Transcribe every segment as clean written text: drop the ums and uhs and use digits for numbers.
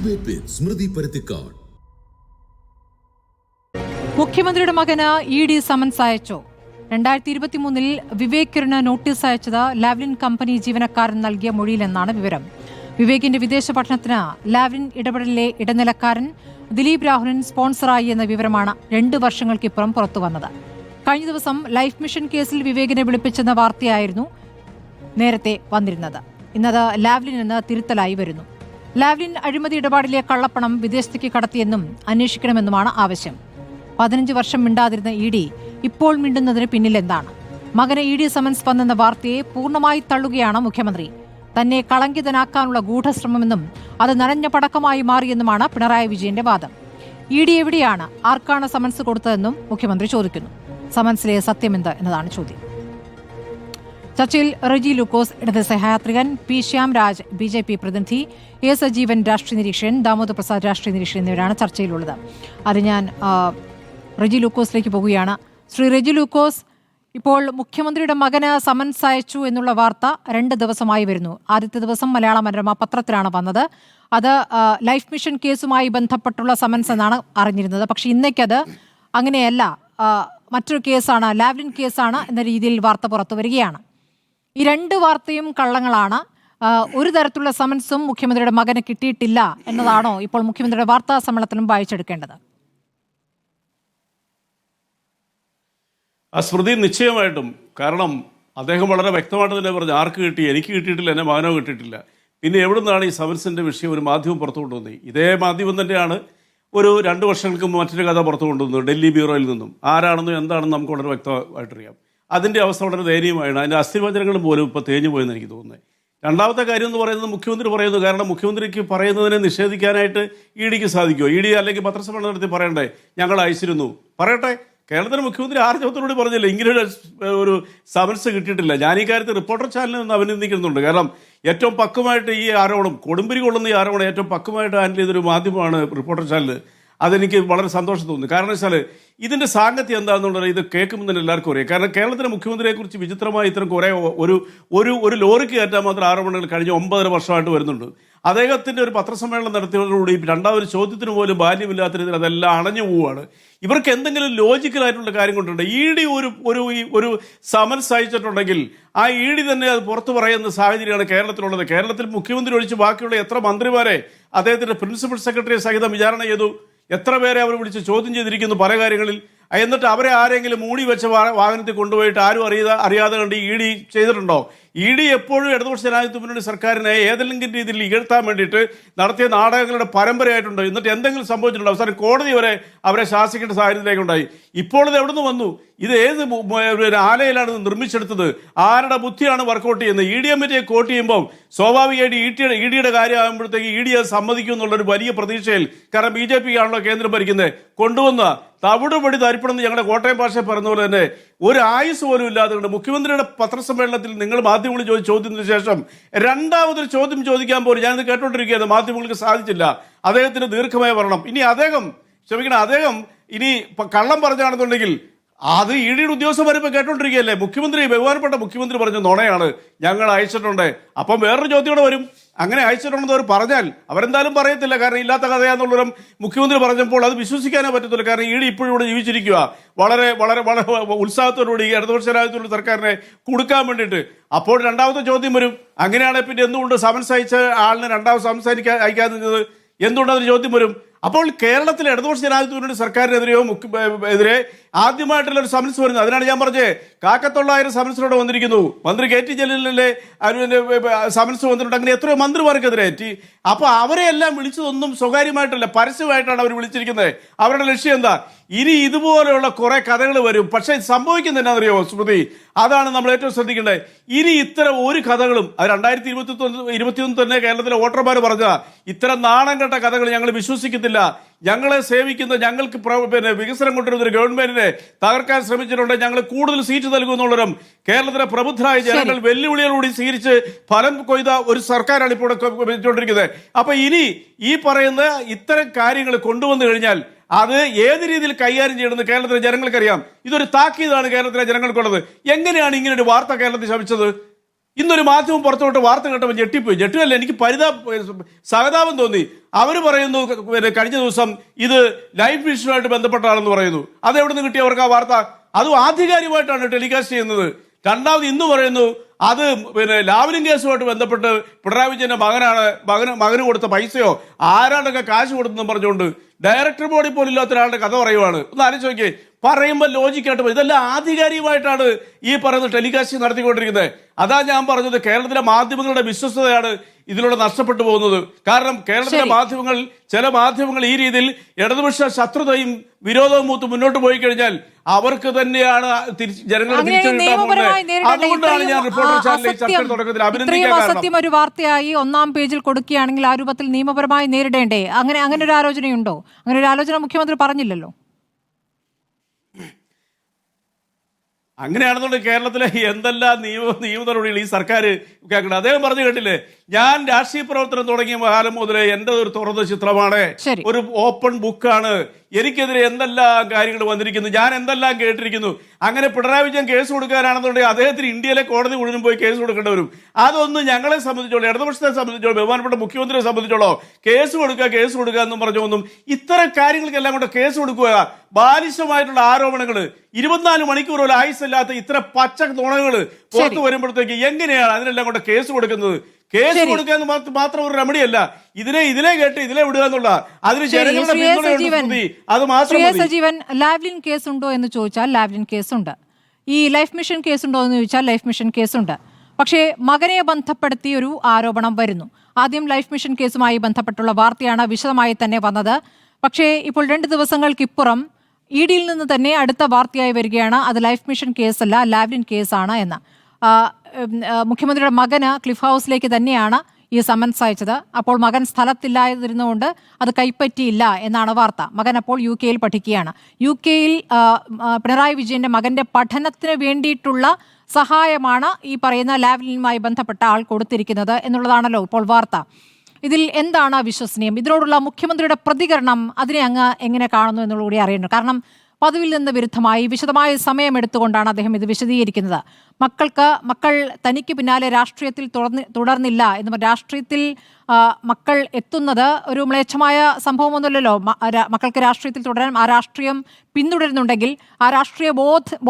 Debate വിത്ത് സ്മൃതി പരുത്തിക്കാട്. മുഖ്യമന്ത്രിയുടെ മകന് ED summons അയച്ചോ? 2023 വിവേകിന് notice അയച്ചത് ലാവ്ലിൻ കമ്പനി ജീവനക്കാരൻ നൽകിയ മൊഴിയിലെന്നാണ് വിവരം. വിവേകിന്റെ വിദേശ പഠനത്തിന് ലാവ്ലിൻ ഇടപെടലിലെ ഇടനിലക്കാരൻ ദിലീപ് രാഹുലൻ സ്പോൺസറായി എന്ന വിവരമാണ് 2 വർഷങ്ങൾക്കിപ്പുറം പുറത്തുവന്നത്. കഴിഞ്ഞ ദിവസം ലൈഫ് മിഷൻ കേസിൽ വിവേകിനെ വിളിപ്പിച്ചെന്ന വാർത്തയായിരുന്നു നേരത്തെ വന്നിരുന്നത്. ഇന്നത് ലാവ്ലിൻ എന്ന് തിരുത്തലായി വരുന്നു. ലാവ്ലിൻ അഴിമതി ഇടപാടിലെ കള്ളപ്പണം വിദേശത്തേക്ക് കടത്തിയെന്നും അന്വേഷിക്കണമെന്നുമാണ് ആവശ്യം. 15 വർഷം മിണ്ടാതിരുന്ന ED ഇപ്പോൾ മിണ്ടുന്നതിന് പിന്നിലെന്താണ്? മകന് ED സമൻസ് വന്നെന്ന വാർത്തയെ പൂർണ്ണമായി തള്ളുകയാണ് മുഖ്യമന്ത്രി. തന്നെ കളങ്കിതനാക്കാനുള്ള ഗൂഢശ്രമമെന്നും അത് നനഞ്ഞ പടക്കമായി മാറിയെന്നുമാണ് പിണറായി വിജയന്റെ വാദം. ED എവിടെയാണ്, ആർക്കാണ് സമൻസ് കൊടുത്തതെന്നും മുഖ്യമന്ത്രി ചോദിക്കുന്നു. സമൻസിലെ സത്യമെന്ത് എന്നതാണ് ചോദ്യം. ചർച്ചയിൽ റെജി ലൂക്കോസ് ഇടത് സഹയാത്രികൻ, P. ശ്യാംരാജ് BJP പ്രതിനിധി, A. സജീവൻ രാഷ്ട്രീയ നിരീക്ഷകൻ, ദാമോദർ പ്രസാദ് രാഷ്ട്രീയ നിരീക്ഷകൻ എന്നിവരാണ് ചർച്ചയിലുള്ളത്. അത് ഞാൻ റെജി ലൂക്കോസിലേക്ക് പോകുകയാണ്. ശ്രീ റെജി ലൂക്കോസ്, ഇപ്പോൾ മുഖ്യമന്ത്രിയുടെ മകന് സമൻസ് അയച്ചു എന്നുള്ള വാർത്ത 2 ദിവസമായി വരുന്നു. ആദ്യത്തെ ദിവസം മലയാള മനോരമ പത്രത്തിലാണ് വന്നത്. അത് ലൈഫ് മിഷൻ കേസുമായി ബന്ധപ്പെട്ടുള്ള സമൻസ് എന്നാണ് അറിഞ്ഞിരുന്നത്. പക്ഷേ ഇന്നേക്കത് അങ്ങനെയല്ല, മറ്റൊരു കേസാണ്, ലാവ്ലിൻ കേസാണ് എന്ന രീതിയിൽ വാർത്ത പുറത്തു വരികയാണ്. ഈ 2 വാർത്തയും കള്ളങ്ങളാണ്. ഒരു തരത്തിലുള്ള സമൻസും മുഖ്യമന്ത്രിയുടെ മകന് കിട്ടിയിട്ടില്ല എന്നതാണോ ഇപ്പോൾ മുഖ്യമന്ത്രിയുടെ വാർത്താ സമ്മേളനത്തിലും വായിച്ചെടുക്കേണ്ടത്? സ്മൃതി, നിശ്ചയമായിട്ടും. കാരണം അദ്ദേഹം വളരെ വ്യക്തമായിട്ട് തന്നെ പറഞ്ഞു, ആർക്ക് കിട്ടി, എനിക്ക് കിട്ടിയിട്ടില്ല, എന്നെ മകനോ കിട്ടിയിട്ടില്ല. പിന്നെ എവിടെ നിന്നാണ് ഈ സമൻസിൻ്റെ വിഷയം ഒരു മാധ്യമം പുറത്തു കൊണ്ടുവന്നത്? ഇതേ മാധ്യമം തന്നെയാണ് ഒരു 2 വർഷങ്ങൾക്ക് മറ്റൊരു കഥ പുറത്തു കൊണ്ടുവന്നത് ഡൽഹി ബ്യൂറോയിൽ നിന്നും. ആരാണെന്നും എന്താണെന്നും നമുക്ക് വളരെ വ്യക്തമായിട്ടറിയാം. അതിൻ്റെ അവസ്ഥ വളരെ ദയനീയമാണ്. അതിൻ്റെ അസ്ഥിവചനങ്ങളും പോലും ഇപ്പോൾ തേഞ്ഞു പോയെന്ന് എനിക്ക് തോന്നുന്നത്. രണ്ടാമത്തെ കാര്യം എന്ന് പറയുന്നത് മുഖ്യമന്ത്രി പറയുന്നു. കാരണം മുഖ്യമന്ത്രിക്ക് പറയുന്നതിനെ നിഷേധിക്കാനായിട്ട് EDക്ക് സാധിക്കുമോ? ED അല്ലെങ്കിൽ പത്രസമ്മേളനം നടത്തി പറയണ്ടേ ഞങ്ങൾ അയച്ചിരുന്നു? പറയട്ടെ. കേരളത്തിലെ മുഖ്യമന്ത്രി ആർജവത്തോടുകൂടി പറഞ്ഞില്ല ഇങ്ങനെ ഒരു സമൻസ് കിട്ടിയിട്ടില്ല. ഞാൻ ഈ കാര്യത്തിൽ റിപ്പോർട്ടർ ചാനലിൽ നിന്ന് അഭിനന്ദിക്കുന്നുണ്ട്. കാരണം ഏറ്റവും പക്വമായിട്ട് ഈ ആരോപണം, കൊടുമ്പിരി കൊള്ളുന്ന ഈ ആരോപണം ഏറ്റവും പക്വമായിട്ട് ഹാൻഡിൽ ചെയ്തൊരു മാധ്യമമാണ് റിപ്പോർട്ടർ ചാനൽ. അതെനിക്ക് വളരെ സന്തോഷം തോന്നുന്നു. കാരണം വെച്ചാൽ ഇതിൻ്റെ സാങ്കത്യം എന്താണെന്നുള്ളത് ഇത് കേൾക്കുമ്പോൾ തന്നെ എല്ലാവർക്കും അറിയാം. കാരണം കേരളത്തിലെ മുഖ്യമന്ത്രിയെക്കുറിച്ച് വിചിത്രമായി ഇത്തരം കുറേ ഒരു ലോറിക്ക് കയറ്റാൻ മാത്രം ആരോപണങ്ങൾ കഴിഞ്ഞ 9.5 വർഷമായിട്ട് വരുന്നുണ്ട്. അദ്ദേഹത്തിൻ്റെ ഒരു പത്രസമ്മേളനം നടത്തിയതോടുകൂടി രണ്ടാമതൊരു ചോദ്യത്തിന് പോലും ബാല്യമില്ലാത്ത രീതിയിൽ അതെല്ലാം അണഞ്ഞു പോവുകയാണ്. ഇവർക്ക് എന്തെങ്കിലും ലോജിക്കലായിട്ടുള്ള കാര്യം കൊണ്ടുണ്ട്. ED ഒരു സമൻസ് അയച്ചിട്ടുണ്ടെങ്കിൽ ആ ED തന്നെ അത് പുറത്തു പറയുന്ന സാഹചര്യമാണ് കേരളത്തിലുള്ളത്. കേരളത്തിൽ മുഖ്യമന്ത്രി ഒഴിച്ച് ബാക്കിയുള്ള എത്ര മന്ത്രിമാരെ അദ്ദേഹത്തിൻ്റെ പ്രിൻസിപ്പൽ സെക്രട്ടറിയെ സഹിതം വിചാരണ ചെയ്തു, എത്ര പേരെ അവർ വിളിച്ച് ചോദ്യം ചെയ്തിരിക്കുന്നു പല കാര്യങ്ങളിൽ. എന്നിട്ട് അവരെ ആരെങ്കിലും മൂടി വെച്ച വാഹനത്തിൽ കൊണ്ടുപോയിട്ട് ആരും അറിയാതെ കണ്ട് ED ചെയ്തിട്ടുണ്ടോ? ED എപ്പോഴും ഇടതുപക്ഷ ജനാധിപത്യ മുന്നണി സർക്കാരിനെ ഏതെങ്കിലും രീതിയിൽ ഇകഴ്ത്താൻ വേണ്ടിയിട്ട് നടത്തിയ നാടകങ്ങളുടെ പരമ്പരയായിട്ടുണ്ട്. എന്നിട്ട് എന്തെങ്കിലും സംഭവിച്ചിട്ടുണ്ടോ? അവസാനം കോടതി വരെ അവരെ ശാസിക്കേണ്ട സാഹചര്യത്തിലേക്കുണ്ടായി. ഇപ്പോൾ ഇത് എവിടെ നിന്ന് വന്നു? ഇത് ഏത് ആലയിലാണ് നിർമ്മിച്ചെടുത്തത്? ആരുടെ ബുദ്ധിയാണ് വർക്കൗട്ട് ചെയ്യുന്നത്? ED കോട്ട് ചെയ്യുമ്പോൾ സ്വാഭാവികമായിട്ട് EDയുടെ കാര്യമാകുമ്പോഴത്തേക്ക് ED അത് സമ്മതിക്കും എന്നുള്ളൊരു വലിയ പ്രതീക്ഷയിൽ, കാരണം BJP ആണല്ലോ കേന്ദ്രം ഭരിക്കുന്നത്, കൊണ്ടുവന്ന തവിടുപടി തരിപ്പണമെന്ന് ഞങ്ങളുടെ കോട്ടയം ഭാഷയിൽ പറഞ്ഞ പോലെ തന്നെ ഒരു ആയുസ് പോലും ഇല്ലാതെ കൊണ്ട് മുഖ്യമന്ത്രിയുടെ പത്രസമ്മേളനത്തിൽ നിങ്ങൾ മാധ്യമങ്ങളിൽ ചോദിച്ച ചോദ്യത്തിന് ശേഷം രണ്ടാമതൊരു ചോദ്യം ചോദിക്കാൻ പോലും ഞാനിത് കേട്ടോണ്ടിരിക്കുകയാണ്. മാധ്യമങ്ങൾക്ക് സാധിച്ചില്ല. അദ്ദേഹത്തിന് ദീർഘമായ വരണം. ഇനി അദ്ദേഹം ഇനി കള്ളം പറഞ്ഞാണെന്നുണ്ടെങ്കിൽ അത് EDയുടെ ഉദ്യോഗസ്ഥന്മാരിപ്പോൾ കേട്ടോണ്ടിരിക്കുകയല്ലേ. ബഹുമാനപ്പെട്ട മുഖ്യമന്ത്രി പറഞ്ഞ നുണയാണ്, ഞങ്ങൾ അയച്ചിട്ടുണ്ട്. അപ്പം വേറൊരു ചോദ്യം വരും, അങ്ങനെ അയച്ചിട്ടുണ്ടെന്ന് അവർ പറഞ്ഞാൽ അവരെന്തായാലും പറയത്തില്ല. കാരണം ഇല്ലാത്ത കഥയാന്നുള്ളവരും മുഖ്യമന്ത്രി പറഞ്ഞപ്പോൾ അത് വിശ്വസിക്കാനേ പറ്റത്തില്ല. കാരണം ED ഇപ്പോഴും ഇവിടെ ജീവിച്ചിരിക്കുക, വളരെ വളരെ വളരെ ഉത്സാഹത്തോടുകൂടി ഈ ഇടതുപക്ഷ രാജ്യത്തുള്ള സർക്കാരിനെ കൊടുക്കാൻ വേണ്ടിയിട്ട്. അപ്പോൾ രണ്ടാമത്തെ ചോദ്യം വരും, അങ്ങനെയാണെങ്കിൽ പിന്നെ എന്തുകൊണ്ട് സമൻസ് അയച്ച ആളിന് രണ്ടാമത് സമൻസ് അയക്കാതിരുന്നത്? എന്തുകൊണ്ടതൊരു ചോദ്യം വരും. അപ്പോൾ കേരളത്തിലെ ഇടതുപക്ഷ ജനാധിപത്യ സർക്കാരിനെതിരെയോ എതിരെ ആദ്യമായിട്ടുള്ള ഒരു സമൻസ് വരുന്നത്. അതിനാണ് ഞാൻ പറഞ്ഞത്, 1,900 സമൻസിലൂടെ വന്നിരിക്കുന്നു. മന്ത്രി KT ജലീലിലെ സമൻസ് വന്നിട്ടുണ്ട്. അങ്ങനെ എത്രയോ മന്ത്രിമാർക്കെതിരെ. അപ്പോൾ അവരെ എല്ലാം വിളിച്ചതൊന്നും സ്വകാര്യമായിട്ടല്ല, പരസ്യമായിട്ടാണ് അവർ വിളിച്ചിരിക്കുന്നത്. അവരുടെ ലക്ഷ്യം എന്താ? ഇനി ഇതുപോലെയുള്ള കുറെ കഥകൾ വരും. പക്ഷേ സംഭവിക്കുന്നത് എന്നാണെന്നറിയോ സ്മൃതി? അതാണ് നമ്മൾ ഏറ്റവും ശ്രദ്ധിക്കേണ്ടത്. ഇനി ഇത്തരം ഒരു കഥകളും, അത് 2021 തന്നെ കേരളത്തിലെ വോട്ടർമാർ പറഞ്ഞ ഇത്തരം നാണം കെട്ട കഥകൾ ഞങ്ങൾ വിശ്വസിക്കത്തില്ല. ഞങ്ങളെ സേവിക്കുന്ന, ഞങ്ങൾക്ക് വികസനം കൊണ്ടുവരുന്ന ഒരു ഗവൺമെന്റിനെ തകർക്കാൻ ശ്രമിച്ചിട്ടുണ്ട്. ഞങ്ങൾ കൂടുതൽ സീറ്റ് നൽകുമെന്നുള്ളവരും കേരളത്തിലെ പ്രബുദ്ധരായ ജനങ്ങൾ വെല്ലുവിളികളോട് സ്വീകരിച്ച് ഫലം കൊയ്ത ഒരു സർക്കാരാണ് ഇപ്പോൾ വെച്ചുകൊണ്ടിരിക്കുന്നത്. അപ്പൊ ഇനി ഈ പറയുന്ന ഇത്തരം കാര്യങ്ങൾ കൊണ്ടുവന്നു കഴിഞ്ഞാൽ അത് ഏത് രീതിയിൽ കൈകാര്യം ചെയ്യണമെന്ന് കേരളത്തിലെ ജനങ്ങൾക്കറിയാം. ഇതൊരു താക്കീതാണ് കേരളത്തിലെ ജനങ്ങൾക്കുള്ളത്. എങ്ങനെയാണ് ഇങ്ങനെ ഒരു വാർത്ത കേരളത്തിൽ ശമിച്ചത്? ഇന്നൊരു മാധ്യമം പുറത്തോട്ട് വാർത്ത കേട്ടപ്പോൾ ഞെട്ടുകയല്ല, എനിക്ക് സഹതാപം തോന്നി. അവർ പറയുന്നു കഴിഞ്ഞ ദിവസം ഇത് ലൈഫ് മിഷനുമായിട്ട് ബന്ധപ്പെട്ടാണെന്ന് പറയുന്നു. അതെവിടെ നിന്ന് കിട്ടിയവർക്ക് ആ വാർത്ത? അതും ആധികാരികമായിട്ടാണ് ടെലികാസ്റ്റ് ചെയ്യുന്നത്. രണ്ടാമത് ഇന്ന് പറയുന്നു അത് ലാവ്ലിൻ കേസുമായിട്ട് ബന്ധപ്പെട്ട് പിണറായി വിജയന്റെ മകന് കൊടുത്ത പൈസയോ ആരാണ്ടൊക്കെ കാശ് കൊടുത്തെന്ന് പറഞ്ഞുകൊണ്ട് ഡയറക്ടർ ബോർഡിൽ പോലും ഇല്ലാത്ത ഒരാളുടെ കഥ പറയുവാണ്. ഒന്ന് ആലോചിച്ച് നോക്കിയേ, പറയുമ്പോൾ ലോജിക്കായിട്ട് ഇതെല്ലാം ആധികാരികമായിട്ടാണ് ഈ പറയുന്ന ടെലികാസ്റ്റ് നടത്തിക്കൊണ്ടിരിക്കുന്നത്. അതാ ഞാൻ പറഞ്ഞത്, കേരളത്തിലെ മാധ്യമങ്ങളുടെ വിശ്വസ്തതയാണ് ഇതിലൂടെ നഷ്ടപ്പെട്ടു പോകുന്നത്. കാരണം കേരളത്തിലെ ചില മാധ്യമങ്ങൾ ഈ രീതിയിൽ ഇടതുപക്ഷ ശത്രുതയും വിരോധവും മൂത്ത് മുന്നോട്ട് പോയി കഴിഞ്ഞാൽ അവർക്ക് തന്നെയാണ് ജനങ്ങളെ അതുകൊണ്ടാണ് ഞാൻ റിപ്പോർട്ടർ ചാനലിൽ ചർച്ച തുടക്കത്തിൽ അഭിനന്ദിക്കാൻ ഒരു വാർത്തയായി ഒന്നാം പേജിൽ കൊടുക്കുകയാണെങ്കിൽ ആ രൂപത്തിൽ നിയമപരമായി നേരിടേണ്ടേ? അങ്ങനെ ഒരു ആലോചനയുണ്ടോ? അങ്ങനെ ഒരു ആലോചന മുഖ്യമന്ത്രി പറഞ്ഞില്ലല്ലോ. അങ്ങനെയാണെന്നുണ്ടെങ്കിൽ കേരളത്തിലെ എന്തെല്ലാം നിയമ നടപടികൾ ഈ സർക്കാർ കേൾക്കണം. അദ്ദേഹം പറഞ്ഞു കേട്ടില്ലേ, ഞാൻ രാഷ്ട്രീയ പ്രവർത്തനം തുടങ്ങിയ കാലം മുതലേ എൻ്റെ ഒരു തുറന്ന ചിത്രമാണ്, ഒരു ഓപ്പൺ ബുക്കാണ്. എനിക്കെതിരെ എന്തെല്ലാം കാര്യങ്ങൾ വന്നിരിക്കുന്നു, ഞാൻ എന്തെല്ലാം കേട്ടിരിക്കുന്നു. അങ്ങനെ പിണറായി വിജയൻ കേസ് കൊടുക്കാനാണെന്നുണ്ടെങ്കിൽ അദ്ദേഹത്തിന് ഇന്ത്യയിലെ കോടതി മുഴുവൻ പോയി കേസ് കൊടുക്കേണ്ടി വരും. അതൊന്നും ഞങ്ങളെ സംബന്ധിച്ചോളൂ, ഇടതുപക്ഷത്തെ സംബന്ധിച്ചോളൂ, ബഹുമാനപ്പെട്ട മുഖ്യമന്ത്രിയെ സംബന്ധിച്ചോളോ കേസ് കൊടുക്കുക എന്നും പറഞ്ഞൊന്നും ഇത്തരം കാര്യങ്ങൾക്കെല്ലാം കൊണ്ട് കേസ് കൊടുക്കുക. ബാലിശമായിട്ടുള്ള ആരോപണങ്ങൾ, 24 മണിക്കൂർ പോലും ആയുസില്ലാത്ത ഇത്ര പച്ച നുണകൾ പുറത്തു വരുമ്പോഴത്തേക്ക് എങ്ങനെയാണ് അതിനെല്ലാം കൊണ്ട് കേസ് കൊടുക്കുന്നത്? കേസ് കൊടുക്കുക മാത്രം ഒരു റെമഡി അല്ല. ഇതിലെ കേട്ട് ഇതിലെ വിടുക എന്നുള്ള അതിന് അത് മാത്രം. സജീവൻ, ലാവ്ലിൻ കേസ് ഉണ്ടോ എന്ന് ചോദിച്ചാൽ ലാവ്ലിൻ കേസുണ്ട്. ഈ ലൈഫ് മിഷൻ കേസ് ഉണ്ടോ എന്ന് ചോദിച്ചാൽ ലൈഫ് മിഷൻ കേസുണ്ട്. പക്ഷേ മകനെ ബന്ധപ്പെടുത്തി ഒരു ആരോപണം വരുന്നു. ആദ്യം ലൈഫ് മിഷൻ കേസുമായി ബന്ധപ്പെട്ടുള്ള വാർത്തയാണ് വിശദമായി തന്നെ വന്നത്. പക്ഷേ ഇപ്പോൾ 2 ദിവസങ്ങൾക്കിപ്പുറം ED-യിൽ നിന്ന് തന്നെ അടുത്ത വാർത്തയായി വരികയാണ് അത് ലൈഫ് മിഷൻ കേസല്ല, ലാവ്ലിൻ കേസാണ് എന്ന്. മുഖ്യമന്ത്രിയുടെ മകന് ക്ലിഫ് ഹൗസിലേക്ക് തന്നെയാണ് ഈ സമൻസ് അയച്ചത്. അപ്പോൾ മകൻ സ്ഥലത്തില്ലാതിരുന്നുകൊണ്ട് അത് കൈപ്പറ്റിയില്ല എന്നാണ് വാർത്ത. മകൻ അപ്പോൾ UK-യിൽ പഠിക്കുകയാണ്. UK-യിൽ പിണറായി വിജയന്റെ മകന്റെ പഠനത്തിന് വേണ്ടിയിട്ടുള്ള സഹായമാണ് ഈ പറയുന്ന ലാവ്ലിനുമായി ബന്ധപ്പെട്ട ആൾ കൊടുത്തിരിക്കുന്നത് എന്നുള്ളതാണല്ലോ ഇപ്പോൾ വാർത്ത. ഇതിൽ എന്താണ് വിശ്വസനീയം? ഇതിനോടുള്ള മുഖ്യമന്ത്രിയുടെ പ്രതികരണം അതിനെ അങ്ങ് എങ്ങനെ കാണുന്നു എന്നുള്ളത് കൂടി അറിയണം. കാരണം പതിവിൽ നിന്ന് വിരുദ്ധമായി വിശദമായ സമയമെടുത്തുകൊണ്ടാണ് അദ്ദേഹം ഇത് വിശദീകരിക്കുന്നത്. മക്കൾ തനിക്ക് പിന്നാലെ രാഷ്ട്രീയത്തിൽ തുടർന്നില്ല എന്ന്, രാഷ്ട്രീയത്തിൽ മക്കൾ എത്തുന്നത് ഒരു മ്ലേച്ഛമായ സംഭവമൊന്നുമല്ലല്ലോ. മക്കൾക്ക് രാഷ്ട്രീയത്തിൽ തുടരാൻ, ആ രാഷ്ട്രീയം പിന്തുടരുന്നുണ്ടെങ്കിൽ, ആ രാഷ്ട്രീയ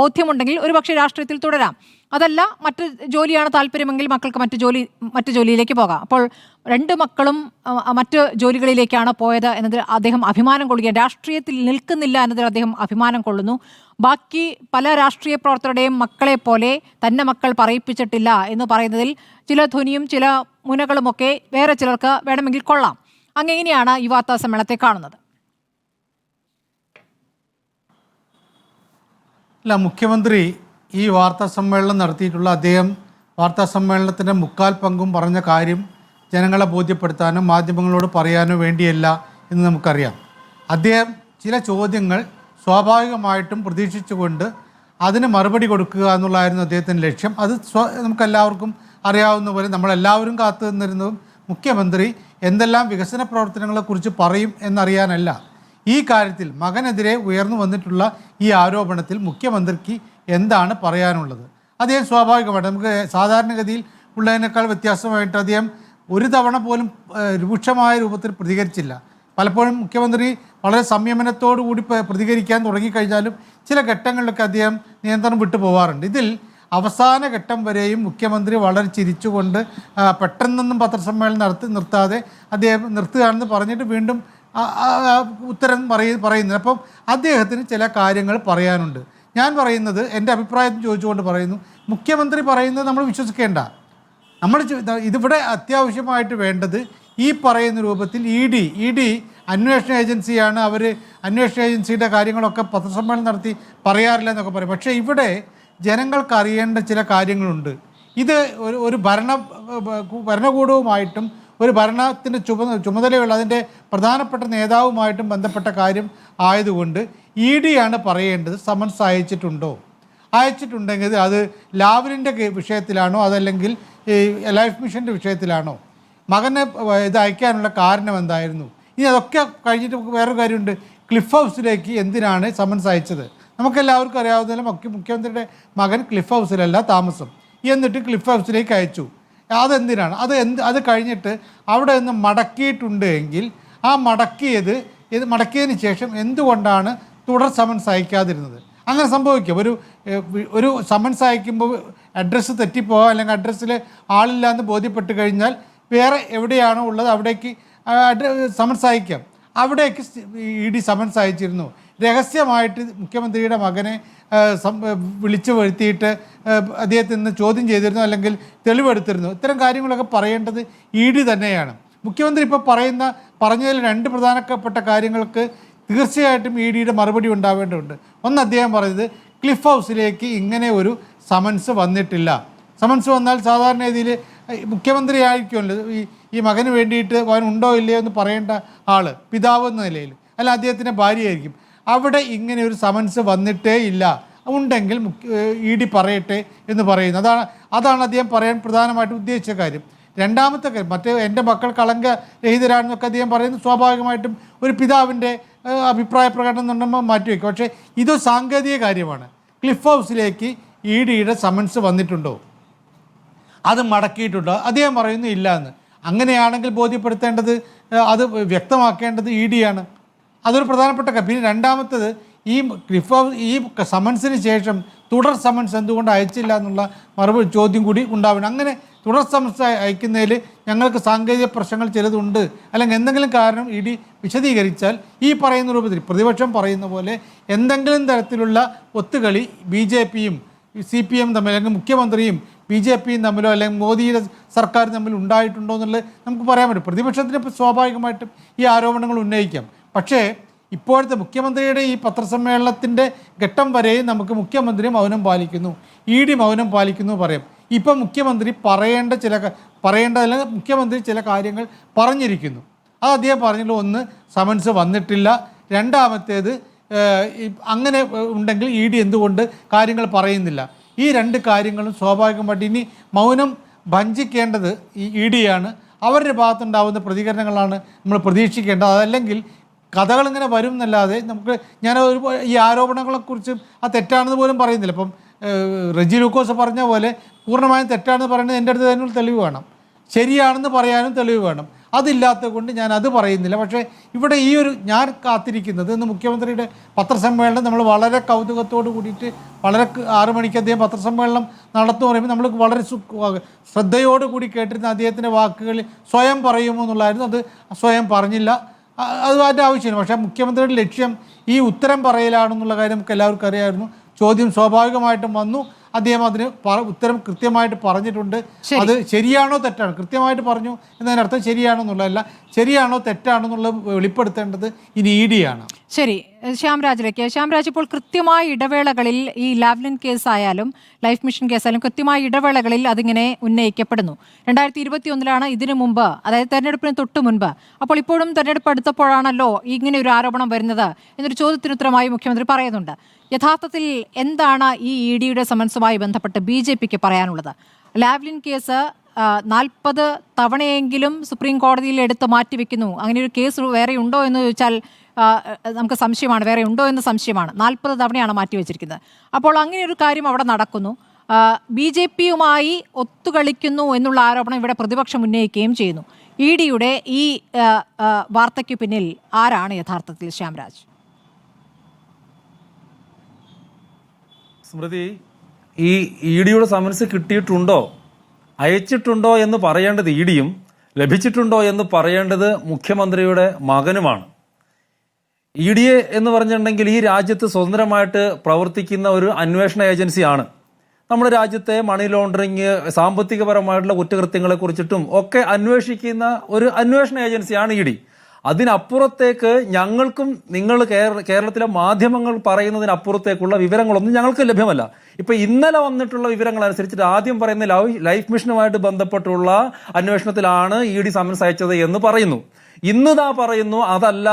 ബോധ്യമുണ്ടെങ്കിൽ ഒരുപക്ഷെ രാഷ്ട്രീയത്തിൽ തുടരാം. അതല്ല, മറ്റു ജോലിയാണ് താല്പര്യമെങ്കിൽ മക്കൾക്ക് മറ്റു ജോലിയിലേക്ക് പോകാം. അപ്പോൾ 2 മക്കളും മറ്റ് ജോലികളിലേക്കാണ് പോയത് എന്നതിൽ അദ്ദേഹം അഭിമാനം കൊള്ളുകയാണ്. രാഷ്ട്രീയത്തിൽ നിൽക്കുന്നില്ല എന്നതിൽ അദ്ദേഹം അഭിമാനം കൊള്ളുന്നു. ബാക്കി പല രാഷ്ട്രീയ പ്രവർത്തകരുടെയും മക്കളെ പോലെ തന്നെ മക്കൾ പറയിപ്പിച്ചിട്ടില്ല എന്ന് പറയുന്നതിൽ ചില ധ്വനിയും ചില മുനകളുമൊക്കെ വേറെ ചിലർക്ക് വേണമെങ്കിൽ കൊള്ളാം. അങ്ങനെയാണ് ഈ വാർത്താ സമ്മേളനത്തെ കാണുന്നത്. അല്ല, മുഖ്യമന്ത്രി ഈ വാർത്താ സമ്മേളനം നടത്തിയിട്ടുള്ള അദ്ദേഹം വാർത്താ സമ്മേളനത്തിൻ്റെ 3/4 പങ്കും പറഞ്ഞ കാര്യം ജനങ്ങളെ ബോധ്യപ്പെടുത്താനോ മാധ്യമങ്ങളോട് പറയാനോ വേണ്ടിയല്ല എന്ന് നമുക്കറിയാം. അദ്ദേഹം ചില ചോദ്യങ്ങൾ സ്വാഭാവികമായിട്ടും പ്രതീക്ഷിച്ചുകൊണ്ട് അതിന് മറുപടി കൊടുക്കുക എന്നുള്ളതായിരുന്നു അദ്ദേഹത്തിൻ്റെ ലക്ഷ്യം. അത് നമുക്കെല്ലാവർക്കും അറിയാവുന്ന പോലെ നമ്മളെല്ലാവരും കാത്തു നിന്നിരുന്നതും മുഖ്യമന്ത്രി എന്തെല്ലാം വികസന പ്രവർത്തനങ്ങളെക്കുറിച്ച് പറയും എന്നറിയാനല്ല. ഈ കാര്യത്തിൽ മകനെതിരെ ഉയർന്നു വന്നിട്ടുള്ള ഈ ആരോപണത്തിൽ മുഖ്യമന്ത്രിക്ക് എന്താണ് പറയാനുള്ളത്? അദ്ദേഹം സ്വാഭാവികമായിട്ട് നമുക്ക് സാധാരണഗതിയിൽ ഉള്ളതിനേക്കാൾ വ്യത്യാസമായിട്ട് അദ്ദേഹം ഒരു തവണ പോലും രൂക്ഷമായ രൂപത്തിൽ പ്രതികരിച്ചില്ല. പലപ്പോഴും മുഖ്യമന്ത്രി വളരെ സംയമനത്തോടു കൂടി പ്രതികരിക്കാൻ തുടങ്ങിക്കഴിഞ്ഞാലും ചില ഘട്ടങ്ങളിലൊക്കെ അദ്ദേഹം നിയന്ത്രണം വിട്ടു പോകാറുണ്ട്. ഇതിൽ അവസാന ഘട്ടം വരെയും മുഖ്യമന്ത്രി വളരെ ചിരിച്ചുകൊണ്ട് പെട്ടെന്നൊന്നും പത്രസമ്മേളനം നിർത്താതെ അദ്ദേഹം നിർത്തുകയാണെന്ന് പറഞ്ഞിട്ട് വീണ്ടും ഉത്തരം പറയുന്നത്. അപ്പം അദ്ദേഹത്തിന് ചില കാര്യങ്ങൾ പറയാനുണ്ട്. ഞാൻ പറയുന്നത്, എൻ്റെ അഭിപ്രായം ചോദിച്ചുകൊണ്ട് പറയുന്നു, മുഖ്യമന്ത്രി പറയുന്നത് നമ്മൾ വിശ്വസിക്കേണ്ട. ഇതിവിടെ അത്യാവശ്യമായിട്ട് വേണ്ടത് ഈ പറയുന്ന രൂപത്തിൽ ഇ ഡി അന്വേഷണ ഏജൻസിയാണ്, അവർ അന്വേഷണ ഏജൻസിയുടെ കാര്യങ്ങളൊക്കെ പത്രസമ്മേളനം നടത്തി പറയാറില്ല എന്നൊക്കെ പറയും. പക്ഷേ ഇവിടെ ജനങ്ങൾക്ക് അറിയേണ്ട ചില കാര്യങ്ങളുണ്ട്. ഇത് ഒരു ഭരണകൂടവുമായിട്ടും ഒരു ഭരണത്തിൻ്റെ ചുമതലയുള്ള അതിൻ്റെ പ്രധാനപ്പെട്ട നേതാവുമായിട്ടും ബന്ധപ്പെട്ട കാര്യം ആയതുകൊണ്ട് ED ആണ് പറയേണ്ടത് സമൻസ് അയച്ചിട്ടുണ്ടെങ്കിൽ അത് ലാവ്ലിൻ്റെ വിഷയത്തിലാണോ അതല്ലെങ്കിൽ ഈ ലൈഫ് മിഷൻ്റെ വിഷയത്തിലാണോ, മകനെ ഇത് അയക്കാനുള്ള കാരണം എന്തായിരുന്നു? ഇനി അതൊക്കെ കഴിഞ്ഞിട്ട് വേറൊരു കാര്യമുണ്ട്, ക്ലിഫ് ഹൗസിലേക്ക് എന്തിനാണ് സമൻസ് അയച്ചത്? നമുക്കെല്ലാവർക്കും അറിയാവുന്നതിലും മുഖ്യമന്ത്രിയുടെ മകൻ ക്ലിഫ് ഹൗസിലല്ല താമസം. എന്നിട്ട് ക്ലിഫ് ഹൗസിലേക്ക് അയച്ചു. അതെന്തിനാണ്? അത് കഴിഞ്ഞിട്ട് അവിടെ നിന്ന് മടക്കിയിട്ടുണ്ട് എങ്കിൽ ആ മടക്കിയതിന് ശേഷം എന്തുകൊണ്ടാണ് തുടർ സമൻസ് അയക്കാതിരുന്നത്? അങ്ങനെ സംഭവിക്കും. ഒരു സമൻസ് അയക്കുമ്പോൾ അഡ്രസ്സ് തെറ്റിപ്പോകാം, അല്ലെങ്കിൽ അഡ്രസ്സിൽ ആളില്ലാന്ന് ബോധ്യപ്പെട്ട് കഴിഞ്ഞാൽ വേറെ എവിടെയാണോ ഉള്ളത് അവിടേക്ക് സമൻസ് അയക്കാം. അവിടേക്ക് ED സമൻസ് അയച്ചിരുന്നു. രഹസ്യമായിട്ട് മുഖ്യമന്ത്രിയുടെ മകനെ വിളിച്ചു വരുത്തിയിട്ട് അദ്ദേഹത്തിൽ നിന്ന് ചോദ്യം ചെയ്തിരുന്നു, അല്ലെങ്കിൽ തെളിവെടുത്തിരുന്നു. ഇത്തരം കാര്യങ്ങളൊക്കെ പറയേണ്ടത് ED തന്നെയാണ്. മുഖ്യമന്ത്രി ഇപ്പോൾ പറഞ്ഞതിൽ 2 പ്രധാനപ്പെട്ട കാര്യങ്ങൾക്ക് തീർച്ചയായിട്ടും EDയുടെ മറുപടി ഉണ്ടാവേണ്ടതുണ്ട്. ഒന്ന്, അദ്ദേഹം പറയുന്നത് ക്ലിഫ് ഹൗസിലേക്ക് ഇങ്ങനെ ഒരു സമൻസ് വന്നിട്ടില്ല. സമൻസ് വന്നാൽ സാധാരണ രീതിയിൽ മുഖ്യമന്ത്രി ആയിരിക്കുമല്ലോ ഈ മകന് വേണ്ടിയിട്ട് അവൻ ഉണ്ടോ ഇല്ലയോ എന്ന് പറയേണ്ട ആൾ, പിതാവ് എന്ന നിലയിൽ, അല്ല അദ്ദേഹത്തിൻ്റെ ഭാര്യയായിരിക്കും. അവിടെ ഇങ്ങനെ ഒരു സമൻസ് വന്നിട്ടേ ഇല്ല. ഉണ്ടെങ്കിൽ ED പറയട്ടെ എന്ന് പറയുന്നു. അതാണ് അദ്ദേഹം പറയാൻ പ്രധാനമായിട്ടും ഉദ്ദേശിച്ച കാര്യം. രണ്ടാമത്തെ കാര്യം, എൻ്റെ മക്കൾ കളങ്കരഹിതരാണെന്നൊക്കെ അദ്ദേഹം പറയുന്നത് സ്വാഭാവികമായിട്ടും ഒരു പിതാവിൻ്റെ അഭിപ്രായ പ്രകടനം എന്നുണ്ടെങ്കിൽ മാറ്റിവെക്കും. പക്ഷേ ഇത് സാങ്കേതിക കാര്യമാണ്. ക്ലിഫ് ഹൗസിലേക്ക് EDയുടെ സമൻസ് വന്നിട്ടുണ്ടോ, അത് മടക്കിയിട്ടുണ്ടോ? അദ്ദേഹം പറയുന്നു ഇല്ല എന്ന്. അങ്ങനെയാണെങ്കിൽ ബോധ്യപ്പെടുത്തേണ്ടത്, അത് വ്യക്തമാക്കേണ്ടത് EDയാണ്. അതൊരു പ്രധാനപ്പെട്ട കാര്യം. പിന്നെ രണ്ടാമത്തത്, ഈ സമൻസിന് ശേഷം തുടർ സമൻസ് എന്തുകൊണ്ട് അയച്ചില്ല എന്നുള്ള മറുപടി ചോദ്യം കൂടി ഉണ്ടാവണം. അങ്ങനെ തുടർ സമൻസ് അയക്കുന്നതിൽ ഞങ്ങൾക്ക് സാങ്കേതിക പ്രശ്നങ്ങൾ ചിലതുണ്ട്, അല്ലെങ്കിൽ എന്തെങ്കിലും കാരണം ED വിശദീകരിച്ചാൽ ഈ പറയുന്ന രൂപത്തിൽ പ്രതിപക്ഷം പറയുന്ന പോലെ എന്തെങ്കിലും തരത്തിലുള്ള ഒത്തുകളി BJPയും CPM തമ്മിൽ, അല്ലെങ്കിൽ മുഖ്യമന്ത്രിയും BJPയും തമ്മിലോ, അല്ലെങ്കിൽ മോദിയുടെ സർക്കാർ തമ്മിൽ ഉണ്ടായിട്ടുണ്ടോ എന്നുള്ളത് നമുക്ക് പറയാൻ പറ്റും. പ്രതിപക്ഷത്തിന് സ്വാഭാവികമായിട്ടും ഈ ആരോപണങ്ങൾ ഉന്നയിക്കാം. പക്ഷേ ഇപ്പോഴത്തെ മുഖ്യമന്ത്രിയുടെ ഈ പത്രസമ്മേളനത്തിൻ്റെ ഘട്ടം വരെയും നമുക്ക് മുഖ്യമന്ത്രി മൗനം പാലിക്കുന്നു, ED മൗനം പാലിക്കുന്നു പറയാം. ഇപ്പം മുഖ്യമന്ത്രി അല്ലെങ്കിൽ മുഖ്യമന്ത്രി ചില കാര്യങ്ങൾ പറഞ്ഞിരിക്കുന്നു. അത് അദ്ദേഹം പറഞ്ഞല്ലോ, ഒന്ന്, സമൻസ് വന്നിട്ടില്ല. രണ്ടാമത്തേത്, അങ്ങനെ ഉണ്ടെങ്കിൽ ED എന്തുകൊണ്ട് കാര്യങ്ങൾ പറയുന്നില്ല? ഈ 2 കാര്യങ്ങളും സ്വാഭാവികമായിട്ട് ഇനി മൗനം ഭഞ്ജിക്കേണ്ടത് ഈ EDയാണ്. അവരുടെ ഭാഗത്തുണ്ടാകുന്ന പ്രതികരണങ്ങളാണ് നമ്മൾ പ്രതീക്ഷിക്കേണ്ടത്. അതല്ലെങ്കിൽ കഥകളിങ്ങനെ വരും എന്നല്ലാതെ ഈ ആരോപണങ്ങളെക്കുറിച്ച് തെറ്റാണെന്ന് പോലും പറയുന്നില്ല. ഇപ്പം റെജി ലൂക്കോസ് പറഞ്ഞ പോലെ പൂർണ്ണമായും തെറ്റാണെന്ന് പറയുന്നത് എൻ്റെ അടുത്ത് തന്നെ തെളിവ് വേണം, ശരിയാണെന്ന് പറയാനും തെളിവ് വേണം. അതില്ലാത്തത് കൊണ്ട് ഞാൻ അത് പറയുന്നില്ല. പക്ഷേ ഇവിടെ ഞാൻ കാത്തിരിക്കുന്നത് ഇന്ന് മുഖ്യമന്ത്രിയുടെ പത്രസമ്മേളനം നമ്മൾ വളരെ കൗതുകത്തോട് കൂടിയിട്ട് 6 മണിക്ക് അദ്ദേഹം പത്രസമ്മേളനം നടത്തുമെന്ന് പറയുമ്പോൾ നമ്മൾ വളരെ ശ്രദ്ധയോട് കൂടി കേട്ടിരുന്ന അദ്ദേഹത്തിൻ്റെ വാക്കുകളിൽ സ്വയം പറയുമോ എന്നുള്ളായിരുന്നു. അത് സ്വയം പറഞ്ഞില്ല. അത് അതിൻ്റെ ആവശ്യമില്ല. പക്ഷേ മുഖ്യമന്ത്രിയുടെ ലക്ഷ്യം ഈ ഉത്തരം പറയലാണെന്നുള്ള കാര്യം നമുക്ക് എല്ലാവർക്കും അറിയാമായിരുന്നു. ചോദ്യം സ്വാഭാവികമായിട്ടും വന്നു. അദ്ദേഹം അതിന് ഉത്തരം കൃത്യമായിട്ട് പറഞ്ഞിട്ടുണ്ട്. അത് ശരിയാണോ തെറ്റാണോ കൃത്യമായിട്ട് പറഞ്ഞു എന്നതിനർത്ഥം ശരിയാണോ എന്നുള്ളതല്ല, ശരിയാണോ തെറ്റാണോ എന്നുള്ളത് വെളിപ്പെടുത്തേണ്ടത് ഇനി EDയാണ്. ശരി, ശ്യാംരാജ്, ഇപ്പോൾ കൃത്യമായ ഇടവേളകളിൽ ഈ ലാവ്ലിൻ കേസായാലും ലൈഫ് മിഷൻ കേസായാലും കൃത്യമായ ഇടവേളകളിൽ അതിങ്ങനെ ഉന്നയിക്കപ്പെടുന്നു. 2021 ഇതിനു മുമ്പ്, അതായത് തെരഞ്ഞെടുപ്പിന് തൊട്ട് മുൻപ്, അപ്പോൾ ഇപ്പോഴും തെരഞ്ഞെടുപ്പ് അടുത്തപ്പോഴാണല്ലോ ഇങ്ങനെ ഒരു ആരോപണം വരുന്നത് എന്നൊരു ചോദ്യത്തിനുത്തരമായി മുഖ്യമന്ത്രി പറയുന്നുണ്ട്. യഥാർത്ഥത്തിൽ എന്താണ് ഈ EDയുടെ സമൻസുമായി ബന്ധപ്പെട്ട് BJPക്ക് പറയാനുള്ളത്? ലാവ്ലിൻ കേസ് 40 തവണയെങ്കിലും സുപ്രീം കോടതിയിൽ എടുത്ത് മാറ്റിവെക്കുന്നു. അങ്ങനെ ഒരു കേസ് വേറെ ഉണ്ടോ എന്ന് ചോദിച്ചാൽ നമുക്ക് സംശയമാണ്, വേറെ ഉണ്ടോ എന്ന് സംശയമാണ്. 40 തവണയാണ് മാറ്റിവെച്ചിരിക്കുന്നത്. അപ്പോൾ അങ്ങനെ ഒരു കാര്യം അവിടെ നടക്കുന്നു. BJPയുമായി ഒത്തുകളിക്കുന്നു എന്നുള്ള ആരോപണം ഇവിടെ പ്രതിപക്ഷം ഉന്നയിക്കുകയും ചെയ്യുന്നു. EDയുടെ ഈ വാർത്തയ്ക്ക് പിന്നിൽ ആരാണ് യഥാർത്ഥത്തിൽ, ശ്യാംരാജ്? സ്മൃതി, ഈ EDയുടെ സമൻസ് കിട്ടിയിട്ടുണ്ടോ, അയച്ചിട്ടുണ്ടോ എന്ന് പറയേണ്ടത് EDയും ലഭിച്ചിട്ടുണ്ടോ എന്ന് പറയേണ്ടത് മുഖ്യമന്ത്രിയുടെ മകനുമാണ്. EDA എന്ന് പറഞ്ഞിട്ടുണ്ടെങ്കിൽ ഈ രാജ്യത്ത് സ്വതന്ത്രമായിട്ട് പ്രവർത്തിക്കുന്ന ഒരു അന്വേഷണ ഏജൻസിയാണ്. നമ്മുടെ രാജ്യത്തെ മണി ലോണ്ടറിങ്, സാമ്പത്തികപരമായിട്ടുള്ള കുറ്റകൃത്യങ്ങളെ കുറിച്ചിട്ടും ഒക്കെ അന്വേഷിക്കുന്ന ഒരു അന്വേഷണ ഏജൻസിയാണ് ED. അതിനപ്പുറത്തേക്ക് ഞങ്ങൾക്കും കേരളത്തിലെ മാധ്യമങ്ങൾ പറയുന്നതിനപ്പുറത്തേക്കുള്ള വിവരങ്ങളൊന്നും ഞങ്ങൾക്ക് ലഭ്യമല്ല. ഇപ്പൊ ഇന്നലെ വന്നിട്ടുള്ള വിവരങ്ങൾ അനുസരിച്ചിട്ട് ആദ്യം പറയുന്ന ലൈഫ് മിഷനുമായിട്ട് ബന്ധപ്പെട്ടുള്ള അന്വേഷണത്തിലാണ് ED സമൻസ് അയച്ചത് എന്ന് പറയുന്നു. ഇന്നിതാ പറയുന്നു അതല്ല,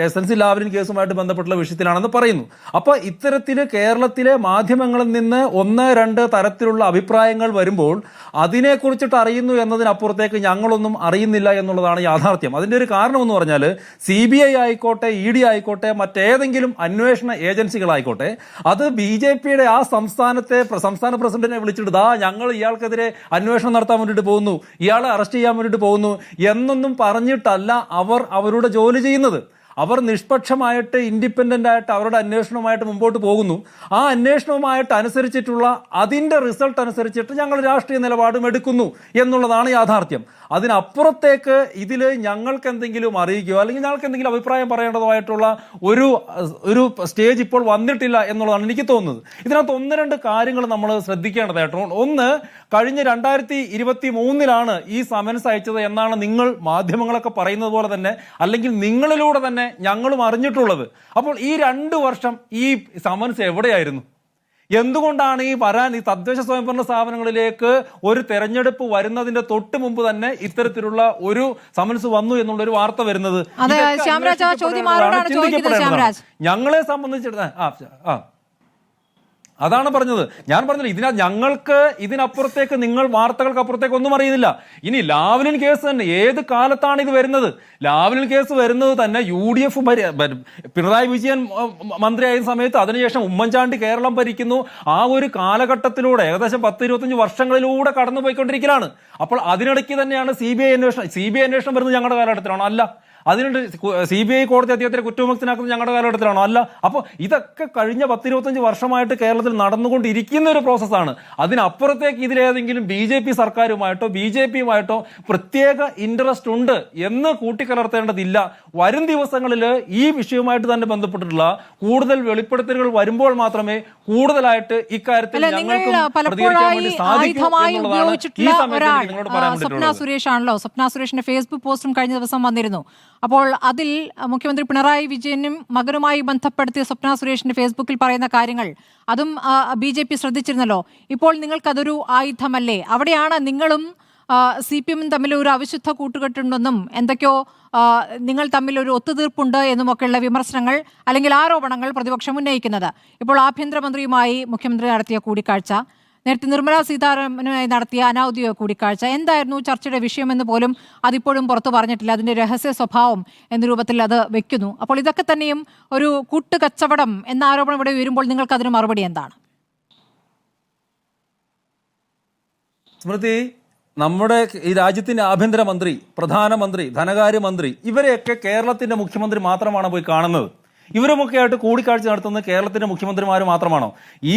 SNC ലാവ്ലിൻ കേസുമായിട്ട് ബന്ധപ്പെട്ടുള്ള വിഷയത്തിലാണെന്ന് പറയുന്നു. അപ്പോൾ ഇത്തരത്തില് കേരളത്തിലെ മാധ്യമങ്ങളിൽ നിന്ന് 1-2 തരത്തിലുള്ള അഭിപ്രായങ്ങൾ വരുമ്പോൾ അതിനെക്കുറിച്ചിട്ട് അറിയുന്നു എന്നതിനപ്പുറത്തേക്ക് ഞങ്ങളൊന്നും അറിയുന്നില്ല എന്നുള്ളതാണ് യാഥാർത്ഥ്യം. അതിന്റെ ഒരു കാരണം എന്ന് പറഞ്ഞാൽ CBI ആയിക്കോട്ടെ, ED ആയിക്കോട്ടെ, മറ്റേതെങ്കിലും അന്വേഷണ ഏജൻസികളായിക്കോട്ടെ, അത് BJPയുടെ ആ സംസ്ഥാന പ്രസിഡന്റിനെ വിളിച്ചിട്ട് ഞങ്ങൾ ഇയാൾക്കെതിരെ അന്വേഷണം നടത്താൻ വേണ്ടിയിട്ട് പോകുന്നു, ഇയാളെ അറസ്റ്റ് ചെയ്യാൻ വേണ്ടിയിട്ട് പോകുന്നു എന്നൊന്നും പറഞ്ഞിട്ടല്ല അവർ അവരുടെ ജോലി ചെയ്യുന്നത്. അവർ നിഷ്പക്ഷമായിട്ട് ഇൻഡിപെൻഡന്റ് ആയിട്ട് അവരുടെ അന്വേഷണവുമായിട്ട് മുമ്പോട്ട് പോകുന്നു. ആ അന്വേഷണവുമായിട്ട് അനുസരിച്ചിട്ടുള്ള അതിന്റെ റിസൾട്ട് അനുസരിച്ചിട്ട് ഞങ്ങൾ രാഷ്ട്രീയ നിലപാടും എടുക്കുന്നു എന്നുള്ളതാണ് യാഥാർത്ഥ്യം. അതിനപ്പുറത്തേക്ക് ഇതിൽ ഞങ്ങൾക്ക് എന്തെങ്കിലും അറിയിക്കുകയോ അല്ലെങ്കിൽ ഞങ്ങൾക്ക് എന്തെങ്കിലും അഭിപ്രായം പറയേണ്ടതായിട്ടുള്ള ഒരു സ്റ്റേജ് ഇപ്പോൾ വന്നിട്ടില്ല എന്നുള്ളതാണ് എനിക്ക് തോന്നുന്നത്. ഇതിനകത്ത് 1-2 കാര്യങ്ങൾ നമ്മൾ ശ്രദ്ധിക്കേണ്ടതായിട്ടുണ്ട്. ഒന്ന്, കഴിഞ്ഞ 2023 ഈ സമൻസ് അയച്ചത് എന്നാണ് നിങ്ങൾ മാധ്യമങ്ങളൊക്കെ പറയുന്നത് പോലെ തന്നെ, അല്ലെങ്കിൽ നിങ്ങളിലൂടെ തന്നെ ഞങ്ങളും അറിഞ്ഞിട്ടുള്ളത്. അപ്പോൾ ഈ 2 വർഷം ഈ സമൻസ് എവിടെയായിരുന്നു? എന്തുകൊണ്ടാണ് ഈ തദ്ദേശ സ്വയംഭരണ സ്ഥാപനങ്ങളിലേക്ക് ഒരു തെരഞ്ഞെടുപ്പ് വരുന്നതിന്റെ തൊട്ട് മുമ്പ് തന്നെ ഇത്തരത്തിലുള്ള ഒരു സമൻസ് വന്നു എന്നുള്ള ഒരു വാർത്ത വരുന്നത്? ഞങ്ങളെ സംബന്ധിച്ചിടത്തോളം അതാണ് പറഞ്ഞത്. ഞാൻ പറഞ്ഞത് ഞങ്ങൾക്ക് ഇതിനപ്പുറത്തേക്ക് വാർത്തകൾക്ക് അപ്പുറത്തേക്ക് ഒന്നും അറിയുന്നില്ല. ഇനി ലാവ്ലിൻ കേസ് തന്നെ ഏത് കാലത്താണ് ഇത് വരുന്നത്? ലാവ്ലിൻ കേസ് വരുന്നത് തന്നെ UDF പിണറായി വിജയൻ മന്ത്രിയായ സമയത്ത്, അതിനുശേഷം ഉമ്മൻചാണ്ടി കേരളം ഭരിക്കുന്നു. ആ ഒരു കാലഘട്ടത്തിലൂടെ ഏകദേശം 10-25 വർഷങ്ങളിലൂടെ കടന്നുപോയിക്കൊണ്ടിരിക്കലാണ്. അപ്പോൾ അതിനിടയ്ക്ക് തന്നെയാണ് CBI അന്വേഷണം വരുന്നത് ഞങ്ങളുടെ കാലഘട്ടത്തിലാണോ? അല്ല. അതിനുണ്ട് CBI കോടതി അദ്ദേഹത്തെ കുറ്റവിമുക്തനാക്കുന്നത് ഞങ്ങളുടെ കാലഘട്ടത്തിലാണോ? അല്ല. അപ്പോൾ ഇതൊക്കെ കഴിഞ്ഞ 10-25 വർഷമായിട്ട് കേരളത്തിൽ നടന്നുകൊണ്ടിരിക്കുന്ന ഒരു പ്രോസസ്സാണ്. അതിനപ്പുറത്തേക്ക് ഇതിലേതെങ്കിലും BJP സർക്കാരുമായിട്ടോ BJPയുമായിട്ടോ പ്രത്യേക ഇൻട്രസ്റ്റ് ഉണ്ട് എന്ന് കൂട്ടിക്കലർത്തേണ്ടതില്ല. വരും ദിവസങ്ങളിൽ ഈ വിഷയവുമായിട്ട് തന്നെ ബന്ധപ്പെട്ടിട്ടുള്ള കൂടുതൽ വെളിപ്പെടുത്തലുകൾ വരുമ്പോൾ മാത്രമേ കൂടുതലായിട്ട് ഇക്കാര്യത്തിൽ ഞങ്ങൾക്ക് പ്രതികരിക്കാൻ വേണ്ടി സാധിക്കൂ എന്നുള്ളതാണ് ഈ സമയത്ത് നിങ്ങളോട് പറയാൻ സ്വപ്ന സുരേഷ് ആണല്ലോ. സ്വപ്ന സുരേഷിന്റെ ഫേസ്ബുക്ക് പോസ്റ്റും കഴിഞ്ഞ ദിവസം വന്നിരുന്നു. അപ്പോൾ അതിൽ മുഖ്യമന്ത്രി പിണറായി വിജയനും മകനുമായി ബന്ധപ്പെടുത്തിയ സ്വപ്ന സുരേഷിന്റെ ഫേസ്ബുക്കിൽ പറയുന്ന കാര്യങ്ങൾ അതും BJP ശ്രദ്ധിച്ചിരുന്നല്ലോ. ഇപ്പോൾ നിങ്ങൾക്കതൊരു ആയുധമല്ലേ? അവിടെയാണ് നിങ്ങളും CPM തമ്മിൽ ഒരു അവിശുദ്ധ കൂട്ടുകെട്ടുണ്ടെന്നും എന്തൊക്കെയോ നിങ്ങൾ തമ്മിൽ ഒരു ഒത്തുതീർപ്പുണ്ട് എന്നുമൊക്കെയുള്ള വിമർശനങ്ങൾ അല്ലെങ്കിൽ ആരോപണങ്ങൾ പ്രതിപക്ഷം ഉന്നയിക്കുന്നത്. ഇപ്പോൾ ആഭ്യന്തരമന്ത്രിയുമായി മുഖ്യമന്ത്രി നടത്തിയ കൂടിക്കാഴ്ച, നേരത്തെ നിർമ്മലാ സീതാരാമനുമായി നടത്തിയ അനൌദ്യോഗിക കൂടിക്കാഴ്ച, എന്തായിരുന്നു ചർച്ചയുടെ വിഷയമെന്ന് പോലും അതിപ്പോഴും പുറത്തു പറഞ്ഞിട്ടില്ല. അതിന്റെ രഹസ്യ സ്വഭാവം എന്ന രൂപത്തിൽ അത് വെക്കുന്നു. അപ്പോൾ ഇതൊക്കെ തന്നെയും ഒരു കൂട്ടുകച്ചവടം എന്ന ആരോപണം ഇവിടെ വരുമ്പോൾ നിങ്ങൾക്ക് അതിന് മറുപടി എന്താണ്? സ്മൃതി, നമ്മുടെ ഈ രാജ്യത്തിന്റെ ആഭ്യന്തരമന്ത്രി, പ്രധാനമന്ത്രി, ധനകാര്യമന്ത്രി ഇവരെയൊക്കെ കേരളത്തിന്റെ മുഖ്യമന്ത്രി മാത്രമാണ് പോയി കാണുന്നത്. ഇവരുമൊക്കെ ആയിട്ട് കൂടിക്കാഴ്ച നടത്തുന്നത് കേരളത്തിന്റെ മുഖ്യമന്ത്രിമാർ മാത്രമാണോ?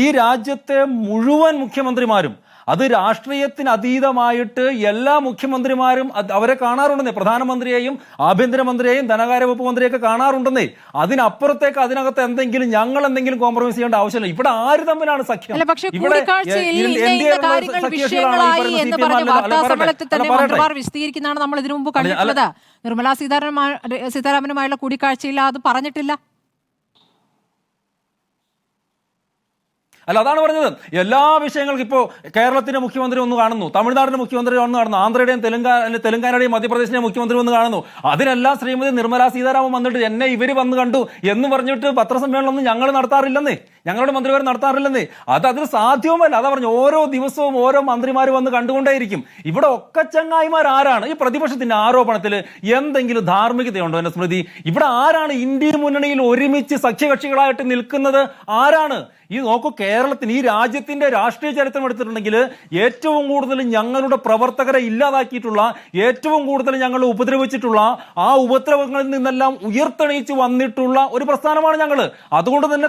ഈ രാജ്യത്തെ മുഴുവൻ മുഖ്യമന്ത്രിമാരും, അത് രാഷ്ട്രീയത്തിന് അതീതമായിട്ട് എല്ലാ മുഖ്യമന്ത്രിമാരും അവരെ കാണാറുണ്ടെന്നേ. പ്രധാനമന്ത്രിയെയും ആഭ്യന്തരമന്ത്രിയെയും ധനകാര്യ വകുപ്പ് മന്ത്രിയൊക്കെ കാണാറുണ്ടെന്നേ. അതിനപ്പുറത്തേക്ക് അതിനകത്ത് ഞങ്ങൾ എന്തെങ്കിലും കോംപ്രമൈസ് ചെയ്യേണ്ട ആവശ്യമില്ല. ഇവിടെ ആര് തമ്മിലാണ് സഖ്യം? ഇവിടെ വിശദീകരിക്കുന്നതാണ് നമ്മൾ ഇതിനു മുമ്പ് കണ്ടിട്ടുള്ളത്. നിർമ്മലാ സീതാരാമനുമായുള്ള കൂടിക്കാഴ്ചയിൽ അത് പറഞ്ഞിട്ടില്ല. അല്ല, അതാണ് പറഞ്ഞത്. എല്ലാ വിഷയങ്ങൾക്കും ഇപ്പോൾ കേരളത്തിന്റെ മുഖ്യമന്ത്രി ഒന്ന് കാണുന്നു, തമിഴ്നാടിന്റെ മുഖ്യമന്ത്രി ഒന്ന് കാണുന്നു, ആന്ധ്രയുടെയും തെലങ്കാനയുടെയും മധ്യപ്രദേശിന്റെ മുഖ്യമന്ത്രി ഒന്ന് കാണുന്നു. അതിനെല്ലാം ശ്രീമതി നിർമ്മലാ സീതാരാമൻ വന്നിട്ട് എന്നെ ഇവര് വന്ന് കണ്ടു എന്ന് പറഞ്ഞിട്ട് പത്രസമ്മേളനമൊന്നും ഞങ്ങൾ നടത്താറില്ലെന്നേ, ഞങ്ങളുടെ മന്ത്രിമാർ നടത്താറില്ലെന്നേ. അതിൽ സാധ്യവുമല്ല. അതാ പറഞ്ഞു, ഓരോ ദിവസവും ഓരോ മന്ത്രിമാർ വന്ന് കണ്ടുകൊണ്ടേയിരിക്കും. ഇവിടെ ഒക്കെ ചങ്ങായിമാർ ആരാണ്? ഈ പ്രതിപക്ഷത്തിന്റെ ആരോപണത്തിൽ എന്തെങ്കിലും ധാർമ്മികതയുണ്ടോ എന്നെ സ്മൃതി? ഇവിടെ ആരാണ് ഇന്ത്യ മുന്നണിയിൽ ഒരുമിച്ച് സഖ്യകക്ഷികളായിട്ട് നിൽക്കുന്നത്? ആരാണ്? ഈ നോക്കൂ, കേരളത്തിന്, ഈ രാജ്യത്തിന്റെ രാഷ്ട്രീയ ചരിത്രം എടുത്തിട്ടുണ്ടെങ്കിൽ ഏറ്റവും കൂടുതൽ ഞങ്ങളുടെ പ്രവർത്തകരെ ഇല്ലാതാക്കിയിട്ടുള്ള, ഏറ്റവും കൂടുതൽ ഞങ്ങൾ ഉപദ്രവിച്ചിട്ടുള്ള, ആ ഉപദ്രവങ്ങളിൽ നിന്നെല്ലാം ഉയർത്തെണീച്ച് വന്നിട്ടുള്ള ഒരു പ്രസ്ഥാനമാണ് ഞങ്ങൾ. അതുകൊണ്ട് തന്നെ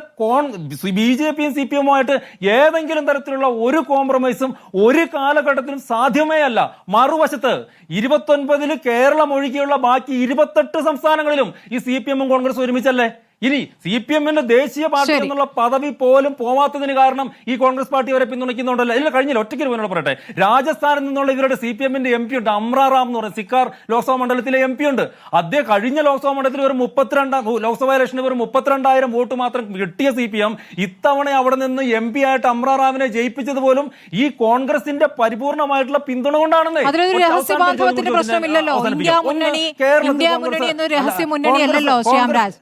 BJPയും CPMുമായിട്ട് ഏതെങ്കിലും തരത്തിലുള്ള ഒരു കോംപ്രമൈസും ഒരു കാലഘട്ടത്തിലും സാധ്യമേ അല്ല. മറുവശത്ത് 29 കേരളം ഒഴികെയുള്ള ബാക്കി 28 സംസ്ഥാനങ്ങളിലും ഈ CPMും കോൺഗ്രസും ഒരുമിച്ചല്ലേ? ഇനി CPM-ന്റെ ദേശീയ പാർട്ടി എന്നുള്ള പദവി പോലും പോവാത്തതിന് കാരണം ഈ കോൺഗ്രസ് പാർട്ടി അവരെ പിന്തുണയ്ക്കുന്നുണ്ടല്ലോ. ഇല്ല, കഴിഞ്ഞില്ല, ഒറ്റയ്ക്ക് പോകാനോട് പറയട്ടെ. രാജസ്ഥാനിൽ നിന്നുള്ള ഇവരുടെ CPM-ന്റെ MP ഉണ്ട്, അമ്ര റാം എന്ന് പറയുന്നത്, സിക്കാർ ലോക്സഭാ മണ്ഡലത്തിലെ MP ഉണ്ട്. അദ്ദേഹം കഴിഞ്ഞ ലോക്സഭാ മണ്ഡലത്തിൽ ഒരു 32 ലോക്സഭാ ഇലക്ഷന് ഒരു 32,000 വോട്ട് മാത്രം കിട്ടിയ CPM ഇത്തവണ അവിടെ നിന്ന് MP ആയിട്ട് അമ്ര റാമിനെ ജയിപ്പിച്ചത് പോലും ഈ കോൺഗ്രസിന്റെ പരിപൂർണമായിട്ടുള്ള പിന്തുണ കൊണ്ടാണെന്ന്. അതിലൊരു രഹസ്യബാന്ധവത്തിന്റെ പ്രശ്നമില്ലല്ലോ. ഇന്ത്യ മുന്നണി എന്നൊരു രഹസ്യ മുന്നണി അല്ലല്ലോ ശ്യാംരാജ്.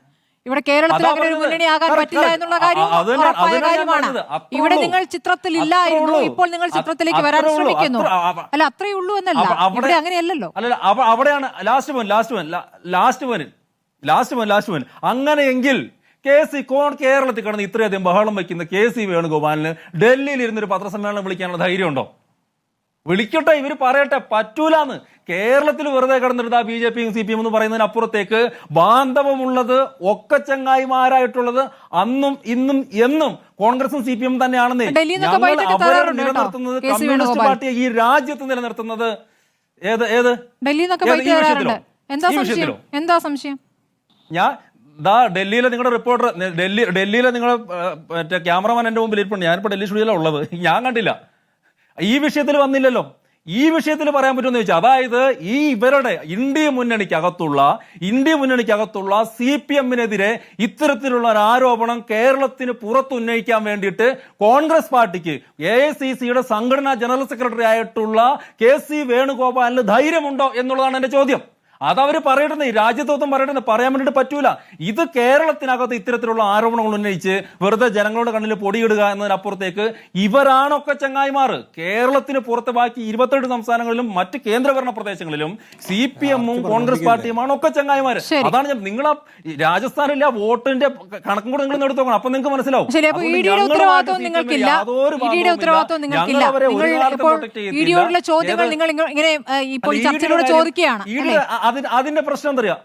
ഇവിടെ കേരളത്തിൽ അങ്ങനെ ഒരു മുന്നണിയാകാൻ പറ്റില്ല എന്നുള്ള കാര്യം ഉറപ്പായ കാര്യമാണ്. ഇവിടെ നിങ്ങൾ ചിത്രത്തിൽ ഇല്ലായിരുന്നു, ഇപ്പോൾ നിങ്ങൾ ചിത്രത്തിലേക്ക് വരാൻ ശ്രമിക്കുന്നു. അല്ല, അത്രയേ ഉള്ളൂ എന്നല്ല, ഇവിടെ അങ്ങനെയല്ലല്ലോ. അല്ല, അവിടെയാണ് ലാസ്റ്റ് വൻ. അങ്ങനെയെങ്കിൽ കേരളത്തിൽ കിടന്ന് ഇത്രയധികം ബഹളം വയ്ക്കുന്ന KC വേണുഗോപാലിന് ഡൽഹിയിൽ ഇരുന്നൊരു പത്രസമ്മേളനം വിളിക്കാനുള്ള ധൈര്യമുണ്ടോ? വിളിക്കട്ടെ, ഇവര് പറയട്ടെ. പറ്റൂലാന്ന്. കേരളത്തിൽ വെറുതെ കിടന്നിട്ട് BJPയും CPM എന്ന് പറയുന്നതിനപ്പുറത്തേക്ക് ബാന്ധവമുള്ളത് ഒക്കെ ചങ്ങായിമാരായിട്ടുള്ളത് അന്നും ഇന്നും എന്നും കോൺഗ്രസും CPM തന്നെയാണെന്ന്. ഞങ്ങൾ നിലനിർത്തുന്നത് കമ്മ്യൂണിസ്റ്റ് പാർട്ടിയെ ഈ രാജ്യത്ത് നിലനിർത്തുന്നത് ഏത് എന്താ സംശയം? ഞാൻ ഡൽഹിയിലെ നിങ്ങളുടെ റിപ്പോർട്ടർ, ഡൽഹിയിലെ നിങ്ങളുടെ മറ്റേ ക്യാമറമാൻ എന്റെ മുമ്പിൽ ഇരിപ്പുണ്ട്. ഞാനിപ്പോ ഡൽഹി സ്റ്റുഡിയോയിലാണ് ഉള്ളത്, ഞാൻ കണ്ടില്ല. ഈ വിഷയത്തിൽ വന്നില്ലല്ലോ. ഈ വിഷയത്തിൽ പറയാൻ പറ്റുമെന്ന് ചോദിച്ചാൽ, അതായത് ഈ ഇവരുടെ ഇന്ത്യ മുന്നണിക്കകത്തുള്ള CPM-നെതിരെ ഇത്തരത്തിലുള്ള ഒരു ആരോപണം കേരളത്തിന് പുറത്തുന്നയിക്കാൻ വേണ്ടിയിട്ട് കോൺഗ്രസ് പാർട്ടിക്ക് AICCയുടെ സംഘടനാ ജനറൽ സെക്രട്ടറി ആയിട്ടുള്ള KC വേണുഗോപാലിന് ധൈര്യമുണ്ടോ എന്നുള്ളതാണ് എന്റെ ചോദ്യം. അതവര് പറയട്ടെ, രാജ്യത്വം പറയട്ടെ, പറയാൻ വേണ്ടിട്ട് പറ്റൂല. ഇത് കേരളത്തിനകത്ത് ഇത്തരത്തിലുള്ള ആരോപണങ്ങൾ ഉന്നയിച്ച് വെറുതെ ജനങ്ങളുടെ കണ്ണിൽ പൊടിയിടുക എന്നതിനപ്പുറത്തേക്ക് ഇവരാണൊക്കെ ചങ്ങായിമാർ. കേരളത്തിന് പുറത്ത് ബാക്കി 28 സംസ്ഥാനങ്ങളിലും മറ്റ് കേന്ദ്രഭരണ പ്രദേശങ്ങളിലും CPM-ഉം കോൺഗ്രസ് പാർട്ടിയുമാണ് ഒക്കെ ചങ്ങായിമാർ. അതാണ് ഞാൻ നിങ്ങൾ രാജസ്ഥാനിലെ വോട്ടിന്റെ കണക്കും കൂടെ നിങ്ങൾ എടുത്തു നോക്കണം, അപ്പൊ നിങ്ങൾക്ക് മനസ്സിലാവും. അതിന്റെ പ്രശ്നം എന്താ പറയാ,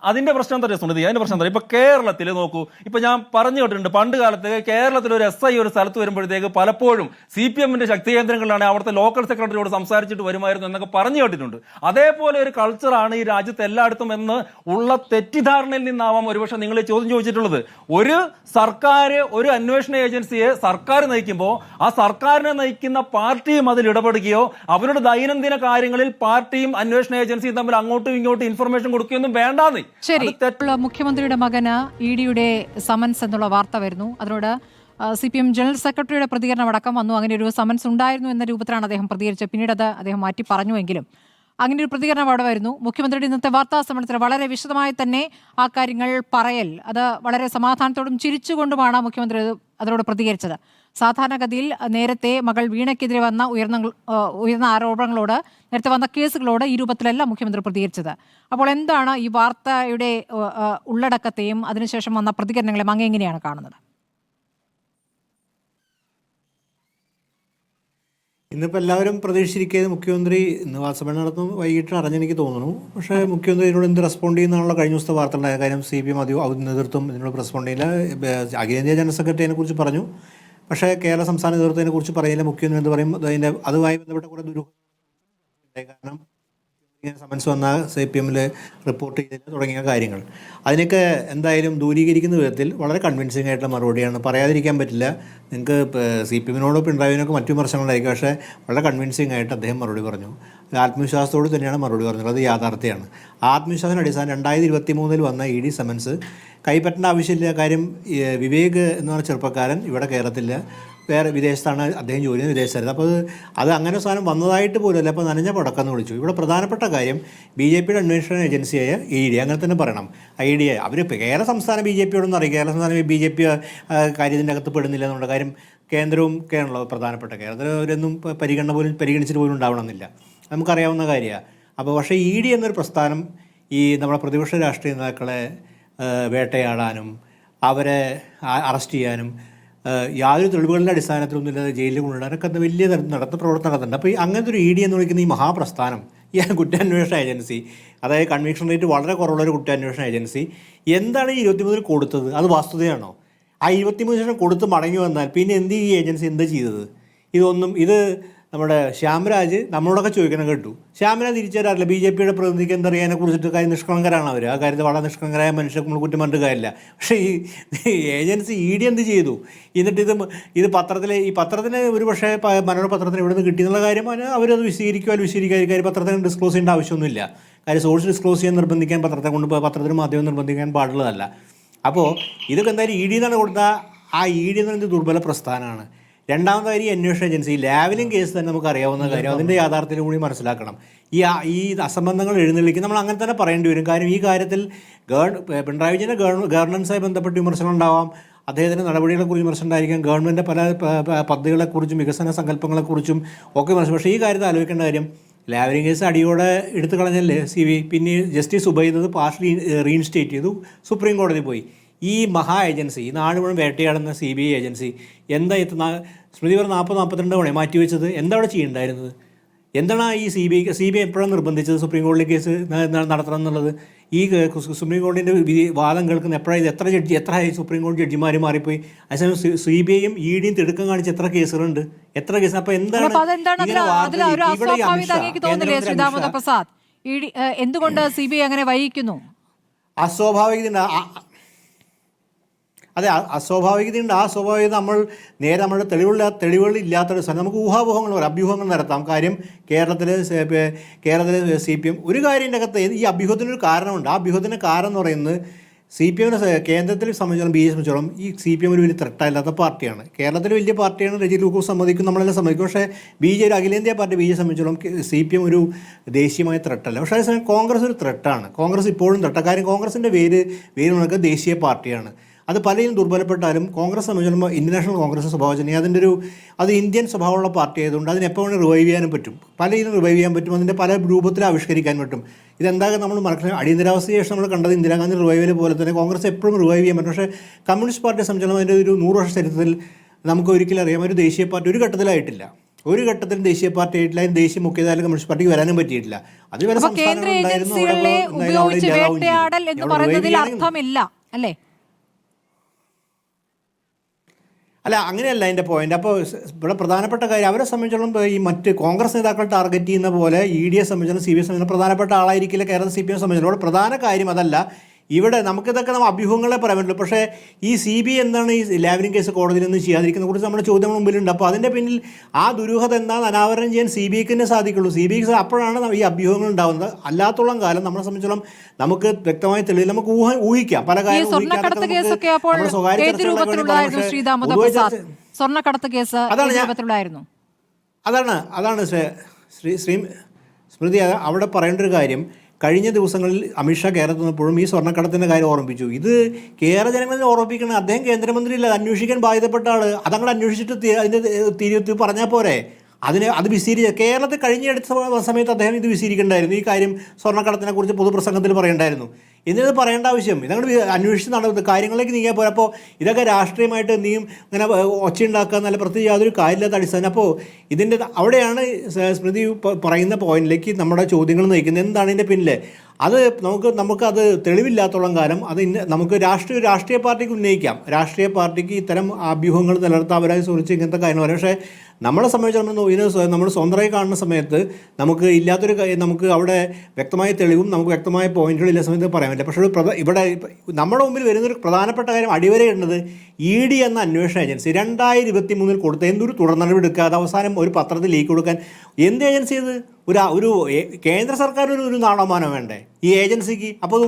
അതിന്റെ പ്രശ്നം എന്താ സുനിധി, അതിന്റെ പ്രശ്നം എന്താ? ഇപ്പൊ കേരളത്തിൽ നോക്കൂ, ഇപ്പൊ ഞാൻ പറഞ്ഞു കേട്ടിട്ടുണ്ട്, പണ്ട് കാലത്ത് കേരളത്തിൽ ഒരു SI ഒരു സ്ഥലത്ത് വരുമ്പോഴത്തേക്ക് പലപ്പോഴും CPM-ന്റെ ശക്തി കേന്ദ്രങ്ങളിലാണ് അവിടുത്തെ ലോക്കൽ സെക്രട്ടറിയോട് സംസാരിച്ചിട്ട് വരുമായിരുന്നു എന്നൊക്കെ പറഞ്ഞു കേട്ടിട്ടുണ്ട്. അതേപോലെ ഒരു കൾച്ചറാണ് ഈ രാജ്യത്ത് എല്ലായിടത്തും എന്ന് ഉള്ള തെറ്റിദ്ധാരണയിൽ നിന്നാവാം ഒരുപക്ഷെ നിങ്ങൾ ഈ ചോദ്യം ചോദിച്ചിട്ടുള്ളത്. ഒരു സർക്കാർ ഒരു അന്വേഷണ ഏജൻസിയെ സർക്കാർ നയിക്കുമ്പോൾ ആ സർക്കാരിനെ നയിക്കുന്ന പാർട്ടിയും അതിൽ ഇടപെടുകയോ അവരുടെ ദൈനംദിന കാര്യങ്ങളിൽ പാർട്ടിയും അന്വേഷണ ഏജൻസിയും തമ്മിൽ അങ്ങോട്ടും ഇങ്ങോട്ടും ഇൻഫർമേഷൻ കൊടുക്കുകയൊന്നും വേണ്ട. ശരി, മുഖ്യമന്ത്രിയുടെ മകന് ED-യുടെ സമൻസ് എന്നുള്ള വാർത്ത വരുന്നു. അതിനോട് CPM ജനറൽ സെക്രട്ടറിയുടെ പ്രതികരണം അടക്കം വന്നു. അങ്ങനെ ഒരു സമൻസ് ഉണ്ടായിരുന്നു എന്ന രൂപത്തിലാണ് അദ്ദേഹം പ്രതികരിച്ചത്. പിന്നീട് അത് അദ്ദേഹം മാറ്റി പറഞ്ഞുവെങ്കിലും അങ്ങനെ ഒരു പ്രതികരണം അവിടെ വരുന്നു. മുഖ്യമന്ത്രിയുടെ ഇന്നത്തെ വാർത്താ സമ്മേളനത്തിൽ വളരെ വിശദമായി തന്നെ ആ കാര്യങ്ങൾ പറയൽ, അത് വളരെ സമാധാനത്തോടും ചിരിച്ചുകൊണ്ടുമാണ് മുഖ്യമന്ത്രി അതിനോട് പ്രതികരിച്ചത്. സാധാരണഗതിയിൽ നേരത്തെ മകൾ വീണയ്ക്കെതിരെ വന്ന ഉയർന്ന ആരോപണങ്ങളോട്, നേരത്തെ വന്ന കേസുകളോട് ഈ രൂപത്തിലല്ല മുഖ്യമന്ത്രി പ്രതികരിച്ചത്. അപ്പോൾ എന്താണ് ഈ വാർത്തയുടെ ഉള്ളടക്കത്തെയും അതിനുശേഷം വന്ന പ്രതികരണങ്ങളെയും അങ്ങ് എങ്ങനെയാണ് കാണുന്നത്? ഇന്നിപ്പോൾ എല്ലാവരും പ്രതീക്ഷിച്ചിരിക്കുന്നത് മുഖ്യമന്ത്രി ഇന്ന് വാർത്താസമ്മേളനം നടത്തുന്നു, വൈകിട്ട് അറിഞ്ഞെനിക്ക് തോന്നുന്നു. പക്ഷേ മുഖ്യമന്ത്രി ഇതിനോട് എന്ത് റെസ്പോണ്ട് ചെയ്യുന്നതാണല്ലോ കഴിഞ്ഞ ദിവസത്തെ വാർത്ത ഉണ്ടായ കാര്യം. CPM നേതൃത്വം ഇതിനോട് റെസ്പോണ്ട് ചെയ്യില്ല. അഖിലേന്ത്യാ ജനറൽ സെക്രട്ടറിയെ കുറിച്ച് പറഞ്ഞു, പക്ഷേ കേരള സംസ്ഥാന നേതൃത്വത്തിനെ കുറിച്ച് പറയില്ല. മുഖ്യമന്ത്രി എന്ത് പറയും, അതിൻ്റെ അതുമായി ബന്ധപ്പെട്ട കുറേ കാരണം ഇങ്ങനെ സമൻസ് വന്ന CPM-ൽ റിപ്പോർട്ട് ചെയ്തില്ല തുടങ്ങിയ കാര്യങ്ങൾ, അതിനൊക്കെ എന്തായാലും ദൂരീകരിക്കുന്ന വിധത്തിൽ വളരെ കൺവിൻസിംഗ് ആയിട്ടുള്ള മറുപടിയാണ്. പറയാതിരിക്കാൻ പറ്റില്ല. നിങ്ങൾക്ക് CPM-നോടോ പിണറായിനൊക്കെ മറ്റു വിമർശനങ്ങളായിരിക്കും, പക്ഷേ വളരെ കൺവിൻസിംഗ് ആയിട്ട് അദ്ദേഹം മറുപടി പറഞ്ഞു. ആത്മവിശ്വാസത്തോട് തന്നെയാണ് മറുപടി പറഞ്ഞത്, അത് യാഥാർത്ഥ്യമാണ്. ആത്മവിശ്വാസത്തിന് അടിസ്ഥാനം 2023 വന്ന ED സമൻസ് കൈപ്പറ്റേണ്ട ആവശ്യമില്ല. കാര്യം വിവേക് എന്ന് പറഞ്ഞ ചെറുപ്പക്കാരൻ ഇവിടെ കേരളത്തില്ല, വേറെ വിദേശത്താണ് അദ്ദേഹം ജോലി ചെയ്യുന്നത്, വിദേശത്തായിരുന്നു. അപ്പോൾ അത് അങ്ങനെ സാധനം വന്നതായിട്ട് പോലുമല്ല. അപ്പോൾ നനഞ്ഞ പടക്കം എന്ന് വിളിച്ചു. ഇവിടെ പ്രധാനപ്പെട്ട കാര്യം BJPയുടെ അന്വേഷണ ഏജൻസിയായ ED, അങ്ങനെ തന്നെ പറയണം. ID അവർ കേരള സംസ്ഥാന BJPയോടൊന്നും അറിയാം, കേരള സംസ്ഥാന BJP കാര്യത്തിൻ്റെ അകത്ത് പെടുന്നില്ല എന്നുള്ള കാര്യം കേന്ദ്രവും കേരളവും പ്രധാനപ്പെട്ട കേരളത്തിലൊന്നും പരിഗണിച്ചിട്ട് പോലും ഉണ്ടാവണമെന്നില്ല, നമുക്കറിയാവുന്ന കാര്യമാണ്. അപ്പോൾ പക്ഷേ ED എന്നൊരു പ്രസ്ഥാനം ഈ നമ്മുടെ പ്രതിപക്ഷ രാഷ്ട്രീയ നേതാക്കളെ വേട്ടയാടാനും അവരെ അറസ്റ്റ് ചെയ്യാനും യാതൊരു തെളിവുകളുടെ അടിസ്ഥാനത്തിലൊന്നുമില്ലാതെ ജയിലിൽ കൊണ്ടുവിടാനൊക്കെ വലിയ നടത്തുന്ന പ്രവർത്തനം നടത്തുന്നുണ്ട്. അപ്പോൾ ഈ അങ്ങനത്തെ ഒരു ED എന്ന് വിളിക്കുന്ന ഈ മഹാപ്രസ്ഥാനം, ഈ കുറ്റാന്വേഷണ ഏജൻസി, അതായത് കൺവിക്ഷൻ റേറ്റ് വളരെ കുറവുള്ളൊരു കുറ്റാന്വേഷണ ഏജൻസി എന്താണ് ഈ 23 കൊടുത്തത്? അത് വസ്തുതയാണോ? ആ 23 കൊടുത്ത് മടങ്ങി വന്നാൽ പിന്നെ ഈ ഏജൻസി എന്താ ചെയ്തത്? ഇത് നമ്മുടെ ശ്യാംരാജ് നമ്മളോടൊക്കെ ചോദിക്കണം കേട്ടു. ശ്യാംരാജ് തിരിച്ചറിയാറില്ല BJPയുടെ പ്രതിനിധിക്ക് എന്തറിയാനെ കുറിച്ചിട്ട് കാര്യം നിഷ്കളങ്കരാണ് അവർ. ആ കാര്യത്തിൽ വളരെ നിഷ്കളങ്കരായ മനുഷ്യർക്ക് നമ്മൾ കുറ്റം പറഞ്ഞിട്ട് കാര്യമില്ല. പക്ഷേ ഈ ഏജൻസി ED എന്ത് ചെയ്തു? എന്നിട്ട് ഇത് പത്രത്തിന് ഒരു പക്ഷേ മനോരമ പത്രത്തിന് ഇവിടെ നിന്ന് കിട്ടിയെന്നുള്ള കാര്യം അവരത് വിശദീകരിക്കുക പത്രത്തിന് ഡിസ്ക്ലോസ് ചെയ്യേണ്ട ആവശ്യമൊന്നുമില്ല. കാര്യം സോഴ്സ് ഡിസ്ക്ലോസ് ചെയ്യാൻ നിർബന്ധിക്കാൻ പത്രത്തിന് മാധ്യമം നിർബന്ധിക്കാൻ പാടുള്ളതല്ല. അപ്പോൾ ഇതൊക്കെ എന്തായാലും ED എന്നാണ് കൊടുത്താൽ ആ ED എന്ന് പറയുന്നത് ദുർബല പ്രസ്ഥാനമാണ്. രണ്ടാമതായി അന്വേഷണ ഏജൻസി ലാവ്ലിൻ കേസ് തന്നെ നമുക്ക് അറിയാവുന്ന കാര്യം, അതിൻ്റെ യാഥാർത്ഥ്യം കൂടി മനസ്സിലാക്കണം. ഈ അസംബന്ധങ്ങൾ എഴുന്നള്ളിക്കും നമ്മൾ അങ്ങനെ തന്നെ പറയേണ്ടി വരും. കാര്യം ഈ കാര്യത്തിൽ പിണറായി വിജയൻ്റെ ഗവർണൻസുമായി ബന്ധപ്പെട്ട് വിമർശനം ഉണ്ടാവാം, അദ്ദേഹത്തിൻ്റെ നടപടികളെക്കുറിച്ച് വിമർശനം ഉണ്ടായിരിക്കാം, ഗവൺമെൻറ്റിൻ്റെ പല പദ്ധതികളെക്കുറിച്ചും വികസന സങ്കല്പങ്ങളെക്കുറിച്ചും ഒക്കെ വിമർശനം. പക്ഷേ ഈ കാര്യത്തിൽ ആലോചിക്കേണ്ട കാര്യം, ലാവ്ലിൻ കേസ് അടിയോടെ എടുത്തു കളഞ്ഞല്ലേ CB. പിന്നെ ജസ്റ്റിസ് ഉബൈദ് പാർഷ്യലി റീഇൻസ്റ്റേറ്റ് ചെയ്തു, സുപ്രീം കോടതി പോയി. ഈ മഹാ ഏജൻസി, ഈ നാട് മുഴുവൻ വേട്ടയാടുന്ന CBI ഏജൻസി എന്താ സ്മൃതി പറഞ്ഞ 40-42 തവണ മാറ്റിവെച്ചത്? എന്താ അവിടെ ചെയ്യേണ്ടായിരുന്നത്? എന്താണ് ഈ CBI എപ്പോഴാണ് നിർബന്ധിച്ചത് സുപ്രീം കോടതി കേസ് നടത്തണം എന്നുള്ളത്? ഈ സുപ്രീം കോടതിൻ്റെ വാദം കേൾക്കുന്ന എപ്പോഴാണ്? എത്ര സുപ്രീം കോടതി ജഡ്ജിമാർ മാറിപ്പോയി. അതേസമയം CBIയും EDയും തിടുക്കം കാണിച്ച് എത്ര കേസുകളുണ്ട്, എത്ര കേസ്. അപ്പോൾ എന്താണ് എന്തുകൊണ്ട് CBI അങ്ങനെ വൈകിക്കുന്നു? അതെ, അസ്വാഭാവികതയുണ്ട്. ആ സ്വാഭാവികത നമ്മുടെ തെളിവുകളില്ലാത്തൊരു സ്ഥലം നമുക്ക് ഊഹാപോഹങ്ങൾ അഭ്യൂഹങ്ങൾ നടത്താം. കാര്യം കേരളത്തിലെ CPM ഒരു കാര്യത്തിൻ്റെ അകത്ത് ഈ അഭ്യൂഹത്തിനൊരു കാരണമുണ്ട്. ആ അഭ്യൂഹത്തിൻ്റെ കാരണം എന്ന് പറയുന്നത് CPM കേന്ദ്രത്തിൽ സംബന്ധിച്ചോളം BJP സംബന്ധിച്ചോളം ഈ CPM ഒരു വലിയ ത്രെട്ടായില്ലാത്ത പാർട്ടിയാണ്. കേരളത്തിൽ വലിയ പാർട്ടിയാണ്, രജി ലൂക്കോസ് സമ്മതിക്കും, നമ്മളെല്ലാം സമ്മതിക്കും. പക്ഷേ ഒരു അഖിലേന്ത്യാ പാർട്ടി BJP സംബന്ധിച്ചോളം CPM ഒരു ദേശീയമായ ത്രെട്ടല്ല. പക്ഷേ അതേസമയം കോൺഗ്രസ് ഒരു ത്രെട്ടാണ്. കോൺഗ്രസ് ഇപ്പോഴും ത്രെട്ടാണ്. കാര്യം കോൺഗ്രസിൻ്റെ വേര് നോക്കുക ദേശീയ പാർട്ടിയാണ്. അത് പലരും ദുർബലപ്പെട്ടാലും കോൺഗ്രസ് സംബന്ധിച്ചിടത്തോളം ഇന്റർനാഷണൽ കോൺഗ്രസ് സ്വഭാവജന്യം അത് ഇന്ത്യൻ സ്വഭാവമുള്ള പാർട്ടി ആയതുകൊണ്ട് അതിനെപ്പോഴും റിവൈവ് ചെയ്യാനും പറ്റും, പലരും റിവൈവ് ചെയ്യാൻ പറ്റും, അതിൻ്റെ പല രൂപത്തിൽ ആവിഷ്കരിക്കാൻ പറ്റും. ഇതെന്തായാലും നമ്മൾ മനസ്സിലാക്കി അടിയന്തരാവസ്ഥ ശേഷം നമ്മൾ കണ്ടത് ഇന്ദിരാഗാന്ധി റിവൈവൽ പോലെ തന്നെ കോൺഗ്രസ് എപ്പോഴും റിവൈവ് ചെയ്യാൻ പറ്റും. പക്ഷേ കമ്മ്യൂണിസ്റ്റ് പാർട്ടിയെ സംബന്ധിച്ചിടത്തോളം അതിൻ്റെ ഒരു 100 വർഷ ചരിത്രത്തിൽ നമുക്ക് ഒരിക്കലും അറിയാം ഒരു ദേശീയ പാർട്ടി ഒരു ഘട്ടത്തിലായിട്ടില്ല. ഒരു ഘട്ടത്തിൽ ദേശീയ പാർട്ടി ആയിട്ടില്ല, അതിന് ദേശീയ മുഖ്യധാര കമ്മ്യൂണിസ്റ്റ് പാർട്ടിക്ക് വരാനും പറ്റിയിട്ടില്ല. അത് വരെ അല്ലേ? അല്ല, അങ്ങനെയല്ല എൻ്റെ പോയിന്റ്. അപ്പോൾ ഇവിടെ പ്രധാനപ്പെട്ട കാര്യം അവരെ സംബന്ധിച്ചിടത്തോളം ഈ മറ്റ് കോൺഗ്രസ് നേതാക്കൾ ടാർഗറ്റ് ചെയ്യുന്ന പോലെ EDയെ സംബന്ധിച്ചിടത്തോളം CBI സംബന്ധിച്ചിടത്തോളം പ്രധാനപ്പെട്ട ആളായിരിക്കില്ല കേരള CPM സംബന്ധിച്ചിടത്തോളം. പ്രധാന കാര്യം അതല്ല. ഇവിടെ നമുക്കിതൊക്കെ അഭ്യൂഹങ്ങളെ പറയാൻ പറ്റുള്ളൂ. പക്ഷേ ഈ CBI എന്താണ് ഈ ലാവ്ലിൻ കേസ് കോടതിയിൽ നിന്ന് ചെയ്യാതിരിക്കുന്നത് കുറിച്ച് നമ്മുടെ ചോദ്യങ്ങൾ മുമ്പിലുണ്ട്. അപ്പോൾ അതിൻ്റെ പിന്നിൽ ആ ദുരൂഹത എന്താണെന്ന് അനാവരണം ചെയ്യാൻ CBIക്ക് തന്നെ സാധിക്കുള്ളൂ. CBIക്ക് അപ്പോഴാണ് ഈ അഭ്യൂഹങ്ങൾ ഉണ്ടാകുന്നത്. അല്ലാത്തോളം കാലം നമ്മളെ സംബന്ധിച്ചോളം നമുക്ക് വ്യക്തമായ തെളിവിൽ നമുക്ക് ഊഹിക്കാം പല കാര്യങ്ങളും. സ്വർണ്ണക്കടത്ത് അതാണ് സ്മൃതി അവിടെ പറയേണ്ട ഒരു കാര്യം. കഴിഞ്ഞ ദിവസങ്ങളിൽ അമിത്ഷാ കേരളത്തിൽ വന്നപ്പോഴും ഈ സ്വർണ്ണക്കടത്തിൻ്റെ കാര്യം ഓർമ്മിപ്പിച്ചു. ഇത് കേരള ജനങ്ങളിൽ ഓർമ്മിപ്പിക്കണം. അദ്ദേഹം കേന്ദ്രമന്ത്രിയല്ല, അന്വേഷിക്കാൻ ബാധ്യതപ്പെട്ട ആൾ. അതങ്ങനെ അന്വേഷിച്ചിട്ട് അതിൻ്റെ തിരിച്ചു പറഞ്ഞാൽ പോരെ? അത് കേരളത്തിൽ കഴിഞ്ഞെടുത്ത സമയത്ത് അദ്ദേഹം ഇത് വിശദീകരിക്കേണ്ടായിരുന്നു. ഈ കാര്യം സ്വർണ്ണക്കടത്തിനെ കുറിച്ച് പൊതുപ്രസംഗത്തിൽ പറയേണ്ടായിരുന്നു. എന്നിത് പറയേണ്ട ആവശ്യം ഇതങ്ങോട്ട് അന്വേഷിച്ച് നടന്നത് കാര്യങ്ങളിലേക്ക് നീങ്ങിയാൽ പോരാ. അപ്പോൾ ഇതൊക്കെ രാഷ്ട്രീയമായിട്ട് എന്തെങ്കിലും ഇങ്ങനെ ഒച്ചയുണ്ടാക്കുക എന്നല്ല, പ്രത്യേകിച്ച് യാതൊരു കാര്യമില്ലാത്ത അടിസ്ഥാനം. അപ്പോൾ ഇതിൻ്റെ അവിടെയാണ് സ്മൃതി പറയുന്ന പോയിന്റിലേക്ക് നമ്മുടെ ചോദ്യങ്ങൾ നയിക്കുന്നത്. എന്താണ് ഇതിൻ്റെ പിന്നിലെ? അത് നമുക്കത് തെളിവില്ലാത്തോളം കാലം അത് നമുക്ക് രാഷ്ട്രീയ പാർട്ടിക്ക് ഉന്നയിക്കാം. രാഷ്ട്രീയ പാർട്ടിക്ക് ഇത്തരം അഭ്യൂഹങ്ങൾ നിലനിർത്താൻ അവരായി സുരക്ഷിച്ച് ഇങ്ങനത്തെ കാര്യങ്ങൾ പറയാം. പക്ഷേ നമ്മളെ സംബന്ധിച്ചിടത്തോളം നമ്മൾ സ്വന്തമായി കാണുന്ന സമയത്ത് നമുക്ക് അവിടെ വ്യക്തമായ തെളിവും നമുക്ക് വ്യക്തമായ പോയിന്റുകളും ഇല്ല സമയത്ത് പറയാൻ പറ്റില്ല. പക്ഷേ ഇവിടെ നമ്മുടെ മുമ്പിൽ വരുന്നൊരു പ്രധാനപ്പെട്ട കാര്യം അടിവരയിടുന്നത് ED എന്ന അന്വേഷണ ഏജൻസി 2023 കൊടുത്ത എന്തൊരു തുടർ നടപടി എടുക്കാതെ അവസാനം ഒരു പത്രത്തിൽ ലീക്ക് കൊടുക്കാൻ എന്ത് ഏജൻസി ഇത്? ഒരു കേന്ദ്ര സർക്കാർ ഒരു നാണവമാനം വേണ്ടേ ഈ ഏജൻസിക്ക്? അപ്പോൾ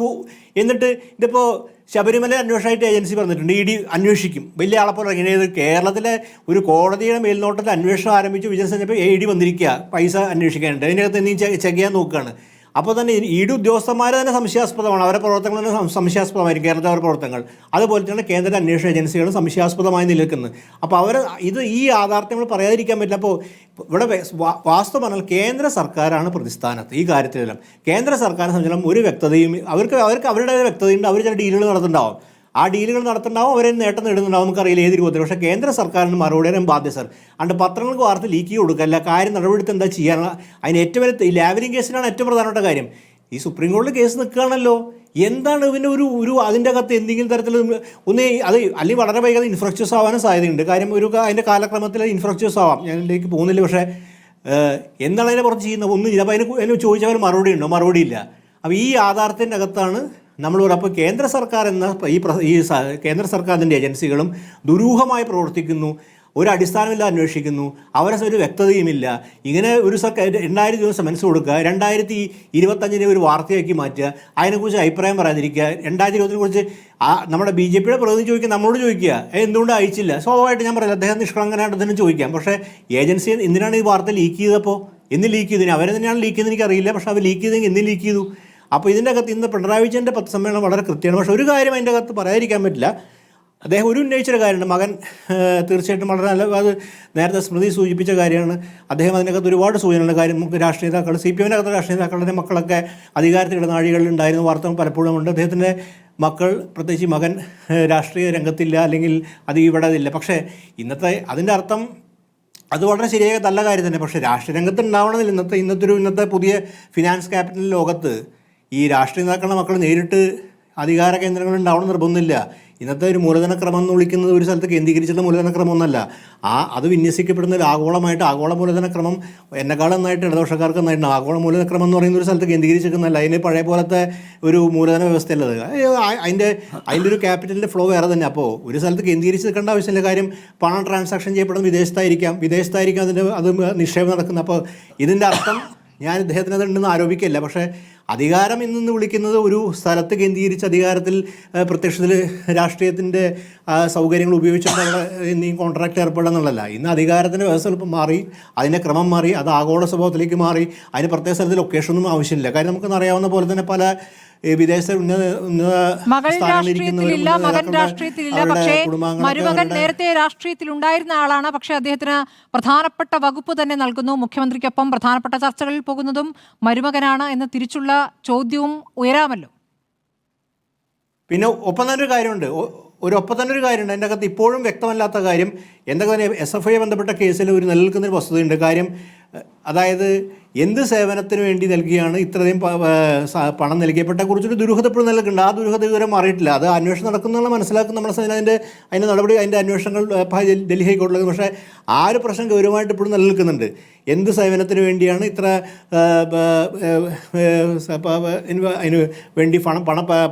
എന്നിട്ട് ഇതിപ്പോൾ ശബരിമല അന്വേഷണമായിട്ട് ഏജൻസി പറഞ്ഞിട്ടുണ്ട് ED അന്വേഷിക്കും, വലിയ ആളെപ്പോലെ ഇങ്ങനെ. കേരളത്തിലെ ഒരു കോടതിയുടെ മേൽനോട്ടത്തിൽ അന്വേഷണം ആരംഭിച്ചു, വിജിലൻസ് കഴിഞ്ഞപ്പോൾ ED വന്നിരിക്കുക പൈസ അന്വേഷിക്കാനുണ്ട്, അതിനകത്ത് എന്തെങ്കിലും ചെക്ക് ചെയ്യാൻ നോക്കുകയാണ്. അപ്പോൾ തന്നെ ED ഉദ്യോഗസ്ഥന്മാർ തന്നെ സംശയാസ്പദമാണ്, അവരുടെ പ്രവർത്തനങ്ങൾ തന്നെ സംശയാസ്പദമായിരിക്കും കേരളത്തിലെ അവരുടെ പ്രവർത്തനങ്ങൾ. അതുപോലെ തന്നെ കേന്ദ്ര അന്വേഷണ ഏജൻസികളും സംശയാസ്പദമായി നിൽക്കുന്നത്. അപ്പോൾ ഈ യാഥാർത്ഥ്യങ്ങൾ പറയാതിരിക്കാൻ പറ്റില്ല. അപ്പോൾ ഇവിടെ വാസ്തവം പറഞ്ഞാൽ കേന്ദ്ര സർക്കാരാണ് പ്രതിസ്ഥാനത്ത് ഈ കാര്യത്തിലെല്ലാം. കേന്ദ്ര സർക്കാരിനെ സംബന്ധിച്ചിടത്തോളം ഒരു വ്യക്തതയും അവർക്ക് അവരുടെ വ്യക്തതയുണ്ട്. അവർ ചില ഡീലുകൾ നടത്തുന്നുണ്ടാവും, ആ ഡീലുകൾ നടത്തുന്നുണ്ടാവും, അവരെ നേട്ടം നേടുന്നുണ്ടാവും, നമുക്കറിയില്ല ഏത് രൂപത്തിൽ. പക്ഷേ കേന്ദ്ര സർക്കാരിന് മറുപടിയും ബാധ്യസ്ഥർ. അതുകൊണ്ട് പത്രങ്ങൾക്ക് വാർത്ത ലീക്ക് കൊടുക്കല്ല, കാര്യം നടപടിയെടുത്ത് എന്താ ചെയ്യാനുള്ള. അതിന് ഏറ്റവും വലിയ ലാവ്ലിൻ കേസിനാണ് ഏറ്റവും പ്രധാനപ്പെട്ട കാര്യം. ഈ സുപ്രീം കോടതി കേസ് നിൽക്കുകയാണല്ലോ, എന്താണ് ഇതിൻ്റെ ഒരു അതിൻ്റെ അകത്ത് എന്തെങ്കിലും തരത്തിൽ അല്ലെങ്കിൽ വളരെ വൈകാതെ ഇൻഫ്രക്ച്വസ് ആവാനും സാധ്യതയുണ്ട്. കാര്യം അതിൻ്റെ കാലക്രമത്തിൽ ഇൻഫ്രക്ച്വസ് ആവാം, ഞാൻ ഇതിലേക്ക് പോകുന്നില്ല. പക്ഷേ എന്താണ് അതിനെ പുറത്ത് ചെയ്യുന്നത്? ഒന്നും ചെയ്യില്ല. അപ്പോൾ അതിന് ചോദിച്ചവർ മറുപടി ഉണ്ടോ? മറുപടിയില്ല. അപ്പോൾ ഈ യാഥാർത്ഥ്യത്തിൻ്റെ അകത്താണ് നമ്മൾ പറയുക. അപ്പോൾ കേന്ദ്ര സർക്കാർ എന്ന കേന്ദ്ര സർക്കാരിൻ്റെ ഏജൻസികളും ദുരൂഹമായി പ്രവർത്തിക്കുന്നു, ഒരു അടിസ്ഥാനമില്ല അന്വേഷിക്കുന്നു, അവരെ ഒരു വ്യക്തതയുമില്ല. ഇങ്ങനെ ഒരു സർക്കാർ 2000 ദിവസം സമൻസ് കൊടുക്കുക, 2025 ഒരു വാർത്തയാക്കി മാറ്റുക, അതിനെക്കുറിച്ച് അഭിപ്രായം പറയാതിരിക്കുക, 2020 കുറിച്ച് നമ്മുടെ BJPയുടെ പ്രതിനിധി ചോദിക്കുക, നമ്മളോട് ചോദിക്കുക എന്തുകൊണ്ട് അയച്ചില്ല. സ്വാഭാവികമായിട്ട് ഞാൻ പറയാം, അദ്ദേഹം നിഷ്കളങ്കനായിട്ട് തന്നെ ചോദിക്കാം. പക്ഷേ ഏജൻസി എന്തിനാണ് ഈ വാർത്ത ലീക്ക് ചെയ്തപ്പോൾ? എന്ന് ലീക്ക് ചെയ്തതിന് അവരെ തന്നെയാണ് ലീക്ക് ചെയ്തെന്ന് എനിക്കറിയില്ല. പക്ഷേ അവർ ലീക്ക് ചെയ്തെങ്കിൽ എന്ന് ലീക്ക് ചെയ്തു? അപ്പോൾ ഇതിൻ്റെ അകത്ത് ഇന്ന് പിണറായി വിജയൻ്റെ പത്രസമ്മേളനം വളരെ കൃത്യമാണ്. പക്ഷേ ഒരു കാര്യം അതിൻ്റെ അകത്ത് പറയാതിരിക്കാൻ പറ്റില്ല. അദ്ദേഹം ഒരു ഉന്നയിച്ചൊരു കാര്യമുണ്ട്. മകൻ തീർച്ചയായിട്ടും വളരെ നല്ല, അത് നേരത്തെ സ്മൃതി സൂചിപ്പിച്ച കാര്യമാണ്. അദ്ദേഹം അതിനകത്ത് ഒരുപാട് സൂചനകളുടെ കാര്യം. രാഷ്ട്രീയ നേതാക്കൾ, CPM-ൻ്റെ അകത്ത് രാഷ്ട്രീയ നേതാക്കളുടെ മക്കളൊക്കെ അധികാരത്തിലുള്ള നാഴികളിൽ ഉണ്ടായിരുന്ന വാർത്തകൾ പലപ്പോഴും ഉണ്ട്. അദ്ദേഹത്തിൻ്റെ മക്കൾ, പ്രത്യേകിച്ച് മകൻ, രാഷ്ട്രീയ രംഗത്തില്ല, അല്ലെങ്കിൽ അത് ഇവിടെ ഇല്ല. പക്ഷേ അതിൻ്റെ അർത്ഥം അത് വളരെ ശരിയായ നല്ല കാര്യം തന്നെ. പക്ഷേ രാഷ്ട്രീയ രംഗത്ത് ഉണ്ടാവണമെന്നില്ല. ഇന്നത്തെ പുതിയ ഫിനാൻസ് ക്യാപിറ്റൽ ലോകത്ത് ഈ രാഷ്ട്രീയ നേതാക്കളുടെ മക്കൾ നേരിട്ട് അധികാര കേന്ദ്രങ്ങൾ ഉണ്ടാവണം നിർബന്ധമില്ല. ഇന്നത്തെ ഒരു മൂലധനക്രമം എന്ന് വിളിക്കുന്നത് ഒരു സ്ഥലത്ത് കേന്ദ്രീകരിച്ചിട്ടുള്ള മൂലധനക്രമം ഒന്നല്ല. അത് വിന്യസിക്കപ്പെടുന്ന ഒരു ആഗോള മൂലധനക്രമം എന്നെക്കാളും നന്നായിട്ട് ഇടതുപക്ഷക്കാർക്ക് നന്നായിട്ട് ആഗോള മൂലധനക്രമം എന്ന് പറയുന്ന ഒരു സ്ഥലത്ത് കേന്ദ്രീകരിച്ചിരിക്കുന്നതല്ല. അതിന് പഴയ പോലത്തെ ഒരു മൂലധന വ്യവസ്ഥയുള്ളത്. അതിൻ്റെ ഒരു ക്യാപിറ്റലിൻ്റെ ഫ്ലോ വേറെ തന്നെ. അപ്പോൾ ഒരു സ്ഥലത്ത് കേന്ദ്രീകരിച്ച് നിൽക്കേണ്ട ആവശ്യമില്ല. കാര്യം പണം ട്രാൻസാക്ഷൻ ചെയ്യപ്പെടുന്നത് വിദേശത്തായിരിക്കാം അത് നിക്ഷേപം നടക്കുന്നത്. അപ്പോൾ ഇതിൻ്റെ അർത്ഥം ഞാൻ ഇദ്ദേഹത്തിന് അതുണ്ടെന്ന് ആരോപിക്കില്ല. പക്ഷേ അധികാരം ഇന്ന് വിളിക്കുന്നത് ഒരു സ്ഥലത്ത് കേന്ദ്രീകരിച്ച് അധികാരത്തിൽ പ്രത്യക്ഷത്തിൽ രാഷ്ട്രീയത്തിൻ്റെ സൗകര്യങ്ങൾ ഉപയോഗിച്ചിട്ടുള്ള ഈ കോൺട്രാക്റ്റ് ഏർപ്പെടുക എന്നുള്ളതല്ല. ഇന്ന് അധികാരത്തിൻ്റെ വ്യവസ്ഥ എളുപ്പം മാറി, അതിൻ്റെ ക്രമം മാറി, അത് ആഗോള സ്വഭാവത്തിലേക്ക് മാറി. അതിന് പ്രത്യേക സ്ഥലത്ത് ലൊക്കേഷനൊന്നും ആവശ്യമില്ല. കാര്യം നമുക്ക് അറിയാവുന്ന പോലെ തന്നെ പല വിദേശ മകൾ രാഷ്ട്രീയത്തിലില്ല, മകൻ രാഷ്ട്രീയത്തിലില്ല. പക്ഷേ മരുമകൻ നേരത്തെ രാഷ്ട്രീയത്തിൽ ഉണ്ടായിരുന്ന ആളാണ്. പക്ഷേ അദ്ദേഹത്തിന് പ്രധാനപ്പെട്ട വകുപ്പ് തന്നെ നൽകുന്നു. മുഖ്യമന്ത്രിക്കൊപ്പം പ്രധാനപ്പെട്ട ചർച്ചകളിൽ പോകുന്നതും മരുമകനാണ് എന്ന തിരിച്ചുള്ള ചോദ്യവും ഉയരാമല്ലോ. പിന്നെ ഒപ്പം തന്നെ ഒരു കാര്യമുണ്ട്. അതിൻ്റെ അകത്ത് ഇപ്പോഴും വ്യക്തമല്ലാത്ത കാര്യം എന്തൊക്കെ SFI ബന്ധപ്പെട്ട കേസിൽ ഒരു നിലനിൽക്കുന്നൊരു വസ്തുതയുണ്ട്. കാര്യം അതായത് എന്ത് സേവനത്തിന് വേണ്ടി നൽകിയാണ് ഇത്രയും പണം നൽകിയപ്പെട്ടെക്കുറിച്ചൊരു ദുരൂഹത ഇപ്പോഴും നിലനിൽക്കുന്നുണ്ട്. ആ ദുരൂഹത ഇതുവരെ മാറിയിട്ടില്ല. അത് അന്വേഷണം നടക്കുന്നുള്ള മനസ്സിലാക്കുന്ന നമ്മുടെ അതിൻ്റെ നടപടി, അതിൻ്റെ അന്വേഷണങ്ങൾ ഡൽഹി ഹൈക്കോടതിയിൽ. പക്ഷേ ആ ഒരു പ്രശ്നം ഗൗരവമായിട്ട് ഇപ്പോഴും നിലനിൽക്കുന്നുണ്ട്. എന്ത് സേവനത്തിന് വേണ്ടിയാണ് ഇത്ര അതിന് വേണ്ടി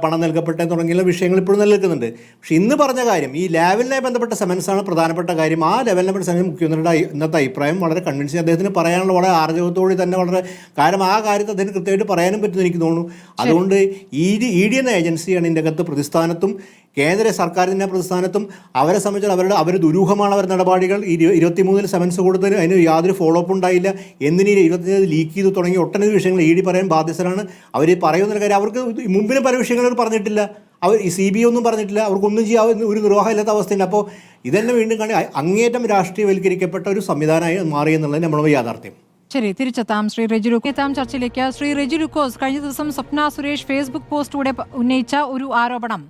പണം നൽകപ്പെട്ടെ തുടങ്ങിയുള്ള വിഷയങ്ങൾ ഇപ്പോഴും നിലനിൽക്കുന്നുണ്ട്. പക്ഷേ ഇന്ന് പറഞ്ഞ കാര്യം, ഈ ലെവലിനായി ബന്ധപ്പെട്ട സമൻസാണ് പ്രധാനപ്പെട്ട കാര്യം. ആ ലെവലിനെ ബന്ധപ്പെട്ട സമയം മുഖ്യമന്ത്രിയുടെ ഇന്നത്തെ അഭിപ്രായം വളരെ കൺവിൻസിങ്. അദ്ദേഹത്തിന് പറയാനുള്ള വളരെ ആർജവത്തോടെ തന്നെ വളരെ കാരണം ആ കാര്യത്തെ അദ്ദേഹത്തിന് കൃത്യമായിട്ട് പറയാനും പറ്റുമെന്ന് എനിക്ക് തോന്നുന്നു. അതുകൊണ്ട് ED എന്ന ഏജൻസിയാണ് ഇതിൻ്റെ അകത്ത് പ്രതിസ്ഥാനത്തും കേന്ദ്ര സർക്കാരിൻ്റെ പ്രതിസ്ഥാനത്തും. അവരെ സംബന്ധിച്ച് അവർ ദുരൂഹമാണ് അവരുടെ നടപടികൾ. 23 സമൻസ് കൊടുത്തതിന് അതിന് യാതൊരു ഫോളോ അപ്പ് ഉണ്ടായില്ല. എന്തിന് 25 ലീക്ക് ചെയ്തു തുടങ്ങി ഒട്ടനവധി വിഷയങ്ങൾ ED പറയാൻ ബാധ്യസ്ഥരാണ്. അവർ പറയുന്ന കാര്യം അവർക്ക് മുമ്പിനും പല വിഷയങ്ങൾ അവർ പറഞ്ഞിട്ടില്ല. അവർ ഈ CBI ഒന്നും പറഞ്ഞിട്ടില്ല. അവർക്കൊന്നും ചെയ്യാൻ ഒരു നിർവാഹമില്ലാത്ത അവസ്ഥയുണ്ട്. അപ്പോൾ ഇതെന്നെ വീണ്ടും കാണി അങ്ങേറ്റം രാഷ്ട്രീയവൽക്കരിക്കപ്പെട്ട ഒരു സംവിധാനമായി മാറി എന്നുള്ളത് നമ്മുടെ യാഥാർത്ഥ്യം. ശരി, തിരിച്ചെത്താം ശ്രീ ചർച്ചയിലേക്ക്. ശ്രീ റെജി ലൂക്കോസ്, കഴിഞ്ഞ ദിവസം സ്വപ്ന സുരേഷ് ഫേസ്ബുക്ക് പോസ്റ്റിലൂടെ ഉന്നയിച്ച ഒരു ആരോപണം,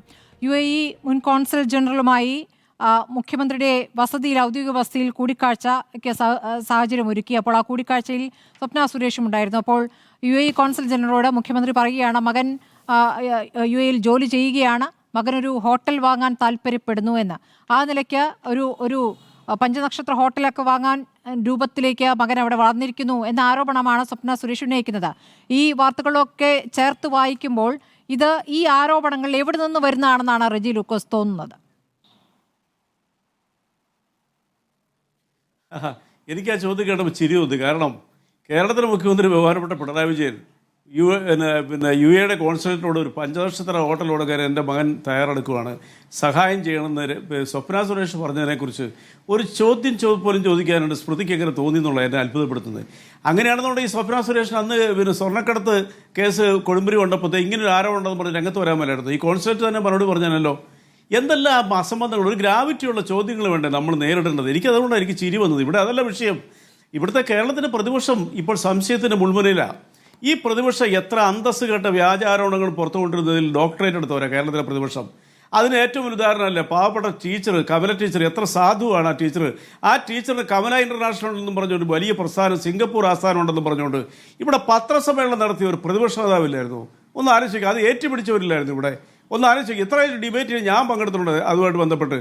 UAE മുൻ കോൺസൽ ജനറലുമായി മുഖ്യമന്ത്രിയുടെ വസതിയിൽ, ഔദ്യോഗിക വസതിയിൽ കൂടിക്കാഴ്ചയ്ക്ക് സാഹചര്യം ഒരുക്കി. അപ്പോൾ ആ കൂടിക്കാഴ്ചയിൽ സ്വപ്ന സുരേഷും ഉണ്ടായിരുന്നു. അപ്പോൾ UAE കോൺസൽ ജനറലോട് മുഖ്യമന്ത്രി പറയുകയാണ്, മകൻ UAE ജോലി ചെയ്യുകയാണ്, മകനൊരു ഹോട്ടൽ വാങ്ങാൻ താല്പര്യപ്പെടുന്നു എന്ന്. ആ നിലയ്ക്ക് ഒരു പഞ്ചനക്ഷത്ര ഹോട്ടലൊക്കെ വാങ്ങാൻ രൂപത്തിലേക്ക് മകൻ അവിടെ വളർന്നിരിക്കുന്നു എന്ന ആരോപണമാണ് സ്വപ്ന സുരേഷ് ഉന്നയിക്കുന്നത്. ഈ വാർത്തകളൊക്കെ ചേർത്ത് വായിക്കുമ്പോൾ ഈ ആരോപണങ്ങൾ എവിടെ നിന്ന് വരുന്നതാണെന്നാണ് റെജി ലൂക്കോസ് തോന്നുന്നത്? എനിക്ക് ആ ചോദ്യം കേട്ടപ്പോൾ ചിരി തോന്നി. കാരണം കേരളത്തിലെ മുഖ്യമന്ത്രി ബഹുമാനപ്പെട്ട പിണറായി വിജയൻ UAE കോൺസുലേറ്റിനോട് ഒരു പഞ്ചനക്ഷത്ര ഹോട്ടൽ കൊടുക്കാൻ എൻ്റെ മകൻ തയ്യാറെടുക്കുകയാണ്, സഹായം ചെയ്യണമെന്ന് സ്വപ്ന സുരേഷ് പറഞ്ഞതിനെക്കുറിച്ച് ഒരു ചോദ്യം പോലും ചോദിക്കാനുണ്ട്. സ്മൃതിക്ക് എങ്ങനെ തോന്നി എന്നുള്ളത് എന്നെ അത്ഭുതപ്പെടുത്തുന്നത്. അങ്ങനെയാണെന്നുണ്ടെങ്കിൽ ഈ സ്വപ്ന സുരേഷിന് അന്ന് സ്വർണ്ണക്കടത്ത് കേസ് കൊടുമ്പിരി കൊണ്ടപ്പോൾ ഇങ്ങനൊരു ആരോപണം ഉണ്ടെന്ന് പറഞ്ഞ് രംഗത്ത് വരാൻ മേലായിരുന്നു. ഈ കോൺസുലേറ്റ് തന്നെ മറുപടി പറഞ്ഞാലല്ലോ. എന്തെല്ലാം അസംബന്ധങ്ങൾ, ഒരു ഗ്രാവിറ്റിയുള്ള ചോദ്യങ്ങൾ വേണ്ടേ നമ്മൾ നേരിടേണ്ടത്. എനിക്കതുകൊണ്ടാണ് എനിക്ക് ചിരി വന്നത്. ഇവിടെ അതല്ല വിഷയം. ഇവിടുത്തെ കേരളത്തിൻ്റെ പ്രതിപക്ഷം ഇപ്പോൾ സംശയത്തിൻ്റെ മുൾമുനയിലാണ്. ഈ പ്രതിപക്ഷം എത്ര അന്തസ്സ് കേട്ട വ്യാജാരോപണങ്ങൾ പുറത്തു കൊണ്ടിരുന്നതിൽ ഡോക്ടറേറ്റ് എടുത്തവരാ കേരളത്തിലെ പ്രതിപക്ഷം. അതിന് ഏറ്റവും ഒരു ഉദാഹരണമല്ലേ പാവപ്പെട്ട ടീച്ചർ, കമല ടീച്ചർ. എത്ര സാധുവാണ് ആ ടീച്ചർ. ആ ടീച്ചറിന് കമല ഇന്റർനാഷണൽ എന്നും പറഞ്ഞുകൊണ്ട് വലിയ പ്രസ്ഥാനം, സിംഗപ്പൂർ ആസ്ഥാനം ഉണ്ടെന്നും പറഞ്ഞുകൊണ്ട് ഇവിടെ പത്രസമ്മേളനം നടത്തിയ ഒരു പ്രതിപക്ഷ നേതാവില്ലായിരുന്നു. ഒന്ന് ആലോചിക്കുക. അത് ഏറ്റുപിടിച്ചവരില്ലായിരുന്നു ഇവിടെ. ഒന്ന് ആലോചിക്കുക. ഇത്ര ഡിബേറ്റിൽ ഞാൻ പങ്കെടുത്തിട്ടുണ്ട് അതുമായിട്ട് ബന്ധപ്പെട്ട്.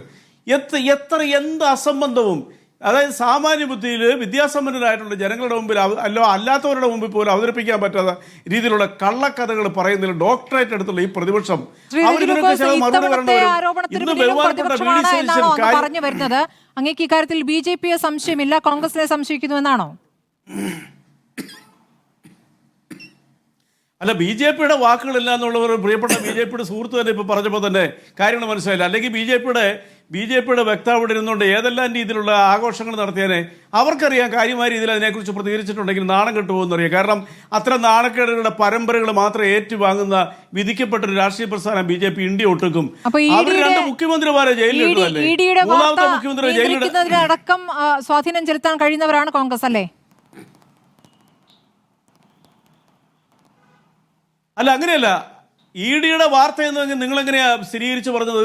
എന്ത് അസംബന്ധവും അതായത് സാമാന്യ ബുദ്ധിയിൽ വിദ്യാസമ്പന്നരായിട്ടുള്ള ജനങ്ങളുടെ മുമ്പിൽ അല്ലാത്തവരുടെ മുമ്പിൽ പോലും അവതരിപ്പിക്കാൻ പറ്റാത്ത രീതിയിലുള്ള കള്ളക്കഥകൾ പറയുന്നതിൽ ഡോക്ടറേറ്റ് എടുത്തുള്ള ഈ പ്രതിപക്ഷം പറഞ്ഞു വരുന്നത് അങ്ങേക്ക് ഇക്കാര്യത്തിൽ BJP-യെ സംശയമില്ല, കോൺഗ്രസിനെ സംശയിക്കുന്നു എന്നാണോ? അല്ല, BJP-യുടെ വാക്കുകളില്ല എന്നുള്ളവർ പ്രിയപ്പെട്ട BJP-യുടെ സുഹൃത്ത് തന്നെ ഇപ്പോൾ പറഞ്ഞപ്പോൾ തന്നെ കാര്യങ്ങൾ മനസ്സിലായില്ല. അല്ലെങ്കിൽ BJP-യുടെ വക്താവ് ഇവിടെ ഇരുന്നുകൊണ്ട് ഏതെല്ലാം രീതിയിലുള്ള ആഘോഷങ്ങൾ നടത്തിയാനെ അവർക്കറിയാം കാര്യമായ രീതിയിൽ അതിനെക്കുറിച്ച് പ്രതികരിച്ചിട്ടുണ്ടെങ്കിൽ നാണം കെട്ടുപോകുന്നറിയാം. കാരണം അത്ര നാണക്കേടുകളുടെ പരമ്പരകൾ മാത്രം ഏറ്റുവാങ്ങുന്ന വിധിക്കപ്പെട്ടൊരു രാഷ്ട്രീയ പ്രസ്ഥാനം BJP ഇന്ത്യ ഒട്ടുക്കും. അവർ രണ്ട് മുഖ്യമന്ത്രിമാരെ ജയിലിലിട്ടതല്ലേ, മൂന്നാമത്തെ മുഖ്യമന്ത്രി ജയിലിലടക്കം സ്വാധീനം ചെലുത്താൻ കഴിയുന്നവരാണ് കോൺഗ്രസ് അല്ലേ? അല്ല, അങ്ങനെയല്ല. ED-യുടെ വാർത്ത എന്ന് നിങ്ങൾ എങ്ങനെയാ സ്ഥിരീകരിച്ച് പറഞ്ഞത്?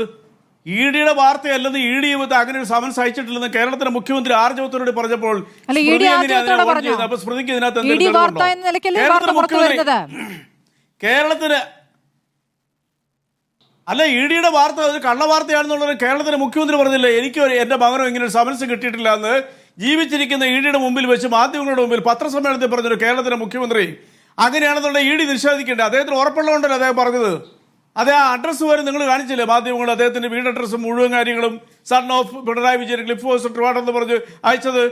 ED-യുടെ വാർത്തയല്ലെന്ന് ED അങ്ങനെ ഒരു സമൻസ് അയച്ചിട്ടില്ലെന്ന് കേരളത്തിലെ മുഖ്യമന്ത്രി ആർജവത്തോട് പറഞ്ഞപ്പോൾ സ്മൃതിക്ക് ഇതിനകത്ത് കേരളത്തിന് അല്ല, ED-യുടെ വാർത്ത ഒരു കള്ളവാർത്തയാണെന്നുള്ളത് കേരളത്തിലെ മുഖ്യമന്ത്രി പറഞ്ഞില്ലേ? എനിക്ക് എന്റെ മകനോ ഇങ്ങനെ ഒരു സമൻസ് കിട്ടിയിട്ടില്ല എന്ന് ജീവിച്ചിരിക്കുന്ന ED-യുടെ മുമ്പിൽ വെച്ച് മാധ്യമങ്ങളുടെ മുമ്പിൽ പത്രസമ്മേളനത്തിൽ പറഞ്ഞൊരു കേരളത്തിലെ മുഖ്യമന്ത്രി. അങ്ങനെയാണെന്നുണ്ടെങ്കിൽ ED നിഷേധിക്കേണ്ടത്. അദ്ദേഹത്തിന് ഉറപ്പുള്ളതുകൊണ്ടല്ലേ അദ്ദേഹം പറഞ്ഞത്. അതേ ആ അഡ്രസ്സ് വരെ നിങ്ങൾ കാണിച്ചില്ലേ മാധ്യമങ്ങൾ? അദ്ദേഹത്തിന്റെ വീട് അഡ്രസ്സും മുഴുവൻ കാര്യങ്ങളും son of Pinarayi Vijayan cliff house Trivandrum എന്ന് പറഞ്ഞ് അയച്ചത്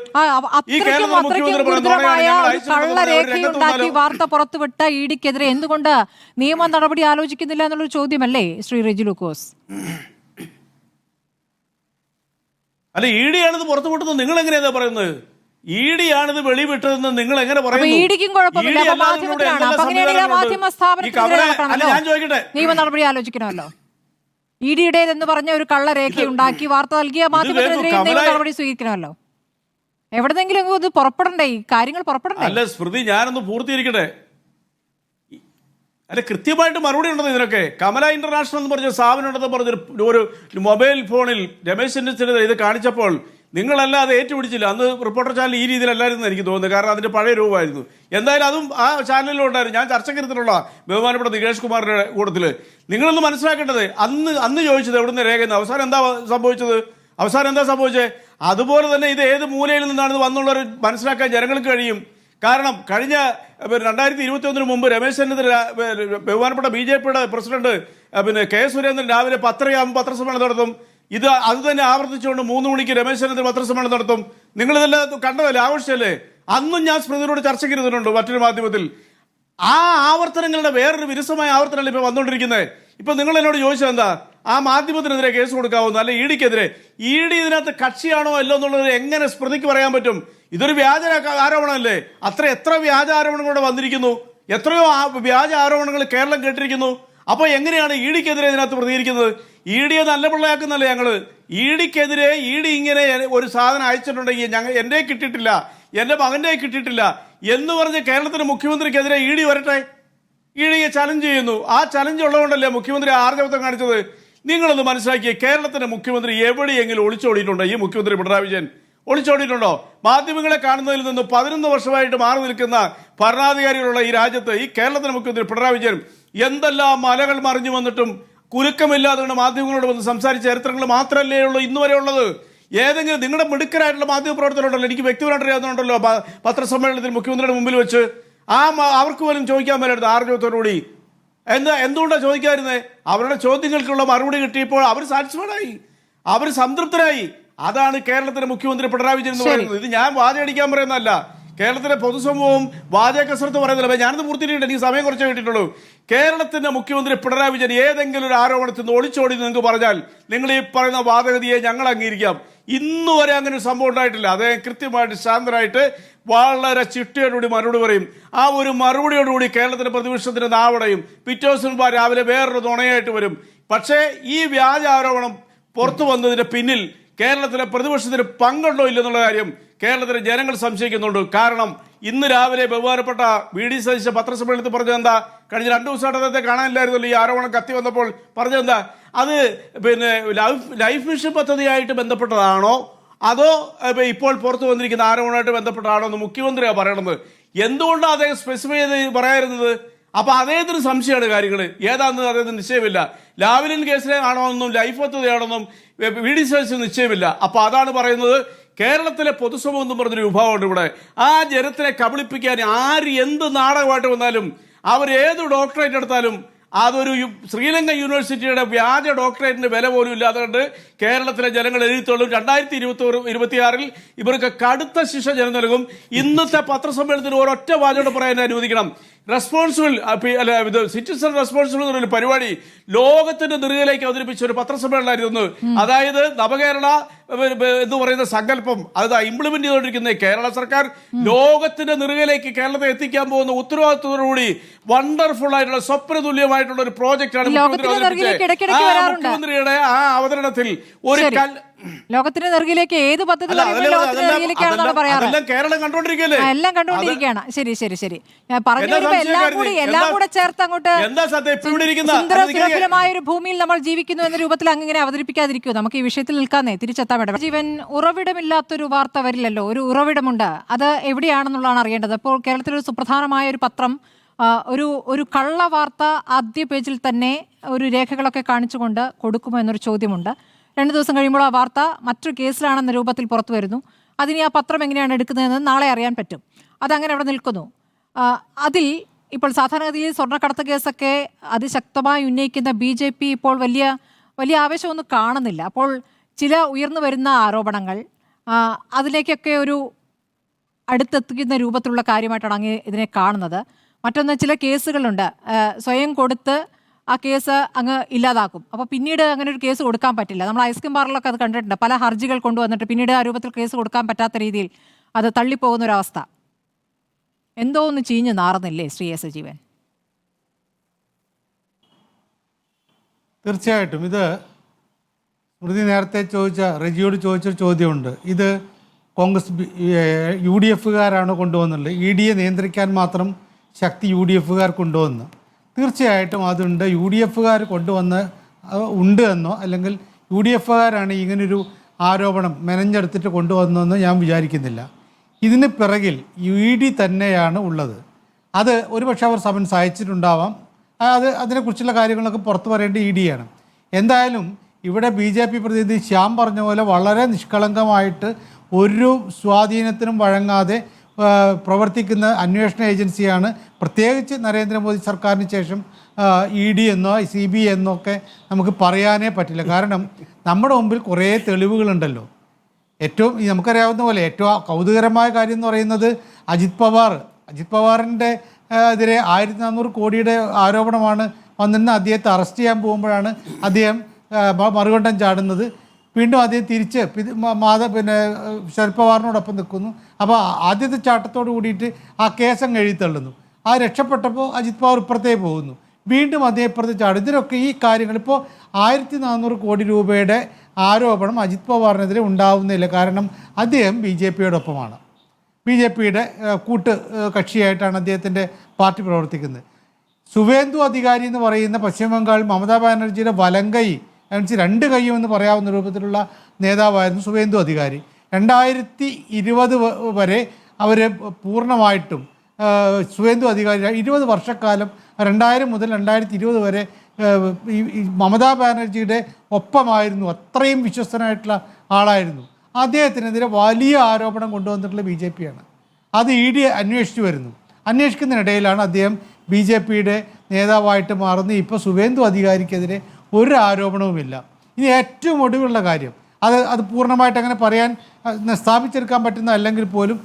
ഈ കേരളത്തിലെ മുഖ്യമന്ത്രി വാർത്ത പുറത്തുവിട്ട ED-ക്കെതിരെ എന്തുകൊണ്ട് നിയമ നടപടി ആലോചിക്കുന്നില്ല എന്നുള്ളൊരു ചോദ്യമല്ലേ ശ്രീ റെജി ലൂക്കോസ്? അല്ല, ED ആണിത് പുറത്തുവിട്ടത്. നിങ്ങൾ എങ്ങനെയാ പറയുന്നത്? ED ആണിത് വെളിവിട്ടതെന്ന് നിങ്ങൾ എങ്ങനെ പറയുന്നു? ഞാൻ ചോദിക്കട്ടെ, നിയമ നടപടി ആലോചിക്കണമല്ലോ. ED-യുടേതെന്ന് പറഞ്ഞ ഒരു കള്ളരേഖ ഉണ്ടാക്കി വാർത്ത നൽകിയ മാധ്യമത്തിനെതിരെ നിയമ നടപടി സ്വീകരിക്കണമല്ലോ. എവിടെന്നെങ്കിലും ഇത് പുറപ്പെടണ്ടേ, ഈ കാര്യങ്ങൾ പുറപ്പെടണ്ടേ? അല്ല സ്മൃതി, ഞാനൊന്ന് പൂർത്തീകരിക്കട്ടെ. അല്ല, കൃത്യമായിട്ട് മറുപടി ഉണ്ടെന്ന് ഇതിനൊക്കെ. കമല ഇന്റർനാഷണൽ എന്ന് പറഞ്ഞ സ്ഥാപനം ഉണ്ടെന്ന് പറഞ്ഞൊരു ഒരു മൊബൈൽ ഫോണിൽ രമേശ് ചെന്നിത്തല ഇത് കാണിച്ചപ്പോൾ നിങ്ങളല്ലാതെ ഏറ്റുപിടിച്ചില്ല. അന്ന് റിപ്പോർട്ടർ ചാനൽ ഈ രീതിയിലല്ലായിരുന്നു എനിക്ക് തോന്നുന്നത്. കാരണം അതിന്റെ പഴയ രൂപമായിരുന്നു. എന്തായാലും അതും ആ ചാനലിലും ഉണ്ടായിരുന്നു. ഞാൻ ചർച്ചയ്ക്കെടുത്തിട്ടുള്ള ബഹുമാനപ്പെട്ട നികേഷ് കുമാറിന്റെ കൂട്ടത്തിൽ നിങ്ങളൊന്ന് മനസ്സിലാക്കേണ്ടത് അന്ന് ചോദിച്ചത് എവിടുന്ന് രേഖയെന്ന്. അവസാനം എന്താ സംഭവിച്ചത്? അതുപോലെ തന്നെ ഇത് ഏത് മൂലയിൽ നിന്നാണ് വന്നുള്ളവർ മനസ്സിലാക്കാൻ ജനങ്ങൾക്ക് കഴിയും. കാരണം കഴിഞ്ഞ 2021 മുമ്പ് രമേശ് ചെന്നിത്തല ബഹുമാനപ്പെട്ട BJP-യുടെ പ്രസിഡന്റ് K. സുരേന്ദ്രൻ രാവിലെ 10:30 പത്രസമ്മേളനം നടത്തും. അത് തന്നെ ആവർത്തിച്ചുകൊണ്ട് 3 മണിക്ക് രമേശ് ചെന്നിത്തല പത്രസമ്മേളനം നടത്തും. നിങ്ങളിതെല്ലാം കണ്ടതല്ലേ, ആവശ്യമല്ലേ? അന്നും ഞാൻ സ്മൃതിയോട് ചർച്ചയ്ക്ക് ഇരുന്നിട്ടുണ്ട് മറ്റൊരു മാധ്യമത്തിൽ. ആ ആവർത്തനങ്ങളുടെ വേറൊരു വിരസമായ ആവർത്തനമല്ല ഇപ്പൊ വന്നുകൊണ്ടിരിക്കുന്നത്. ഇപ്പൊ നിങ്ങൾ എന്നോട് ചോദിച്ചത് എന്താ? ആ മാധ്യമത്തിനെതിരെ കേസ് കൊടുക്കാവുന്ന അല്ലെ ED-ക്കെതിരെ? ED ഇതിനകത്ത് കക്ഷിയാണോ അല്ലോ എന്നുള്ളത് എങ്ങനെ സ്മൃതിക്ക് പറയാൻ പറ്റും? ഇതൊരു വ്യാജ ആരോപണമല്ലേ? എത്ര വ്യാജ ആരോപണങ്ങളുടെ വന്നിരിക്കുന്നു, എത്രയോ വ്യാജ ആരോപണങ്ങൾ കേരളം കേട്ടിരിക്കുന്നു. അപ്പൊ എങ്ങനെയാണ് ED-ക്കെതിരെ ഇതിനകത്ത് പ്രതികരിക്കുന്നത്? ED-യെ നല്ല പിള്ളയാക്കുന്നല്ലേ ഞങ്ങള്? ED-ക്കെതിരെ ED ഇങ്ങനെ ഒരു സാധനം അയച്ചിട്ടുണ്ടെങ്കിൽ എന്റെ കിട്ടിയിട്ടില്ല, എന്റെ മകന്റെ കിട്ടിയിട്ടില്ല എന്ന് പറഞ്ഞ് കേരളത്തിലെ മുഖ്യമന്ത്രിക്കെതിരെ ED വരട്ടെ. ED-യെ ചലഞ്ച് ചെയ്യുന്നു. ആ ചലഞ്ച് ഉള്ളതുകൊണ്ടല്ലേ മുഖ്യമന്ത്രി ആർജവത്വം കാണിച്ചത്. നിങ്ങളൊന്ന് മനസ്സിലാക്കിയേ, കേരളത്തിന്റെ മുഖ്യമന്ത്രി എവിടെയെങ്കിലും ഒളിച്ചോടിയിട്ടുണ്ടോ? ഈ മുഖ്യമന്ത്രി പിണറായി വിജയൻ ഒളിച്ചോടിയിട്ടുണ്ടോ? മാധ്യമങ്ങളെ കാണുന്നതിൽ നിന്ന് 11 വർഷമായിട്ട് മാറി നിൽക്കുന്ന ഭരണാധികാരികളുള്ള ഈ രാജ്യത്ത് ഈ കേരളത്തിലെ മുഖ്യമന്ത്രി പിണറായി വിജയൻ എന്തെല്ലാം മലകൾ മറിഞ്ഞു വന്നിട്ടും കുലുക്കമില്ലാതെ മാധ്യമങ്ങളോട് വന്ന് സംസാരിച്ച ചരിത്രങ്ങൾ മാത്രമല്ലേ ഉള്ളൂ ഇന്ന് വരെ ഉള്ളത്. ഏതെങ്കിലും നിങ്ങളുടെ മിടുക്കരായിട്ടുള്ള മാധ്യമ പ്രവർത്തകരുണ്ടല്ലോ, എനിക്ക് വ്യക്തിപരമായിട്ട് അറിയാവുന്നുണ്ടല്ലോ, പത്രസമ്മേളനത്തിൽ മുഖ്യമന്ത്രിയുടെ മുമ്പിൽ വെച്ച് അവർക്ക് പോലും ചോദിക്കാൻ മേലായിരുന്നു ആർജവത്തോടുകൂടി. എന്തുകൊണ്ടാണ് ചോദിക്കാതിരുന്നത്? അവരുടെ ചോദ്യങ്ങൾക്കുള്ള മറുപടി കിട്ടിയപ്പോൾ അവർ സാറ്റിസ്ഫൈഡായി, അവർ സംതൃപ്തരായി. അതാണ് കേരളത്തിലെ മുഖ്യമന്ത്രി പിണറായി വിജയൻ എന്ന് പറയുന്നത്. ഇത് ഞാൻ വാചടിക്കാൻ പറയുന്നതല്ല, കേരളത്തിലെ പൊതുസമൂഹവും വാചക കസരത്ത് പറയുന്നില്ല. ഞാനിത് പൂർത്തിയിട്ടുണ്ട്, എനിക്ക് സമയം കുറച്ചേ കിട്ടിയിട്ടുള്ളൂ. കേരളത്തിന്റെ മുഖ്യമന്ത്രി പിണറായി വിജയൻ ഏതെങ്കിലും ഒരു ആരോപണത്തിൽ നിന്ന് ഒളിച്ചോടി നിങ്ങൾക്ക് പറഞ്ഞാൽ നിങ്ങൾ ഈ പറയുന്ന വാദഗതിയെ ഞങ്ങൾ അംഗീകരിക്കാം. ഇന്ന് വരെ അങ്ങനെ ഒരു സംഭവം ഉണ്ടായിട്ടില്ല. അദ്ദേഹം കൃത്യമായിട്ട് ശാന്തരായിട്ട് വളരെ ചിട്ടയോടുകൂടി മറുപടി പറയും. ആ ഒരു മറുപടിയോടുകൂടി കേരളത്തിലെ പ്രതിപക്ഷത്തിന്റെ നാവടയും. പിറ്റേ ദിവസം രാവിലെ വേറൊരു നുണയായിട്ട് വരും. പക്ഷേ ഈ വ്യാജ ആരോപണം പുറത്തു വന്നതിന്റെ പിന്നിൽ കേരളത്തിലെ പ്രതിപക്ഷത്തിന് പങ്കുണ്ടോ ഇല്ലെന്നുള്ള കാര്യം കേരളത്തിലെ ജനങ്ങൾ സംശയിക്കുന്നുണ്ട്. കാരണം ഇന്ന് രാവിലെ ബഹുമാനപ്പെട്ട VD സതീശൻ പത്രസമ്മേളനത്തിൽ പറഞ്ഞത് എന്താ? കഴിഞ്ഞ 2 ദിവസമായിട്ട് അദ്ദേഹത്തെ കാണാനില്ലായിരുന്നല്ലോ. ഈ ആരോപണം കത്തി വന്നപ്പോൾ പറഞ്ഞതെന്താ? അത് ലൈഫ് മിഷൻ പദ്ധതിയായിട്ട് ബന്ധപ്പെട്ടതാണോ അതോ ഇപ്പോൾ പുറത്തു വന്നിരിക്കുന്ന ആരോപണമായിട്ട് ബന്ധപ്പെട്ടാണോ എന്ന് മുഖ്യമന്ത്രിയാണ് പറയണത്. എന്തുകൊണ്ടാണ് അദ്ദേഹം സ്പെസിഫൈ ചെയ്ത് പറയാറുന്നത്? അപ്പൊ അദ്ദേഹത്തിന് സംശയമാണ് കാര്യങ്ങൾ ഏതാണെന്ന് അദ്ദേഹത്തിന് നിശ്ചയമില്ല. ലാവ്ലിൻ കേസിലെ ആണോ എന്നും ലൈഫ് പദ്ധതിയാണെന്നും VD സതീശന് നിശ്ചയമില്ല. അപ്പൊ അതാണ് പറയുന്നത്, കേരളത്തിലെ പൊതുസമൂഹം എന്ന് പറഞ്ഞൊരു വിഭാഗമുണ്ട് ഇവിടെ. ആ ജനത്തിനെ കബളിപ്പിക്കാൻ ആര് എന്ത് നാടകമായിട്ട് വന്നാലും, അവർ ഏത് ഡോക്ടറേറ്റ് എടുത്താലും അതൊരു ശ്രീലങ്ക യൂണിവേഴ്സിറ്റിയുടെ വ്യാജ ഡോക്ടറേറ്റിന് വില പോലും ഇല്ലാതുകൊണ്ട് കേരളത്തിലെ ജനങ്ങൾ എഴുതിത്തോളും. 2026 ഇവർക്ക് കടുത്ത ശിക്ഷ ജനം നൽകും. ഇന്നത്തെ പത്രസമ്മേളനത്തിന് ഒരൊറ്റ വാചകം പറയാൻ അനുവദിക്കണം. റെസ്പോൺസിബിൾ സിറ്റിസൺ റെസ്പോൺസിബിൾ എന്നൊരു പരിപാടി ലോകത്തിന്റെ നെറുകയിലേക്ക് അവതരിപ്പിച്ച ഒരു പത്രസമ്മേളനമായിരുന്നു. അതായത് നവകേരള എന്ന് പറയുന്ന സങ്കല്പം അത് ഇംപ്ലിമെന്റ് ചെയ്തുകൊണ്ടിരിക്കുന്ന കേരള സർക്കാർ ലോകത്തിന്റെ നെറുകയിലേക്ക് കേരളത്തെ എത്തിക്കാൻ പോകുന്ന ഉത്തരവാദിത്വത്തോടുകൂടി വണ്ടർഫുൾ ആയിട്ടുള്ള സ്വപ്നതുല്യമായിട്ടുള്ള ഒരു പ്രോജക്റ്റാണ് മുഖ്യമന്ത്രിയുടെ ആ അവതരണത്തിൽ ഒരു ലോകത്തിന്റെ നെറുകിലേക്ക് ഏത് പദ്ധതി കേരളം കണ്ടോണ്ടിരിക്കല്ലേ? എല്ലാം കണ്ടുകൊണ്ടിരിക്കുകയാണ്. ശരി ശരി ശരി, ഞാൻ പറഞ്ഞു എല്ലാം കൂടെ ചേർത്ത് അങ്ങോട്ട് സുന്ദരമായ ഒരു ഭൂമിയിൽ നമ്മൾ ജീവിക്കുന്നു എന്ന രൂപത്തിൽ അങ്ങനെ അവതരിപ്പിക്കാതിരിക്കൂ. നമുക്ക് ഈ വിഷയത്തിൽ നിൽക്കാന്നേ തിരിച്ചെത്താൻ വേണ്ട. ജീവൻ, ഉറവിടമില്ലാത്തൊരു വാർത്ത വരില്ലല്ലോ, ഒരു ഉറവിടമുണ്ട്. അത് എവിടെയാണെന്നുള്ളതാണ് അറിയേണ്ടത്. അപ്പോൾ കേരളത്തിലൊരു സുപ്രധാനമായ ഒരു പത്രം ഒരു കള്ള വാർത്ത ആദ്യ പേജിൽ തന്നെ ഒരു രേഖകളൊക്കെ കാണിച്ചുകൊണ്ട് കൊടുക്കുമോ എന്നൊരു ചോദ്യമുണ്ട്. 2 ദിവസം കഴിയുമ്പോൾ ആ വാർത്ത മറ്റൊരു കേസിലാണെന്ന രൂപത്തിൽ പുറത്തു വരുന്നു. അതിന് ആ പത്രം എങ്ങനെയാണ് എടുക്കുന്നതെന്ന് നാളെ അറിയാൻ പറ്റും. അതങ്ങനെ അവിടെ നിൽക്കുന്നു. അതിൽ ഇപ്പോൾ സാധാരണഗതിയിൽ സ്വർണ്ണക്കടത്ത് കേസൊക്കെ അതിശക്തമായി ഉന്നയിക്കുന്ന BJP ഇപ്പോൾ വലിയ ആവേശമൊന്നും കാണുന്നില്ല. അപ്പോൾ ചില ഉയർന്നു വരുന്ന ആരോപണങ്ങൾ അതിലേക്കൊക്കെ ഒരു അടുത്തെത്തിക്കുന്ന രൂപത്തിലുള്ള കാര്യമായിട്ടാണ് അങ്ങ് ഇതിനെ കാണുന്നത്. മറ്റൊന്ന്, ചില കേസുകളുണ്ട് സ്വയം കൊടുത്ത് ആ കേസ് അങ്ങ് ഇല്ലാതാക്കും. അപ്പോൾ പിന്നീട് അങ്ങനെ ഒരു കേസ് കൊടുക്കാൻ പറ്റില്ല. നമ്മൾ ഐസ്ക്രീം പാർലറിലൊക്കെ അത് കണ്ടിട്ടുണ്ട്. പല ഹർജികൾ കൊണ്ടുവന്നിട്ട് പിന്നീട് ആ രൂപത്തിൽ കേസ് കൊടുക്കാൻ പറ്റാത്ത രീതിയിൽ അത് തള്ളിപ്പോകുന്ന ഒരവസ്ഥ. എന്തോ ഒന്ന് ചീഞ്ഞ് നാറുന്നില്ലേ ശ്രീ എസ് ജീവൻ? തീർച്ചയായിട്ടും ഇത് സ്മൃതി നേരത്തെ റെജിയോട് ചോദിച്ചൊരു ചോദ്യമുണ്ട്. ഇത് കോൺഗ്രസ് UDFകാരാണ് കൊണ്ടുവന്നുള്ളത്. EDയെ നിയന്ത്രിക്കാൻ മാത്രം ശക്തി UDFകാർ കൊണ്ടുവന്നു. തീർച്ചയായിട്ടും അതുണ്ട്. UDFകാർ കൊണ്ടുവന്ന് ഉണ്ട് എന്നോ അല്ലെങ്കിൽ UDFകാരാണ് ഇങ്ങനൊരു ആരോപണം മെനഞ്ഞെടുത്തിട്ട് കൊണ്ടുവന്നതെന്ന് ഞാൻ വിചാരിക്കുന്നില്ല. ഇതിന് പിറകിൽ ED തന്നെയാണ് ഉള്ളത്. അത് ഒരുപക്ഷെ അവർ സമൻസ് അയച്ചിട്ടുണ്ടാവാം. അതിനെക്കുറിച്ചുള്ള കാര്യങ്ങളൊക്കെ പുറത്തു പറയേണ്ട EDയാണ്. എന്തായാലും ഇവിടെ BJP പ്രതിനിധി ശ്യാം പറഞ്ഞ പോലെ വളരെ നിഷ്കളങ്കമായിട്ട് ഒരു സ്വാധീനത്തിനും വഴങ്ങാതെ പ്രവർത്തിക്കുന്ന അന്വേഷണ ഏജൻസിയാണ്. പ്രത്യേകിച്ച് നരേന്ദ്രമോദി സർക്കാരിന് ശേഷം ED എന്നോ CBI എന്നോ ഒക്കെ നമുക്ക് പറയാനേ പറ്റില്ല. കാരണം നമ്മുടെ മുമ്പിൽ കുറേ തെളിവുകളുണ്ടല്ലോ. നമുക്കറിയാവുന്ന പോലെ ഏറ്റവും കൗതുകരമായ കാര്യം എന്ന് പറയുന്നത് അജിത് പവാറിൻ്റെ എതിരെ 1400 കോടിയുടെ ആരോപണമാണ് വന്നിരുന്ന. അദ്ദേഹത്തെ അറസ്റ്റ് ചെയ്യാൻ പോകുമ്പോഴാണ് അദ്ദേഹം മറുകണ്ഠം ചാടുന്നത്. വീണ്ടും അദ്ദേഹം തിരിച്ച് ശരത് പവാറിനോടൊപ്പം നിൽക്കുന്നു. അപ്പോൾ ആദ്യത്തെ ചാട്ടത്തോട് കൂടിയിട്ട് ആ കേസങ്ങ് എഴുതിത്തള്ളുന്നു. ആ രക്ഷപ്പെട്ടപ്പോൾ അജിത് പവാർ ഇപ്പുറത്തേക്ക് പോകുന്നു. വീണ്ടും അദ്ദേഹം ഇപ്പുറത്ത് ചാടും. ഇതിനൊക്കെ ഈ കാര്യങ്ങൾ ഇപ്പോൾ 1400 കോടി രൂപയുടെ ആരോപണം അജിത് പവാറിനെതിരെ ഉണ്ടാവുന്നില്ല. കാരണം അദ്ദേഹം BJPയോടൊപ്പമാണ്. BJPയുടെ കൂട്ട് കക്ഷിയായിട്ടാണ് അദ്ദേഹത്തിൻ്റെ പാർട്ടി പ്രവർത്തിക്കുന്നത്. സുവേന്ദു അധികാരി എന്ന് പറയുന്ന പശ്ചിമ ബംഗാൾ മമതാ ബാനർജിയുടെ വലങ്കൈ, എന്നുവെച്ചാൽ 2 കൈയും എന്ന് പറയാവുന്ന രൂപത്തിലുള്ള നേതാവായിരുന്നു സുവേന്ദു അധികാരി. 2020 വരെ അവർ പൂർണ്ണമായിട്ടും സുവേന്ദു അധികാരി 20 വർഷക്കാലം 2000 മുതൽ 2020 വരെ ഈ മമതാ ബാനർജിയുടെ ഒപ്പമായിരുന്നു. അത്രയും വിശ്വസ്തനായിട്ടുള്ള ആളായിരുന്നു. അദ്ദേഹത്തിനെതിരെ വലിയ ആരോപണം കൊണ്ടുവന്നിട്ടുള്ള BJPയാണ്. അത് ED അന്വേഷിച്ചു വരുന്നു. അന്വേഷിക്കുന്നതിനിടയിലാണ് അദ്ദേഹം BJPയുടെ നേതാവായിട്ട് മാറുന്നത്. ഇപ്പോൾ സുവേന്ദു അധികാരിക്കെതിരെ ഒരു ആരോപണവുമില്ല. ഇനി ഏറ്റവും ഒടുവിലുള്ള കാര്യം, അത് പൂർണ്ണമായിട്ട് അങ്ങനെ പറയാൻ സ്ഥാപിച്ചെടുക്കാൻ പറ്റുന്ന അല്ലെങ്കിൽ പോലും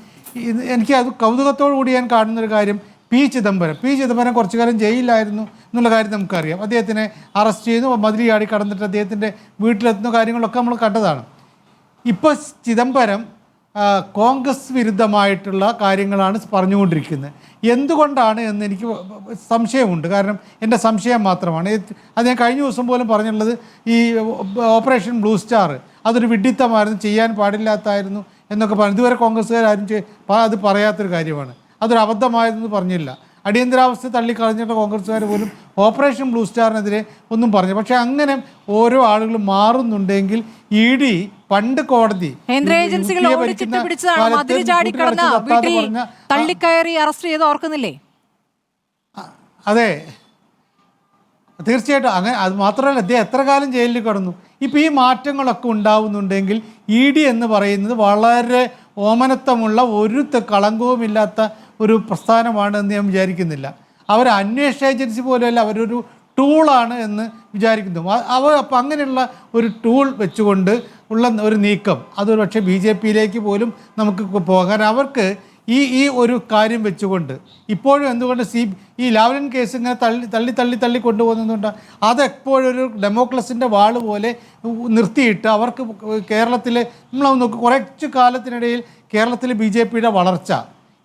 എനിക്ക് അത് കൗതുകത്തോടു കൂടി ഞാൻ കാണുന്നൊരു കാര്യം, പി ചിദംബരം കുറച്ചു കാലം ജയിലിലായിരുന്നു എന്നുള്ള കാര്യം നമുക്കറിയാം. അദ്ദേഹത്തിനെ അറസ്റ്റ് ചെയ്യുന്നു, മതിൽ ചാടി കടന്നിട്ട് അദ്ദേഹത്തിൻ്റെ വീട്ടിലെത്തുന്ന കാര്യങ്ങളൊക്കെ നമ്മൾ കണ്ടതാണ്. ഇപ്പോൾ ചിദംബരം കോൺഗ്രസ് വിരുദ്ധമായിട്ടുള്ള കാര്യങ്ങളാണ് പറഞ്ഞുകൊണ്ടിരിക്കുന്നത്. എന്തുകൊണ്ടാണ് എന്ന് എനിക്ക് സംശയമുണ്ട്. കാരണം എൻ്റെ സംശയം മാത്രമാണ്. അത് ഞാൻ കഴിഞ്ഞ ദിവസം പോലും പറഞ്ഞിട്ടുള്ളത്, ഈ ഓപ്പറേഷൻ ബ്ലൂ സ്റ്റാർ അതൊരു വിഡ്ഢിത്തമായിരുന്നു, ചെയ്യാൻ പാടില്ലാത്തായിരുന്നു എന്നൊക്കെ പറഞ്ഞു. ഇതുവരെ കോൺഗ്രസ്സുകാരും അത് പറയാത്തൊരു കാര്യമാണ്. അതൊരു അബദ്ധമായതെന്ന് പറഞ്ഞില്ല. അടിയന്തരാവസ്ഥ തള്ളിക്കളഞ്ഞിട്ട് കോൺഗ്രസ്സുകാർ പോലും ഓപ്പറേഷൻ ബ്ലൂ സ്റ്റാറിനെതിരെ ഒന്നും പറഞ്ഞു. പക്ഷെ അങ്ങനെ ഓരോ ആളുകളും മാറുന്നുണ്ടെങ്കിൽ ED പണ്ട് കോടതി തള്ളിക്കയറി അറസ്റ്റ് ചെയ്ത് ഓർക്കുന്നില്ലേ? അതെ, തീർച്ചയായിട്ടും അങ്ങനെ. അത് മാത്രമല്ല, അദ്ദേഹം എത്ര കാലം ജയിലിൽ കിടന്നു. ഇപ്പോൾ ഈ മാറ്റങ്ങളൊക്കെ ഉണ്ടാവുന്നുണ്ടെങ്കിൽ ED എന്ന് പറയുന്നത് വളരെ ഓമനത്വമുള്ള ഒരു കളങ്കവുമില്ലാത്ത ഒരു പ്രസ്ഥാനമാണ് എന്ന് ഞാൻ വിചാരിക്കുന്നില്ല. അവർ അന്വേഷണ ഏജൻസി പോലെയല്ല, അവരൊരു ടൂളാണ് എന്ന് വിചാരിക്കുന്നു. അപ്പം അങ്ങനെയുള്ള ഒരു ടൂൾ വെച്ചുകൊണ്ട് ഉള്ള ഒരു നീക്കം അതൊരു പക്ഷേ BJPയിലേക്ക് പോലും നമുക്ക് പോകാൻ അവർക്ക് ഈ ഒരു കാര്യം വെച്ചുകൊണ്ട് ഇപ്പോഴും എന്തുകൊണ്ട് ഈ ലാവ്ലിൻ കേസ് ഇങ്ങനെ തള്ളി കൊണ്ടുപോകുന്നുണ്ട്. അതെപ്പോഴൊരു ഡെമോക്രസിൻ്റെ വാള് പോലെ നിർത്തിയിട്ട് അവർക്ക് കേരളത്തിൽ നമ്മൾ നോക്ക് കുറച്ച് കാലത്തിനിടയിൽ കേരളത്തിൽ BJPയുടെ വളർച്ച,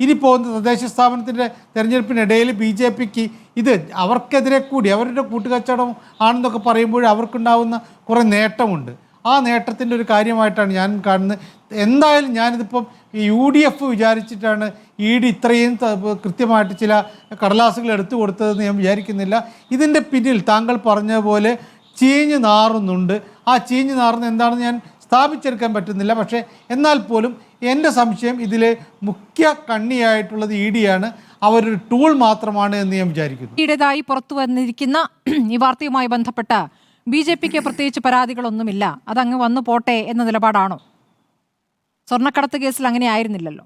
ഇനി പോകുന്ന തദ്ദേശ സ്ഥാപനത്തിൻ്റെ തെരഞ്ഞെടുപ്പിനിടയിൽ BJPക്ക് ഇത് അവർക്കെതിരെ കൂടി അവരുടെ കൂട്ടുകച്ചവടം ആണെന്നൊക്കെ പറയുമ്പോൾ അവർക്കുണ്ടാകുന്ന കുറേ നേട്ടമുണ്ട്. ആ നേട്ടത്തിൻ്റെ ഒരു കാര്യമായിട്ടാണ് ഞാൻ കാണുന്നത്. എന്തായാലും ഞാനിതിപ്പം UDF വിചാരിച്ചിട്ടാണ് ED ഇത്രയും കൃത്യമായിട്ട് ചില കടലാസുകൾ എടുത്തു കൊടുത്തതെന്ന് ഞാൻ വിചാരിക്കുന്നില്ല. ഇതിൻ്റെ പിന്നിൽ താങ്കൾ പറഞ്ഞ പോലെ ചീഞ്ഞ് നാറുന്നുണ്ട്. ആ ചീഞ്ഞ് നാറുന്ന എന്താണെന്ന് ഞാൻ സ്ഥാപിച്ചെടുക്കാൻ പറ്റുന്നില്ല. പക്ഷേ എന്നാൽ പോലും എൻ്റെ സംശയം ഇതിൽ മുഖ്യ കണ്ണിയായിട്ടുള്ളത് EDയാണ്, അവരൊരു ടൂൾ മാത്രമാണ് എന്ന് ഞാൻ വിചാരിക്കുന്നു. ഈയിടെതായി പുറത്തു വന്നിരിക്കുന്ന ഈ വാർത്തയുമായി ബന്ധപ്പെട്ട BJPക്ക് പ്രത്യേകിച്ച് പരാതികളൊന്നുമില്ല, അതങ്ങ് വന്നു പോട്ടെ എന്ന നിലപാടാണോ? സ്വർണ്ണക്കടത്ത് കേസിൽ അങ്ങനെ ആയിരുന്നില്ലല്ലോ.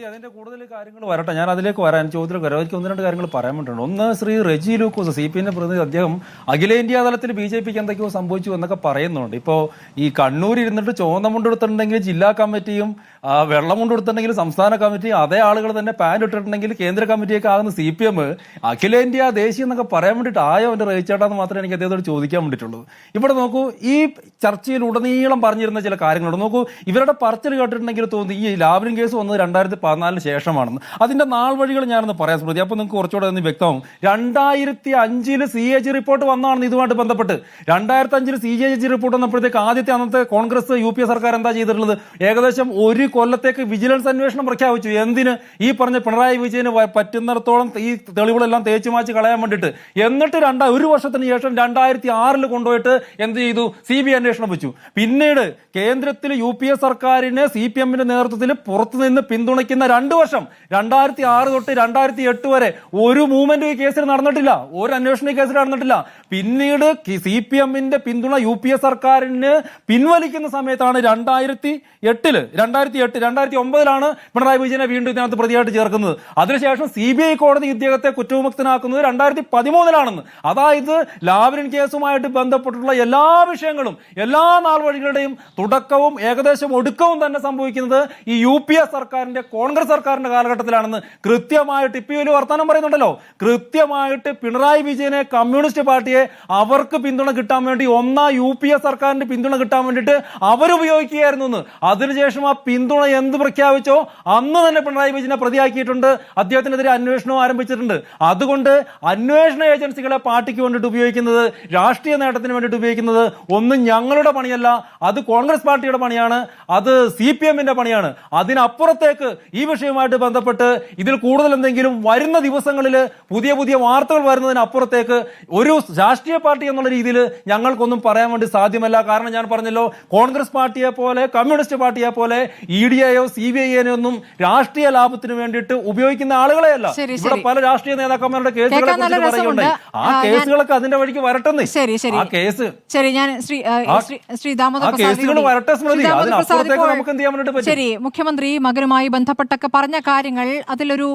അതിന്റെ കൂടുതൽ കാര്യങ്ങൾ വരട്ടെ, ഞാൻ അതിലേക്ക് വരാൻ ചോദ്യത്തിലേക്ക് വരാം. എനിക്ക് 1-2 കാര്യങ്ങൾ പറയാൻ വേണ്ടിയിട്ടുണ്ട്. ഒന്ന്, ശ്രീ റെജി ലൂക്കോസ് CPM പ്രതിനിധി, അദ്ദേഹം അഖിലേന്ത്യാ തലത്തിൽ BJPക്ക് എന്തൊക്കെയോ സംഭവിച്ചു എന്നൊക്കെ പറയുന്നുണ്ട്. ഇപ്പോൾ ഈ കണ്ണൂർ ഇരുന്നിട്ട് ചുവന്ന മുണ്ടെടുത്തിട്ടുണ്ടെങ്കിൽ ജില്ലാ കമ്മിറ്റിയും വെള്ളം കൊണ്ടെടുത്തിട്ടുണ്ടെങ്കിൽ സംസ്ഥാന കമ്മിറ്റിയും അതേ ആളുകൾ തന്നെ പാൻ ഇട്ടിട്ടുണ്ടെങ്കിൽ കേന്ദ്ര കമ്മിറ്റിയൊക്കെ ആകുന്ന CPM അഖിലേന്ത്യാ ദേശീയം എന്നൊക്കെ പറയാൻ വേണ്ടിയിട്ട് ആയോ എൻ്റെ റേച്ചേട്ടാന്ന് മാത്രമേ എനിക്ക് അദ്ദേഹത്തോട് ചോദിക്കാൻ വേണ്ടിയിട്ടുള്ളൂ. ഇവിടെ നോക്കൂ, ഈ ചർച്ചയിൽ ഉടനീളം പറഞ്ഞിരുന്ന ചില കാര്യങ്ങളുണ്ട്. നോക്കൂ, ഇവരുടെ പറച്ചിൽ കേട്ടിട്ടുണ്ടെങ്കിൽ തോന്നി ഈ ലാവ്ലിൻ കേസ് വന്നത് 2014 ശേഷമാണെന്ന്. അതിന്റെ നാൾ വഴികൾ ഞാനൊന്ന് പറയാൻ സ്മൃതി, അപ്പൊ നിങ്ങൾക്ക് കുറച്ചുകൂടെ ഒന്ന് വ്യക്തമാവും. 2005 CAG റിപ്പോർട്ട് വന്നതാണ് ഇതുമായിട്ട് ബന്ധപ്പെട്ട്. 2005 CAG റിപ്പോർട്ട് വന്നപ്പോഴത്തേക്ക് ആദ്യത്തെ അന്നത്തെ കോൺഗ്രസ് UPA സർക്കാർ എന്താ ചെയ്തിട്ടുള്ളത്? ഏകദേശം 1 കൊല്ലത്തേക്ക് വിജിലൻസ് അന്വേഷണം പ്രഖ്യാപിച്ചു. എന്തിന്? ഈ പറഞ്ഞ പിണറായി വിജയന് പറ്റുന്നിടത്തോളം ഈ തെളിവുകളെല്ലാം തേച്ചു മാച്ച് കളയാൻ വേണ്ടിയിട്ട്. എന്നിട്ട് 1 വർഷത്തിന് ശേഷം 2006 കൊണ്ടുപോയിട്ട് എന്ത് ചെയ്തു? CBI അന്വേഷണം വെച്ചു. പിന്നീട് കേന്ദ്രത്തിൽ UPA സർക്കാരിന് CPMന്റെ നേതൃത്വത്തിൽ പുറത്തുനിന്ന് പിന്തുണയ്ക്കുന്ന 2 വർഷം, 2006 തൊട്ട് 2008 വരെ ഒരു മൂവ്മെന്റ് ഈ കേസിൽ നടന്നിട്ടില്ല, ഒരു അന്വേഷണ കേസിൽ നടന്നിട്ടില്ല. പിന്നീട് CPMന്റെ പിന്തുണ UPA സർക്കാരിന് പിൻവലിക്കുന്ന സമയത്താണ് 2009 പിണറായി വിജയനെ വീണ്ടും ഇതിനകത്ത് പ്രതിയായിട്ട് ചേർക്കുന്നത്. അതിനുശേഷം CBI കോടതി ഇദ്ദേഹത്തെ കുറ്റവിമുക്തനാക്കുന്നത് 2013 അതായത് ലാവ്ലിൻ കേസുമായിട്ട് ബന്ധപ്പെട്ടുള്ള എല്ലാ വിഷയങ്ങളും എല്ലാ നാൾ വഴികളുടെയും തുടക്കവും ഏകദേശം ഒടുക്കവും തന്നെ സംഭവിക്കുന്നത് ഈ UPA സർക്കാരിന്റെ കോൺഗ്രസ് സർക്കാരിന്റെ കാലഘട്ടത്തിലാണെന്ന് കൃത്യമായിട്ട് ഇപ്പിയൊരു വർത്തമാനം പറയുന്നുണ്ടല്ലോ. കൃത്യമായിട്ട് പിണറായി വിജയനെ, കമ്മ്യൂണിസ്റ്റ് പാർട്ടിയെ അവർക്ക് പിന്തുണ കിട്ടാൻ വേണ്ടി UPA സർക്കാരിന്റെ പിന്തുണ കിട്ടാൻ വേണ്ടിയിട്ട് അവരുപയോഗിക്കുകയായിരുന്നു. അതിനുശേഷം ആ പിന്തുണ എന്ത് പ്രഖ്യാപിച്ചോ അന്ന് തന്നെ പിണറായി വിജയനെ പ്രതിയാക്കിയിട്ടുണ്ട്, അദ്ദേഹത്തിനെതിരെ അന്വേഷണവും ആരംഭിച്ചിട്ടുണ്ട്. അതുകൊണ്ട് അന്വേഷണ ഏജൻസികളെ പാർട്ടിക്ക് വേണ്ടിയിട്ട് ഉപയോഗിക്കുന്നത്, രാഷ്ട്രീയ നേട്ടത്തിന് വേണ്ടിയിട്ട് ഉപയോഗിക്കുന്നത് ഒന്നും ഞങ്ങളുടെ പണിയല്ല, അത് കോൺഗ്രസ് പാർട്ടിയുടെ പണിയാണ്, അത് CPMന്റെ പണിയാണ്. അതിനപ്പുറത്തേക്ക് ഈ വിഷയവുമായിട്ട് ബന്ധപ്പെട്ട് ഇതിൽ കൂടുതൽ എന്തെങ്കിലും വരുന്ന ദിവസങ്ങളിൽ പുതിയ പുതിയ വാർത്തകൾ വരുന്നതിനപ്പുറത്തേക്ക് ഒരു രാഷ്ട്രീയ പാർട്ടി എന്നുള്ള രീതിയിൽ ഞങ്ങൾക്കൊന്നും പറയാൻ വേണ്ടി സാധ്യമല്ല. കാരണം ഞാൻ പറഞ്ഞല്ലോ, കോൺഗ്രസ് പാർട്ടിയെ പോലെ കമ്മ്യൂണിസ്റ്റ് പാർട്ടിയെ പോലെ EDയെയോ CBIയെയോ ഒന്നും രാഷ്ട്രീയ ലാഭത്തിന് വേണ്ടിയിട്ട് ഉപയോഗിക്കുന്ന ആളുകളെയല്ല. ഇവിടെ പല രാഷ്ട്രീയ നേതാക്കന്മാരുടെ കേസുകളെ കുറിച്ച് പറയുന്നുണ്ടായി. ആ കേസുകളൊക്കെ അതിന്റെ വഴിക്ക് വരട്ടെന്ന്. ആ കേസ് കേസുകൾ വരട്ടെ സ്മൃതി, അതിനപ്പുറത്തേക്ക് നമുക്ക് എന്ത് ചെയ്യാൻ വേണ്ടിയിട്ട് പറ്റും? ശരി, മുഖ്യമന്ത്രി മകനുമായി ബന്ധപ്പെട്ടൊക്കെ പറഞ്ഞ കാര്യങ്ങൾ അതിലൊരു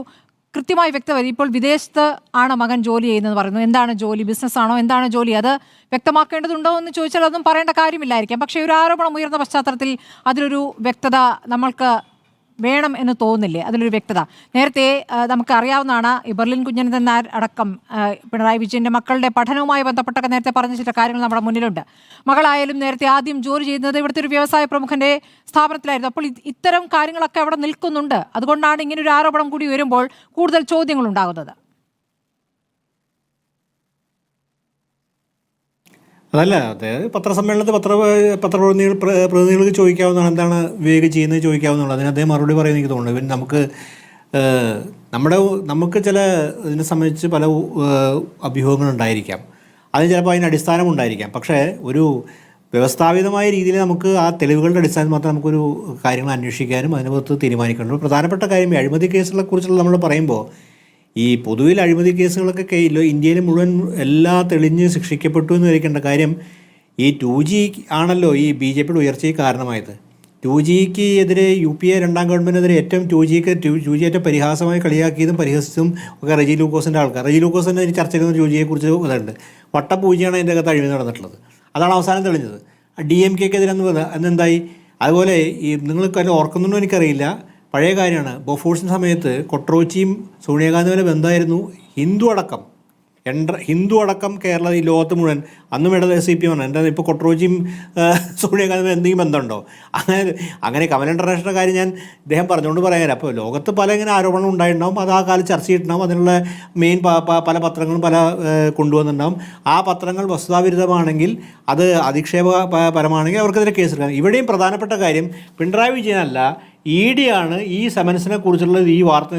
കൃത്യമായി വ്യക്തമായി. ഇപ്പോൾ വിദേശത്ത് ആണ് മകൻ ജോലി ചെയ്യുന്നത് പറയുന്നു. എന്താണ് ജോലി? ബിസിനസ് ആണോ? എന്താണ് ജോലി? അത് വ്യക്തമാക്കേണ്ടതുണ്ടോ എന്ന് ചോദിച്ചാൽ അതൊന്നും പറയേണ്ട കാര്യമില്ലായിരിക്കാം. പക്ഷേ ഒരു ആരോപണം ഉയർന്ന പശ്ചാത്തലത്തിൽ അതിലൊരു വ്യക്തത നമ്മൾക്ക് വേണം എന്ന് തോന്നുന്നില്ലേ? അതിലൊരു വ്യക്തത നേരത്തെ നമുക്ക് അറിയാവുന്നതാണ്. ഈ ബെർലിൻ കുഞ്ഞനന്ദൻ നായർ അടക്കം പിണറായി വിജയന്റെ മക്കളുടെ പഠനവുമായി ബന്ധപ്പെട്ടൊക്കെ നേരത്തെ പറഞ്ഞ ചില കാര്യങ്ങൾ നമ്മുടെ മുന്നിലുണ്ട്. മകളായാലും നേരത്തെ ആദ്യം ജോലി ചെയ്യുന്നത് ഇവിടുത്തെ ഒരു വ്യവസായ പ്രമുഖന്റെ സ്ഥാപനത്തിലായിരുന്നു. അപ്പോൾ ഇത്തരം കാര്യങ്ങളൊക്കെ അവിടെ നിൽക്കുന്നുണ്ട്. അതുകൊണ്ടാണ് ഇങ്ങനെ ഒരു ആരോപണം കൂടി വരുമ്പോൾ കൂടുതൽ ചോദ്യങ്ങൾ ഉണ്ടാകുന്നത്. അതല്ല, അതായത് പത്രസമ്മേളനത്തിൽ പ്രതിനിധികൾക്ക് ചോദിക്കാവുന്നതാണ് എന്താണ് വിവേക് ചെയ്യുന്നത് ചോദിക്കാവുന്നതാണ്. അതിന് അദ്ദേഹം മറുപടി പറയുന്നത് എനിക്ക് തോന്നുന്നു. ഇവൻ നമുക്ക് ചില ഇതിനെ സംബന്ധിച്ച് പല അഭ്യൂഹങ്ങളുണ്ടായിരിക്കാം, അതിന് ചിലപ്പോൾ അതിന് അടിസ്ഥാനം ഉണ്ടായിരിക്കാം. പക്ഷേ ഒരു വ്യവസ്ഥാപിതമായ രീതിയിൽ നമുക്ക് ആ തെളിവുകളുടെ അടിസ്ഥാനത്തിൽ മാത്രം നമുക്കൊരു കാര്യങ്ങൾ അന്വേഷിക്കാനും അതിനകത്ത് തീരുമാനിക്കണം. പ്രധാനപ്പെട്ട കാര്യം അഴിമതി കേസുകളെ കുറിച്ചുള്ള നമ്മൾ പറയുമ്പോൾ ഈ പൊതുവിൽ അഴിമതി കേസുകളൊക്കെ ഇന്ത്യയിൽ മുഴുവൻ എല്ലാ തെളിഞ്ഞ് ശിക്ഷിക്കപ്പെട്ടു എന്ന് വരയ്ക്കേണ്ട കാര്യം ഈ 2G ആണല്ലോ ഈ BJPയുടെ ഉയർച്ചയ്ക്ക് കാരണമായത്. 2Gക്ക് എതിരെ UPA രണ്ടാം ഗവൺമെൻറ്റിനെതിരെ ഏറ്റവും 2G ഏറ്റവും പരിഹാസമായി കളിയാക്കിയതും പരിഹസിച്ചതും ഒക്കെ റെജി ലൂക്കോസിൻ്റെ ആൾക്കാർ. റെജി ലൂക്കോസിൻ്റെ ചർച്ചയിൽ നിന്ന് 2Gയെക്കുറിച്ച് ഇതുണ്ട്. വട്ടപൂജയാണ് അതിൻ്റെ അകത്ത് അഴിമതി നടന്നിട്ടുള്ളത്. അതാണ് അവസാനം തെളിഞ്ഞത്. DMKക്കെതിരെ അന്നെന്തായി? അതുപോലെ ഈ നിങ്ങൾക്ക് ഓർക്കുന്നുണ്ടോ എനിക്കറിയില്ല, പഴയ കാര്യമാണ്. ബൊഫോഴ്സിൻ്റെ സമയത്ത് കൊട്രോച്ചിയും സോണിയാഗാന്ധി വരെ ബന്ധമായിരുന്നു. ഹിന്ദു അടക്കം കേരള ഈ ലോകത്ത് മുഴുവൻ അന്നും ഇടത് CPM ആണ്. എന്താ ഇപ്പോൾ കൊട്രോച്ചിയും സോണിയാഗാന്ധി എന്തെങ്കിലും ബന്ധമുണ്ടോ? അങ്ങനെ കമൽ ഇൻ്റർനാഷണൽ കാര്യം ഞാൻ ഇദ്ദേഹം പറഞ്ഞുകൊണ്ട് പറയാൻ. അപ്പോൾ ലോകത്ത് പല ഇങ്ങനെ ആരോപണങ്ങൾ ഉണ്ടായിട്ടുണ്ടാവും. അത് ആ കാലത്ത് ചർച്ച ചെയ്തിട്ടുണ്ടാവും. അതിനുള്ള മെയിൻ പല പത്രങ്ങളും കൊണ്ടുവന്നിട്ടുണ്ടാവും. ആ പത്രങ്ങൾ വസ്തുതാവിരുദ്ധമാണെങ്കിൽ, അത് അധിക്ഷേപപരമാണെങ്കിൽ അവർക്കെതിരെ കേസെടുക്കാം. ഇവിടെയും പ്രധാനപ്പെട്ട കാര്യം പിണറായി വിജയനല്ല, ED ആണ് ഈ സമൻസിനെ കുറിച്ചുള്ള ഈ വാർത്ത.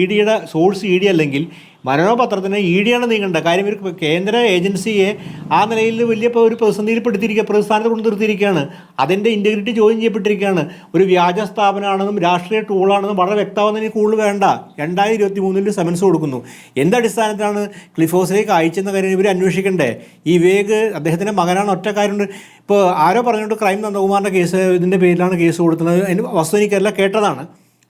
EDയുടെ സോഴ്സ് ED അല്ലെങ്കിൽ മനോപത്രത്തിന് ED ആണ് നീങ്ങേണ്ടത്. കാര്യം ഒരു കേന്ദ്ര ഏജൻസിയെ ആ നിലയിൽ വലിയ ഒരു പ്രതിസ്ഥാനത്ത് കൊണ്ട് നിർത്തിയിരിക്കുകയാണ്. അതിൻ്റെ ഇൻറ്റഗ്രിറ്റി ചോദ്യം ചെയ്യപ്പെട്ടിരിക്കുകയാണ്. ഒരു വ്യാജ സ്ഥാപനമാണെന്നും രാഷ്ട്രീയ ടൂളാണെന്നും വളരെ വ്യക്തമാണെന്ന് എനിക്ക് കൂടുതൽ വേണ്ട. 2023 സമൻസ് കൊടുക്കുന്നു. എന്തടിസ്ഥാനത്തിലാണ് ക്ലിഫ് ഹൗസിലേക്ക് അയച്ചെന്ന കാര്യം ഇവർ അന്വേഷിക്കണ്ടേ? ഈ വിവേക് അദ്ദേഹത്തിൻ്റെ മകനാണ്. ഒറ്റ കാര്യമുണ്ട്. ഇപ്പോൾ ആരോ പറഞ്ഞിട്ട് ക്രൈം നന്ദകുമാറിൻ്റെ കേസ് ഇതിൻ്റെ പേരിലാണ് കേസ് കൊടുക്കുന്നത്. അതിന് വസ്തു എനിക്കെല്ലാം കേട്ടതാണ്.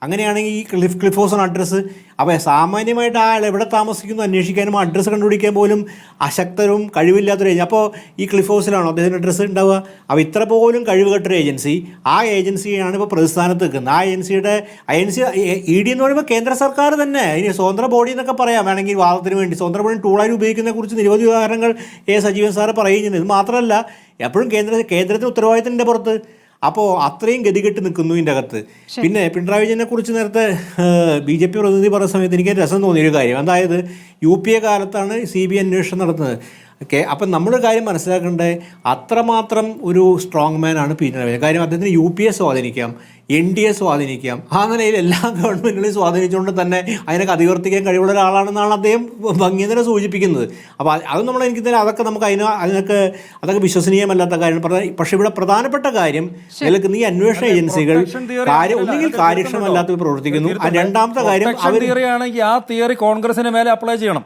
അങ്ങനെയാണെങ്കിൽ ഈ ക്ലിഫ് ഹൗസാണ് അഡ്രസ്സ്. അപ്പോൾ സാമാന്യമായിട്ട് ആ ആൾ എവിടെ താമസിക്കുന്നു അന്വേഷിക്കാനും അഡ്രസ്സ് കണ്ടുപിടിക്കാൻ പോലും അശക്തരും കഴിവില്ലാത്തൊരു ഏജൻസി. അപ്പോൾ ഈ ക്ലിഫ് ഹൗസിലാണോ അദ്ദേഹത്തിൻ്റെ അഡ്രസ്സ് ഉണ്ടാവുക? അപ്പോൾ ഇത്ര പോലും കഴിവുകെട്ടൊരു ഏജൻസി, ആ ഏജൻസിയാണ് ഇപ്പോൾ പ്രതിസ്ഥാനത്ത് നിൽക്കുന്നത്. ആ ഏജൻസി ED എന്ന് പറയുമ്പോൾ കേന്ദ്ര സർക്കാർ തന്നെ. ഇനി സ്വതന്ത്ര ബോഡി എന്നൊക്കെ പറയാം വേണമെങ്കിൽ വാദത്തിന് വേണ്ടി. സ്വതന്ത്ര ബോഡി ടൂളായി ഉപയോഗിക്കുന്നതിനെക്കുറിച്ച് നിരവധി ഉദാഹരണങ്ങൾ സജീവൻ സാറ് പറയുന്നത്. ഇത് മാത്രമല്ല, എപ്പോഴും കേന്ദ്രത്തിന് ഉത്തരവാദിത്തത്തിൻ്റെ പുറത്ത്. അപ്പോൾ അത്രയും ഗതികെട്ട് നിൽക്കുന്നു ഇതിൻ്റെ അകത്ത്. പിന്നെ പിണറായി വിജയനെ കുറിച്ച് നേരത്തെ BJP പ്രതിനിധി പറഞ്ഞ സമയത്ത് എനിക്ക് രസം തോന്നിയൊരു കാര്യം, അതായത് UPA കാലത്താണ് CBI അന്വേഷണം നടത്തുന്നത്. അപ്പം നമ്മൾ കാര്യം മനസ്സിലാക്കേണ്ടത് അത്രമാത്രം ഒരു സ്ട്രോങ് മാനാണ് പിണറായി വിജയൻ. കാര്യം അദ്ദേഹത്തിന് UPA സ്വാധീനിക്കാം, NDA സ്വാധീനിക്കാം, ആ നിലയിൽ എല്ലാ ഗവൺമെൻറ്റുകളെയും സ്വാധീനിച്ചുകൊണ്ട് തന്നെ അതിനൊക്കെ അധിവർത്തിക്കാൻ കഴിവുള്ള ഒരാളാണെന്നാണ് അദ്ദേഹം ഭംഗിയെ സൂചിപ്പിക്കുന്നത്. അപ്പോൾ അത് എനിക്ക് തന്നെ അതൊക്കെ നമുക്ക് അതൊക്കെ വിശ്വസനീയമല്ലാത്ത കാര്യം. പക്ഷേ ഇവിടെ പ്രധാനപ്പെട്ട കാര്യം നിലനിൽക്കുന്ന ഈ അന്വേഷണ ഏജൻസികൾ ഒന്നുകിൽ കാര്യക്ഷമമല്ലാത്ത പ്രവർത്തിക്കുന്നു. രണ്ടാമത്തെ കാര്യം തിയറിയാണെങ്കിൽ ആ തിയറി കോൺഗ്രസിന് മേലെ അപ്ലൈ ചെയ്യണം.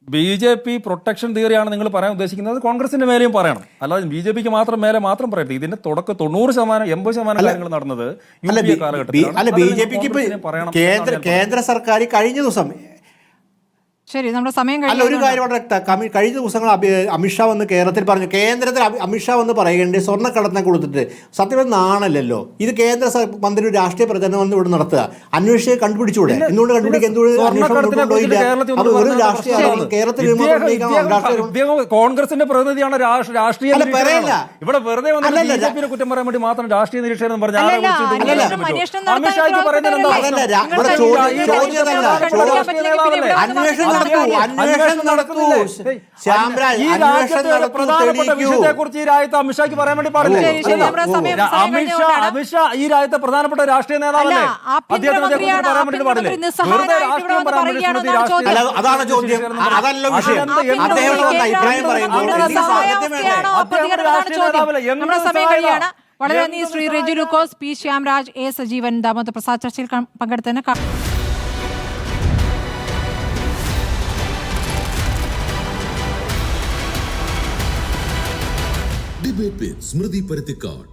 BJP പ്രൊട്ടക്ഷൻ തിയറിയാണ് നിങ്ങൾ പറയാൻ ഉദ്ദേശിക്കുന്നത്, കോൺഗ്രസിന്റെ മേലെയും പറയണം. അല്ലാതെ BJPക്ക് മാത്രം മേലെ മാത്രം പറയട്ടെ. ഇതിന്റെ തുടക്കം 90% 80% കാര്യങ്ങൾ നടന്നത് BJPക്ക് കേന്ദ്ര സർക്കാർ കഴിഞ്ഞ ദിവസം ശരി, നമ്മുടെ സമയം അല്ല ഒരു കാര്യം വളരെ കഴിഞ്ഞ ദിവസങ്ങൾ അമിത്ഷാ വന്ന് കേരളത്തിൽ പറഞ്ഞു. കേന്ദ്രത്തിൽ അമിത്ഷാ വന്ന് പറയുകയുണ്ട് സ്വർണ്ണക്കടത്തിനെ കൊടുത്തിട്ട്. സത്യം നാണല്ലോ ഇത്. കേന്ദ്ര മന്ത്രി ഒരു രാഷ്ട്രീയ പ്രചരണം വന്ന് ഇവിടെ നടത്തുക, അന്വേഷിച്ച് കണ്ടുപിടിച്ചൂടെ? എന്തുകൊണ്ട് കണ്ടുപിടിക്കുക? കോൺഗ്രസിന്റെ പ്രതിനിധിയാണ് രാഷ്ട്രീയ ഇവിടെ വെറുതെ കുറ്റം പറയാൻ വേണ്ടി മാത്രം രാഷ്ട്രീയ നിരീക്ഷകൻ പറഞ്ഞ അമിത്ഷാക്ക് പറയുന്നത് അന്വേഷണം നടത്തൂ. പ്രധാനപ്പെട്ട വിഷയത്തെ കുറിച്ച് ഈ രാജ്യത്ത് അമിത്ഷാക്ക് പറയാൻ വേണ്ടി പാടില്ല. അമിത്ഷാ ഈ രാജ്യത്തെ പ്രധാനപ്പെട്ട രാഷ്ട്രീയ നേതാവല്ലേ? അദ്ദേഹത്തിന് പറയാൻ വേണ്ടി പാടില്ലേ? വെറുതെ രാഷ്ട്രീയം പറയാൻ വേണ്ടി അതാണ് ചോദ്യം, അതല്ല വിഷയം. വളരെ നന്ദി ശ്രീ റെജി ലൂക്കോസ്, P. ശ്യാംരാജ്, A. സജീവൻ, ദാമോദർ പ്രസാദ് ചർച്ചയിൽ പങ്കെടുത്തതിന്. ഡിബേറ്റ് വിത്ത് സ്മൃതി പരുത്തിക്കാട്.